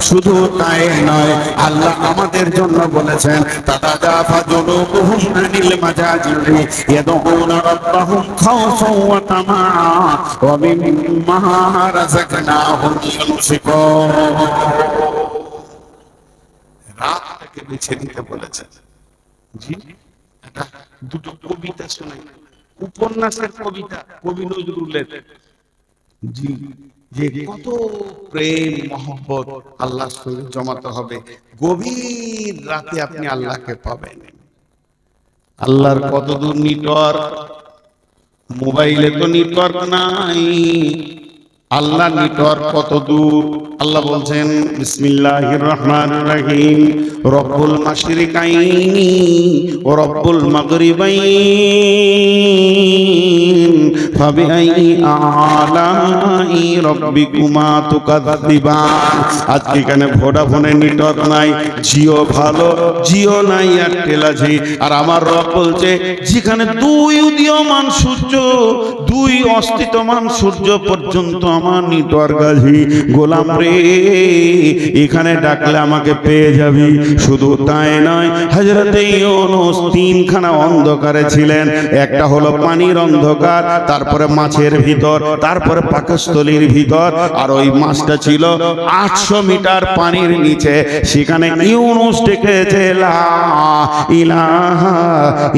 শুধু তাই নয়, আল্লাহ আমাদের জন্য বলেছেন তাতাজাফা জুনুবুহুম আনিল মাজাজিরি ইয়াদউনা রাব্বাহুম খাওফান ওয়া তামাআ ওয়া মিম্মা রাযাকনাহুম ইউনফিকুন। রাতটাকে বেছে নিতে বলেছেন। জি, এটা দুটো কবিতা শোনাই, উপন্যাসের কবিতা কবি নজরুলের। জি, যে কত প্রেম মহব্বত আল্লাহর সঙ্গে জমাতে হবে, গভীর রাতে আপনি আল্লাহকে পাবেন। আল্লাহর কত দূর নেটওয়ার্ক, মোবাইলে তো নেটওয়ার্ক নাই, আল্লাহ নেটওয়ার্ক কত দূর। আল্লাহ বলছেন বিসমিল্লাহির রহমানির রহিম রব্বুল মাশরিকাইনি ওয়া রব্বুল মাগরিবাইন ফাবিআই আলাই রাব্বিকুমা তুকাযযিবান। আজকে এখানে ভোডাফোনের নেটওয়ার্ক নাই, জিও ভালো, জিও নাই, এয়ারটেল আছে। আর আমার রব বলছে যেখানে দুই উদীয়মান সূর্য, দুই অস্তিত্বমান সূর্য পর্যন্ত আমার নেটওয়ার্ক আছে, গোলাম রে এখানে ডাকলে আমাকে পেয়ে যাবি। শুধু তাই নয়, হযরতে ইউনূস তিনখানা অন্ধকারে ছিলেন। একটা হলো পানির অন্ধকার, তারপরে মাছের ভিতর, তারপরে পাকস্থলীর ভিতর, আর ওই মাছটা ছিল 800 মিটার পানির নিচে। সেখানে ইউনূস ডেকেছে লা ইলাহা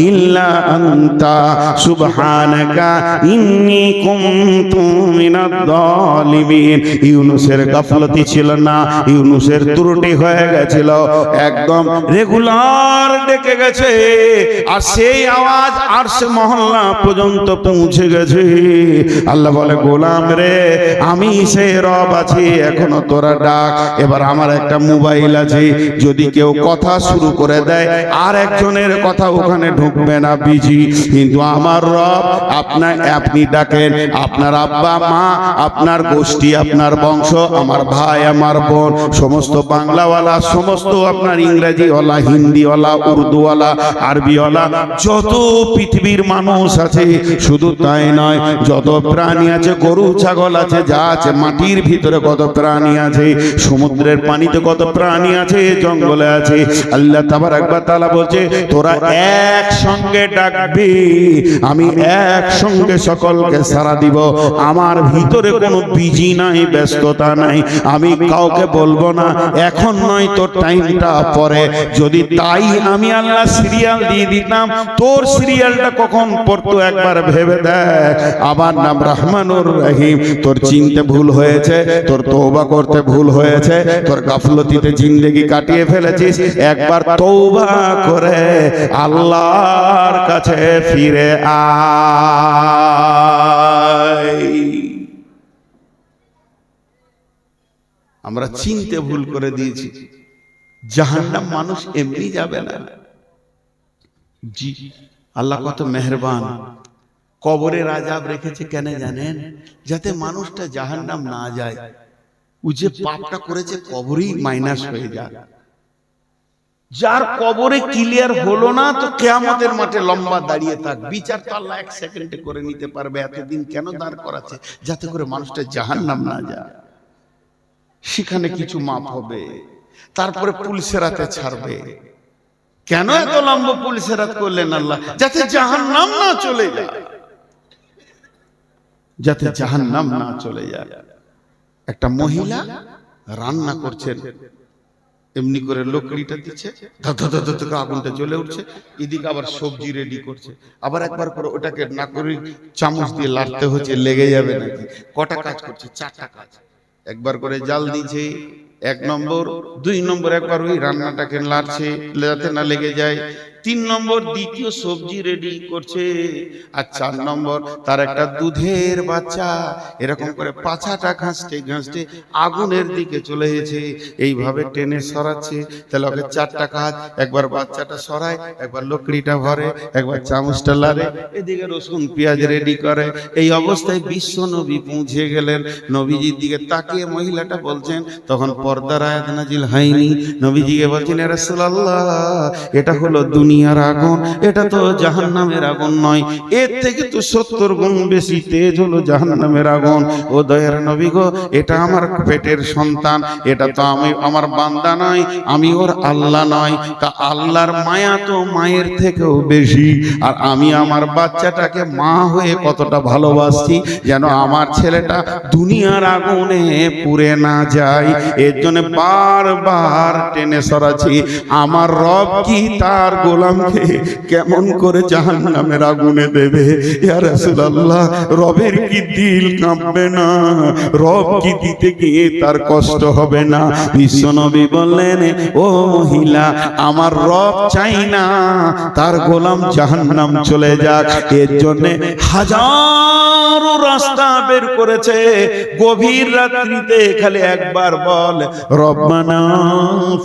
ইল্লা আনতা সুবহানাকা ইন্নী কুনতু মিনাদ যালিমিন। ইউনূসের গাফলতি ছিল না, ইউনূসের ত্রুটি হয়ে গেছিল, একদম রেগুলার ডেকে গেছে। আর সেই আওয়াজ আরশে মহল্লা পর্যন্ত পৌঁছে গেছে। আল্লাহ বলে গোলাম রে আমি সেই রব আছি, এখনো তোরা ডাক। এবার আমার একটা মোবাইল আছে, যদি কেউ কথা শুরু করে দেয় আর একজনের কথা ওখানে ঢুকবে না, বিজি। কিন্তু আমার রব আপনি ডাকেন, আপনার আব্বা মা, আপনার গোষ্ঠী, আপনার বংশ, আমার ভাই, আমার বোন, সমস্ত বাংলাওয়ালা, সমস্ত আপনার ইংরেজিওয়ালা, হিন্দিওয়ালা, উর্দুওয়ালা, আরবিওয়ালা, যত পৃথিবীর মানুষ আছে। শুধু তাই নয়, যত প্রাণী আছে, গরু ছাগল আছে, যা আছে, মাটির ভিতরে কত প্রাণী আছে, সমুদ্রের পানিতে কত প্রাণী আছে, জঙ্গলে আছে। আল্লাহ তাবারাক ওয়া তাআলা বলছে তোরা একসঙ্গে ডাকবি, আমি একসঙ্গে সকলকে সাড়া দিব। আমার ভিতরে কোনো বিজি নাই, ব্যস্ততা নাই। আমি কাউকে বলবো না এখন নয়, তোর টাইমটা পরে। যদি তাই আমি আল্লাহ সিরিয়াল দিয়ে দিতাম, তোর সিরিয়ালটা কখন পড়তো একবার ভেবে দেখ। আমার নাম রহমানুর রহিম। তোর চিনতে ভুল হয়েছে, তোর তওবা করতে ভুল হয়েছে, তোর গাফলতিতে জিন্দেগি কাটিয়ে ফেলেছিস, একবার তওবা করে আল্লাহর কাছে ফিরে আয়। আমরা চিনতে ভুল করে দিয়েছি, জাহান্নাম মানুষ এমনি যাবে না। জি, আল্লাহ কত মেহেরবান। কবরের আযাব রেখেছে কেন জানেন? যাতে মানুষটা জাহান্নাম না যায়। ও যে পাপটা করেছে কবরেই মাইনাস হয়ে যায়। যার কবরে ক্লিয়ার হলো না, তো কিয়ামতের মাঠে লম্বা দাঁড়িয়ে থাক, বিচার তো আল্লাহ 1 সেকেন্ডে করে নিতে পারবে। এতদিন কেন দাঁড় করাচ্ছে? যাতে করে মানুষটা জাহান্নাম না যায়। সেখানে কিছু মাপ হবে, তারপরে পুলিশেরাতে ছাড়বে। কেন এত লম্বা পুলিশেরাত করলেন আল্লাহ? যাতে জাহান্নাম না চলে যায়, যাতে জাহান্নাম না চলে যায়। একটা মহিলা রান্না করছেন, এমনি করে লকড়িটা দিচ্ছে, আগুনটা জ্বলে উঠছে, এদিকে আবার সবজি রেডি করছে, আবার একবার করে ওটাকে না করে চামচ দিয়ে লাড়তে হচ্ছে, লেগে যাবে নাকি। কটা কাজ করছে? 4টা কাজ। একবার করে জাল দিচ্ছে, এক নম্বর, 2 নম্বর একবার ওই রান্নাটাকে লাড়ছে যাতে না লেগে যায়, 3 নম্বর দ্বিতীয় সবজি রেডি করছে, আর 4 নম্বর তার একটা দুধের বাচ্চা এরকম করে পাছাটা ঘাঁচতে ঘাঁচতে আগুনের দিকে চলে গেছে, এইভাবে টেনে সরাচ্ছে। তাহলে ওকে 4টা কাজ, একবার বাচ্চাটা সরায়, একবার লকড়িটা ভরে, একবার চামচটা লাড়ে, এদিকে রসুন পেঁয়াজ রেডি করে। এই অবস্থায় বিশ্ব নবী পৌঁছে গেলেন। নবীজির দিকে তাকিয়ে মহিলাটা বলছেন, তখন পর্দার আয়াত নাজিল হয়নি, নবীজিকে বলছেন, ইয়া রাসূলুল্লাহ, এটা হলো দুনিয়ার আগুন, এটা তো জাহান্নামের আগুন নয়, এর থেকে তো 70 গুণ বেশি তেজ হলো জাহান্নামের আগুন। ও দয়ার নবী গো, এটা আমার পেটের সন্তান, এটা তো আমি আমার বান্দা নয়, আমি ওর আল্লাহ নয়, তা আল্লাহর মায়া তো মায়ের থেকেও বেশি, আর আমি আমার বাচ্চাটাকে মা হয়ে কতটা ভালোবাসছি যেন আমার ছেলেটা দুনিয়ার আগুনে পুড়ে না যায়, এর জন্য বারবার টেনে সরাচ্ছি। আমার রব কি তার গোলামকে কেমন করে জাহান্নামের আগুনে দেবে? ইয়া রাসূলুল্লাহ, রবের কি দিল কাঁপবে না? রব কি দিতে গিয়ে তার কষ্ট হবে না? বিশ্বনবী বললেন, ও মহিলা, আমার রব চাই না তার গোলাম জাহান্নাম চলে যাক, এর জন্য হাজারো রাস্তা বের করেছে। গভীর রাত্রিতে খালি একবার বল, রব্বানা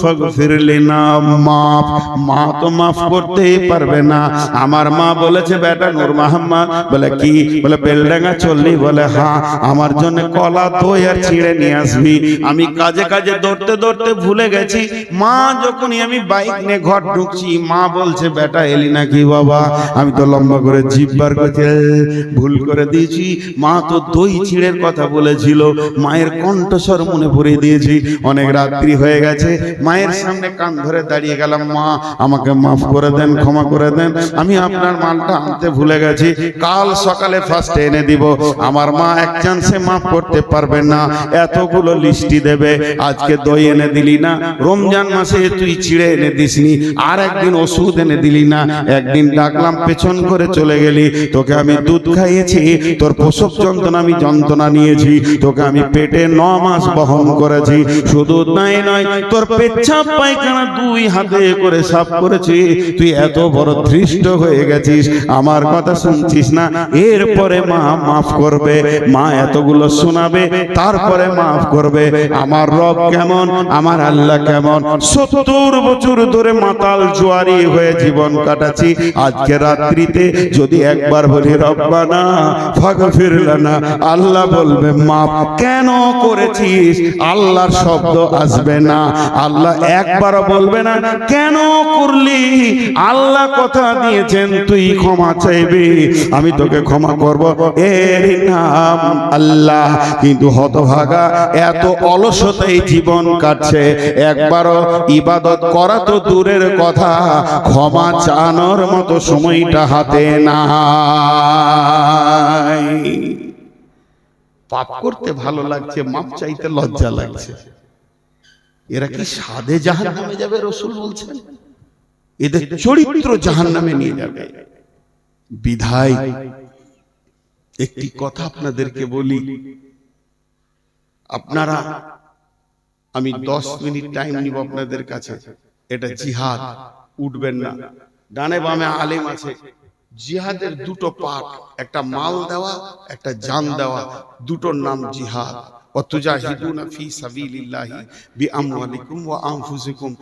ফাগফির লিনা, মাফ। মা তো মাফ করতেই পারবে না। আমার মা বলেছে, বেটা নূর মোহাম্মদ, বলে কি? বলে বেলডাঙ্গা চললি? বলে হ্যাঁ। আমার জন্য কলা দই আর ছিঁড়ে নিয়ে আসবি। আমি কাজে কাজে দৌড়তে দৌড়তে ভুলে গেছি। মা যখনই আমি বাইক নিয়ে ঘর ঢুকছি, মা বলছে, বেটা এলি নাকি বাবা? আমি তো লম্বা করে জিভ বার করতে ভুল করে দিয়েছি। মা তো দই ছিঁড়ের কথা বলেছিল। মায়ের কণ্ঠস্বর মনে পড়ে দিয়েছি। অনেক রাত্রি হয়ে গেছে, মায়ের সামনে কান ধরে দাঁড়িয়ে গেলাম, মা আমাকে মাফ করে দেন, ক্ষমা করে দেন, আমি আপনার মালটা আনতে ভুলে গেছি, কাল সকালে ফার্স্টে এনে দিব। আমার মা এক চান্সে মাফ করতে পারবে না, এতগুলো লিস্টি দেবে। আজকে দই এনে দিলি না, রমজান মাসে তুই ছিঁড়ে এনে দিসনি, আর একদিন ওষুধ এনে দিলি না, একদিন ডাকলাম পেছন করে চলে গেলি, তোকে আমি দুধ খাইয়েছি, তোর প্রসব যন্ত্রণা আমি যন্ত্রণা নিয়েছি, তোকে আমি পেটে 9 মাস বহন করেছি। শুধু তাই নয়, তোর পেচ্ছাপ পায়খানা 2 হাতে করে সাফ করেছি। তুই এত বড় ধৃষ্ট হয়ে গেছিস, আমার কথা শুনছিস না। এরপরে মা মাফ করবে, মা এতগুলো শোনাবে, তারপরে মাফ করবে। আমার রব কেমন, আমার আল্লাহ কেমন। 70 বছর ধরে মাতাল জোয়ারি হয়ে জীবন কাটাচ্ছি। আজকে রাত্রিতে যদি একবার বলি রব্বানা ফাগফির লানা, আল্লাহ বলবে মাফ। কেন করেছিস? আল্লাহর শব্দ আসবে না, আল্লাহ একবারও বলবে না কেন করলি। আল্লাহ কথা দিয়েছেন তুই ক্ষমা চাইবি, আমি তোকে ক্ষমা করব, এর নাম আল্লাহ। কিন্তু হতভাগা এত অলসতাই জীবন কাটছে, একবারও ইবাদত করা তো দূরের কথা, ক্ষমা চানোর মতো সময়টা হাতে নাই। পাপ করতে ভালো লাগছে, মাপ চাইতে লজ্জা লাগছে। এরা কি সাধে জাহান্নামে যাবে? রাসূল বলছেন এদের চরিত্র জাহান্নামে নিয়ে যাবে। বিধায় একটি কথা আপনাদেরকে বলি, আপনারা, আমি 10 মিনিট টাইম নিব আপনাদের কাছে। এটা জিহাদ, উঠবেন না। ডানে বামে আলেম আছে। জিহাদের 2টো পার্ট, একটা মাল দেওয়া, একটা জান দেওয়া, দুটোর নাম জিহাদ। ওয়াতুজাহিদুনা ফি সাবিলিল্লাহি বিআমওয়ালিকুম ওয়া আনফুসিকুম।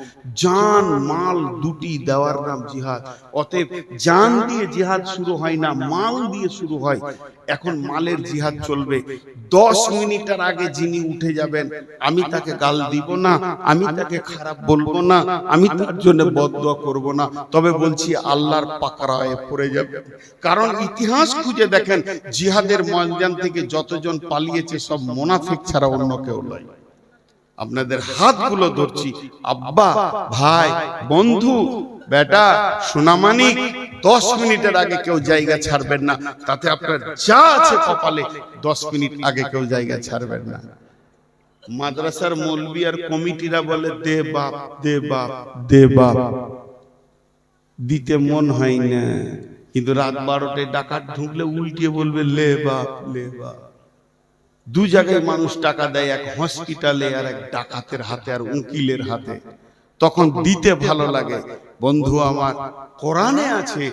জান মাল দুটি দেওয়ার নাম জিহাদ। অতএব জান দিয়ে জিহাদ শুরু হয় না, মাল দিয়ে শুরু হয়। এখন মালের জিহাদ চলবে। 10 মিনিটের আগে যিনি উঠে যাবেন, আমি তাকে গাল দিব না, আমি তাকে খারাপ বলবো না, আমি তার জন্য বদদুয়া করব না, তবে বলছি আল্লাহর পাকড়ায় পড়ে যাবে। কারণ ইতিহাস খুঁজে দেখেন, জিহাদের ময়দান থেকে যতজন পালিয়েছে সব মুনাফিক ছাড়া অন্য কেউ নয়। আপনাদের হাতগুলো ধরছি, আব্বা, ভাই, বন্ধু, বেটা, সোনামানিক, 10 মিনিটের আগে কেউ জায়গা ছাড়বেন না। তাতে আপনার যা আছে কপালে, 10 মিনিট আগে কেউ জায়গা ছাড়বেন না। মাদ্রাসার মৌলবি আর কমিটিরা বলে দে বাপ, দে বাপ, দে বাপ, দিতে মন হয় না, কিন্তু রাত 12টায় ডাকাত ঢুকলে উল্টিয়ে বলবে লে বাপ, লে বাপ। দু জায়গায় মানুষ টাকা দেয়, এক হসপিটালে আর এক ডাকাতের হাতে আর উকিলের হাতে। তখন দিতে ভালো লাগে। বন্ধু আমার, কোরআনে আছে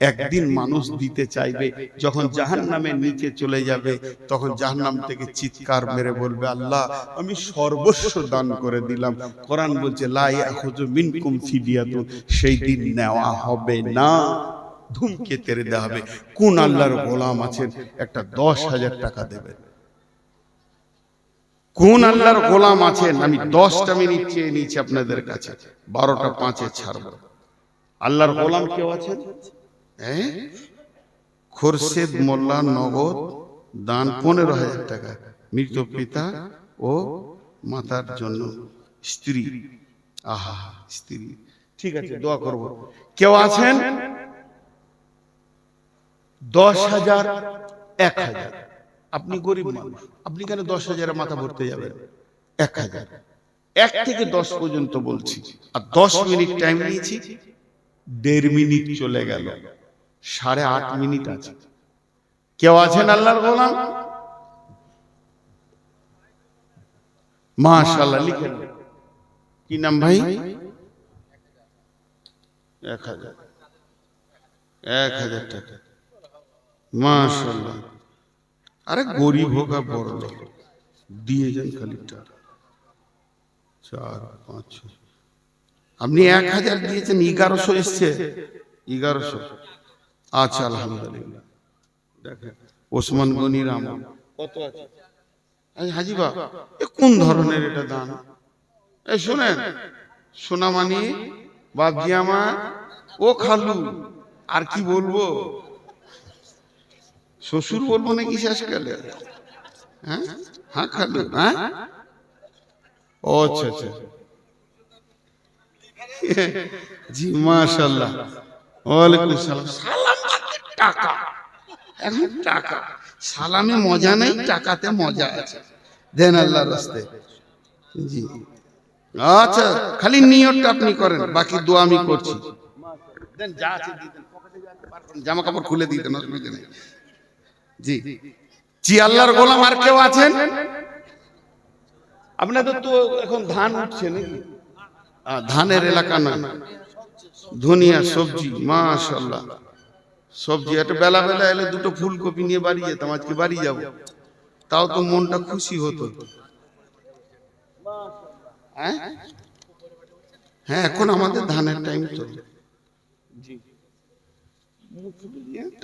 একদিন মানুষ দিতে চাইবে, যখন জাহান্নামের নিচে চলে যাবে তখন জাহান্নাম থেকে চিৎকার মেরে বলবে, আল্লাহ আমি সর্বস্ব দান করে দিলাম। কোরআন বলছে লা ইয়াখুযু মিনকুম ফিদিয়াতুন, সেই দিন নেওয়া হবে না, ধুমকেতেরে দেওয়া হবে। কোন আল্লাহর গোলাম আছেন একটা 10,000 টাকা দেবেন? কোন আল্লাহর গোলাম আছেন? আমি 10টা মিনিট চেয়ে নিয়েছি আপনাদের কাছে, 12টা 5-এ ছাড়ব। আল্লাহর গোলাম কেউ আছেন? হ্যাঁ, খোরশেদ মোল্লা নগদ দান 15,000 টাকা, মৃত পিতা ও মাতার জন্য স্ত্রী। আহা, স্ত্রী, ঠিক আছে, দোয়া করব। কেউ আছেন? 10,000, 1,000। আপনি গরিব মানুষ, আপনি কেন 10,000 মাথা ভরতে যাবেন? 1,000, 1 থেকে 10 পর্যন্ত বলছি, আর 10 মিনিট টাইম নিয়েছি, 1.5 মিনিট চলে গেল, 8.5 মিনিট আছে। কেউ আছেন আল্লাহর গোলাম? মাশাআল্লাহ, লিখেন। কি নাম ভাই? 1,000 টাকা, মাশাআল্লাহ। আরে গরিব হোক আর বড় লোক, দিয়ে যান খালি টাকা। 4, 5, 6, আপনি 1,000 দিয়েছেন, 1100 এসছে, 1100। আচ্ছা, আলহামদুলিল্লাহ। দেখেন ওসমান গনির আমল কত আছে। হাজি বাবা, এ কোন ধরনের এটা দান? এই শুনেন, সোনামানি বাপজি আমার, ও খালু, আর কি বলবো, শ্বশুর বলবো নাকি শেষকালে? হ্যাঁ হ্যাঁ, খালু, হ্যাঁ, ও আচ্ছা আচ্ছা, জি মাশাআল্লাহ, ওয়ালাইকুম সালাম। সালাম টাকা, এখন টাকা সালামে মজা নেই, টাকাতে মজা আছে, দেন আল্লাহর রাস্তায়। জি আচ্ছা, খালি নিয়তটা আপনি করেন, বাকি দোয়া আমি করছি। দেন, যা আছে দিয়ে দেন, জামা কাপড় খুলে দিয়ে দেন, অসুবিধা নেই। জি জি, আল্লাহর গোলাম আর কেউ আছেন? আপনাদের তো এখন ধান উঠছে নাকি? ধানের এলাকা না, ধনিয়া সবজি, মাশাআল্লাহ, সবজি। একটা বেলা বেলা এলে দুটো ফুলকপি নিয়ে বাড়ি যেতাম, আজকে বাড়ি যাব, তাও তো মনটা খুশি হতো। হ্যাঁ হ্যাঁ, এখন আমাদের ধানের টাইম তো।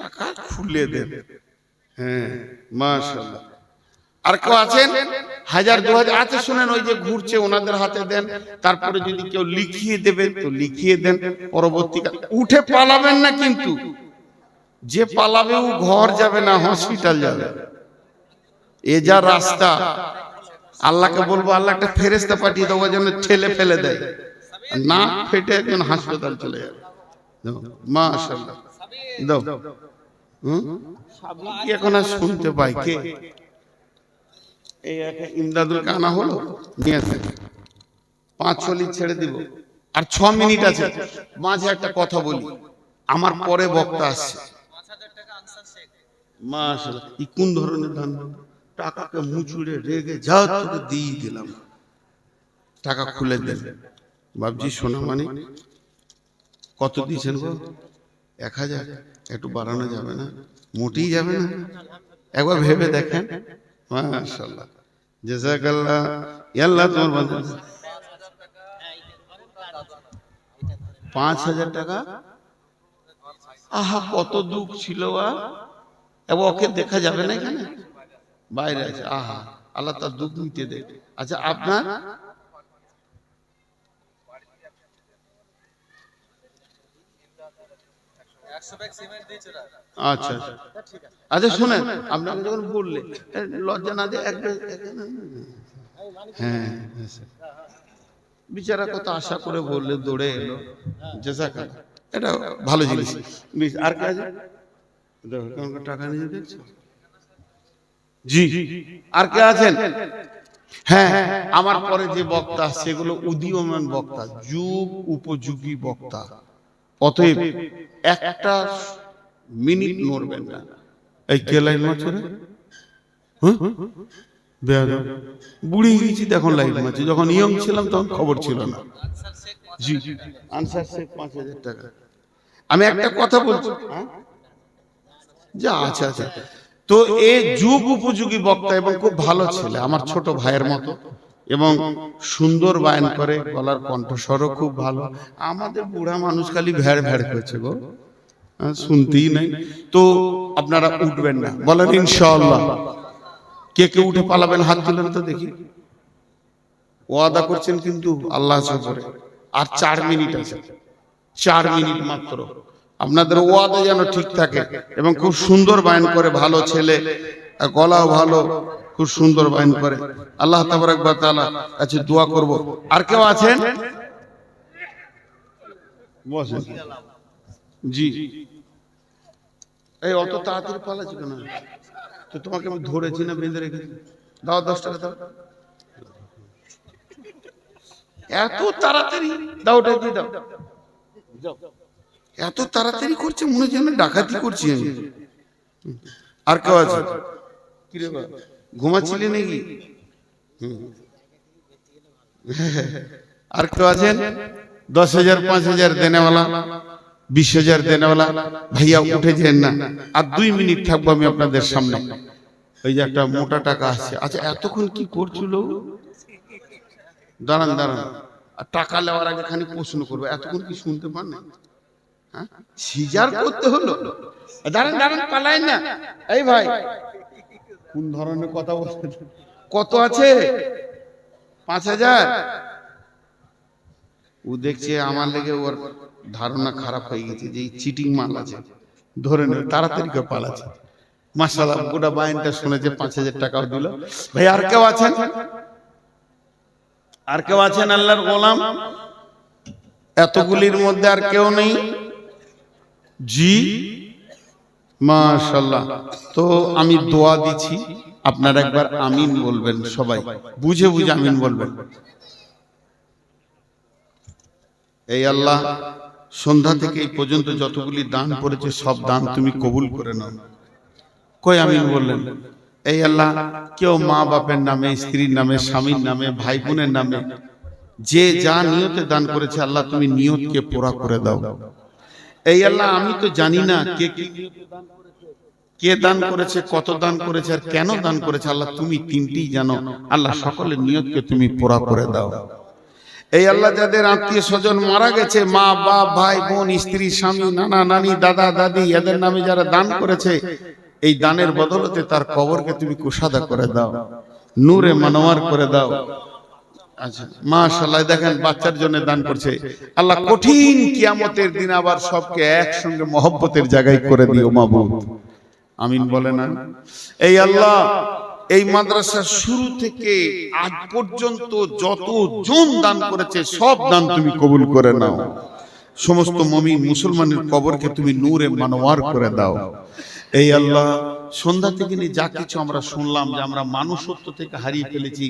টাকা খুলে দেন, হ্যাঁ মাশাআল্লাহ। আর কেউ আছেন? 1,000, 2,000 আছে, শুনেন, ওই যে ঘুরছে ওনাদের হাতে দেন। তারপরে যদি কেউ লিখিয়ে দেবেন তো লিখিয়ে দেন, পরবর্তীকাল উঠে পালাবেন না কিন্তু, যে পালাবে ও ঘর যাবে না, হসপিটাল যাবে। এ যা রাস্তা, আল্লাহকে বলবো, আল্লাহ একটা ফেরেশতা পাঠিয়ে দেবো যেন ঠেলে ফেলে দেয়, না ফেটে একজন হাসপাতাল চলে যাবে। মাশাআল্লাহ, দাও। এখন আর শুনতে পাই কে? এই একটা ইমদাদুল কানা হলো, নিয়ে আসে 5-6 লিট ছেড়ে দিব, আর 6 মিনিট আছে। মাঝে একটা কথা বলি, আমার পরে বক্তা আসছে। মাশাআল্লাহ, এই কোন ধরনের ধান? টাকাকে মুচুড়ে রেগে যাও, তোকে দিয়ে দিলাম, টাকা খুলে দেন। বাবজি সোনামানি কত দিয়েছেন গো? 1,000, একটু বাড়ানো যাবে না? মোটেই যাবে না, একবার ভেবে দেখেন। মাশাআল্লাহ, জাযাকাল্লাহ, আল্লাহ তোমার বান্দা। 5,000 টাকা, আহা কত দুঃখ ছিল। ওকে দেখা যাবে না, এখানে বাইরে আছে। আহা, আল্লাহ তার দুঃখ মিটে দেয়। আচ্ছা, আপনার আচ্ছা আচ্ছা, শুনেন, আপনাকে যখন বললে লজ্জা না দিয়ে হ্যাঁ, বিচারা কত আশা করে বললে, দৌড়ে এলো, জাযাকাল্লাহ, এটা ভালো জিনিস। আর কি আছে? টাকা নিয়ে দেখছো? জি, আর কে আছেন? হ্যাঁ, আমার পরে যে বক্তা, সেগুলো উদীয়মান বক্তা, যুগ উপযোগী বক্তা। অতএব একটা মিনিট নড়বেন না। এই কে লাইন মারছে রে? বেয়াদব। বুড়ি গেছি এখন লাইট মারছি, যখন ইয়ং ছিলাম তখন খবর ছিল না। জি, আনসার শেখ 5,000 টাকা। আমি একটা কথা বলছি, যা আচ্ছা আচ্ছা, তো এ যুগ উপযোগী বক্তা এবং খুব ভালো ছেলে, আমার ছোট ভাইয়ের মতো, এবং সুন্দর বায়ান করে, গলার কণ্ঠস্বরও খুব ভালো। আমাদের বুড়া মানুষ খালি ভ্যাড় ভ্যাড় করছে গো, শুনতেই নাই। তো আপনারা উঠবেন না, বলেন ইনশাআল্লাহ। কে কে উঠে পালাবেন হাত তুলেন তো দেখি। ওয়াদা করছেন কিন্তু আল্লাহ করে, আর 4 মিনিট আছে, 4 মিনিট মাত্র। আপনাদের ওয়াদা যেন ঠিক থাকে, এবং খুব সুন্দর বায়ান করে, ভালো ছেলে, গলাও ভালো, খুব সুন্দর বায়ান করে। আল্লাহ তাবারক ওয়া তাআলা কাছে দোয়া করব। আর কেউ আছেন? বসেন। জি, এই অত তাড়াতাড়ি পালাচ্ছি কেন? তো তোমাকে আমি ধরেছি না, বেঁধে রেখেছি। দাও 10 টাকা দাও। এত তাড়াতাড়ি দাও, ওটা দিয়ে দাও। এত তাড়াতাড়ি করছে, মনে হয় যেন ডাকাতি করছি আমি। আর কেউ আছে? কি রে বাবা, ঘুমাচ্ছিলে নাকি? আর কেউ আছেন? 10,000 5,000 দেনেওয়ালা, 20,000 দেনেওয়ালা ভাইয়া উঠে যেন না। আর 2 মিনিট থাকবো আমি আপনাদের সামনে। ওই যে একটা মোটা টাকা আসছে। আচ্ছা, এতক্ষণ কি করছিল? দাঁড়ান দাঁড়ান, আর টাকা নেওয়ার আগে খানি প্রশ্ন করবো, এতক্ষণ কি শুনতে পান না? হ্যাঁ, সিজার করতে হলো? দাঁড়ান দাঁড়ান, পালায় না। এই ভাই, কোন ধরনের কথা বলছেন? কত আছে? 5,000? ও দেখছে আমার লেগে ওর ধারণা খারাপ হয়ে গেছে যে চিটিং মাল আছে, ধরে নেবে, তাড়াতাড়ি করে পালাচ্ছে। মাশাআল্লাহ, গোটা বাইনটা শুনেছে, 5,000 টাকাও দিল। ভাই আর কেউ আছেন? আর কেউ আছেন আল্লাহর গোলাম? এতগুলির মধ্যে আর কেউ নেই? জি, মাশাআল্লাহ। তো আমি দোয়া দিচ্ছি, আপনারা একবার আমিন বলবেন, সবাই বুঝে বুঝে আমিন বলবেন। এই আল্লাহ, সন্ধ্যা থেকে এই পর্যন্ত যতগুলি দান করেছে সব দান তুমি কবুল করে নাও। কই আমিন বললেন? এই আল্লাহ, কেউ মা বাপের নামে, স্ত্রীর নামে, স্বামীর নামে, ভাই বোনের নামে যে যা নিয়তে দান করেছে, আল্লাহ তুমি নিয়তকে পুরা করে দাও। এই আল্লাহ, আমি তো জানি না কে দান করেছে, কত দান করেছে, আর কেন দান করেছে। আল্লাহ তুমি তিনটি জানো। আল্লাহ সকলের নিয়তকে তুমি পুরা করে দাও। এই আল্লাহ, যাদের আত্মীয় স্বজন মারা গেছে, মা বাপ, ভাই বোন, স্ত্রী, স্বামী, নানা নানি, দাদা দাদি, এদের নামে যারা দান করেছে, এই দানের বদলতে তার কবরকে তুমি কুশাদা করে দাও, নূরে মনোয়ার করে দাও। আচ্ছা, মাশাআল্লাহ, দেখেন বাচ্চার জন্য দান করছে। আল্লাহ কঠিন কিয়ামতের দিন আবার সবকে একসঙ্গে মহব্বতের জায়গায় করে দিও মাবুদ। আমিন বলে না? এই আল্লাহ, এই মাদ্রাসা শুরু থেকে আজ পর্যন্ত যত জন দান করেছে সব দান তুমি কবুল করে নাও। সমস্ত মুমিন মুসলমানের কবরকে তুমি নূরে মনোয়ার করে দাও। এই আল্লাহ, সন্ধ্যা থেকে নিয়ে যা কিছু আমরা শুনলাম যে আমরা মানুষত্ব থেকে হারিয়ে ফেলেছি,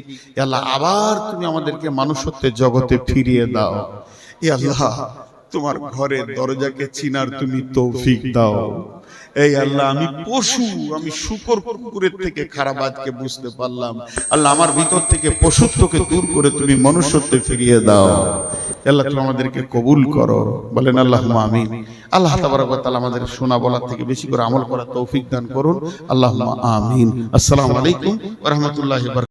আল্লাহ আবার তুমি আমাদেরকে মানুষত্বের জগতে ফিরিয়ে দাও। এই আল্লাহ, তোমার ঘরের দরজাকে চিনার তুমি তৌফিক দাও। এই আল্লাহ, আমি পশু, আমি শুকর কুকুরের থেকে খারাপ আজকে বুঝতে পারলাম। আল্লাহ, আমার ভিতর থেকে পশুত্বকে দূর করে তুমি মনুষ্যত্বে ফিরিয়ে দাও। আল্লাহ, তুমি আমাদেরকে কবুল করো, বলেন আল্লাহুম্মা আমিন। আল্লাহ তাবারক ওয়া তাআলা আমাদের শোনা বলার থেকে বেশি করে আমল করার তৌফিক দান করুন। আল্লাহুম্মা আমিন। আসসালামু আলাইকুম ওয়া রাহমাতুল্লাহি ওয়া বারাকাতুহু।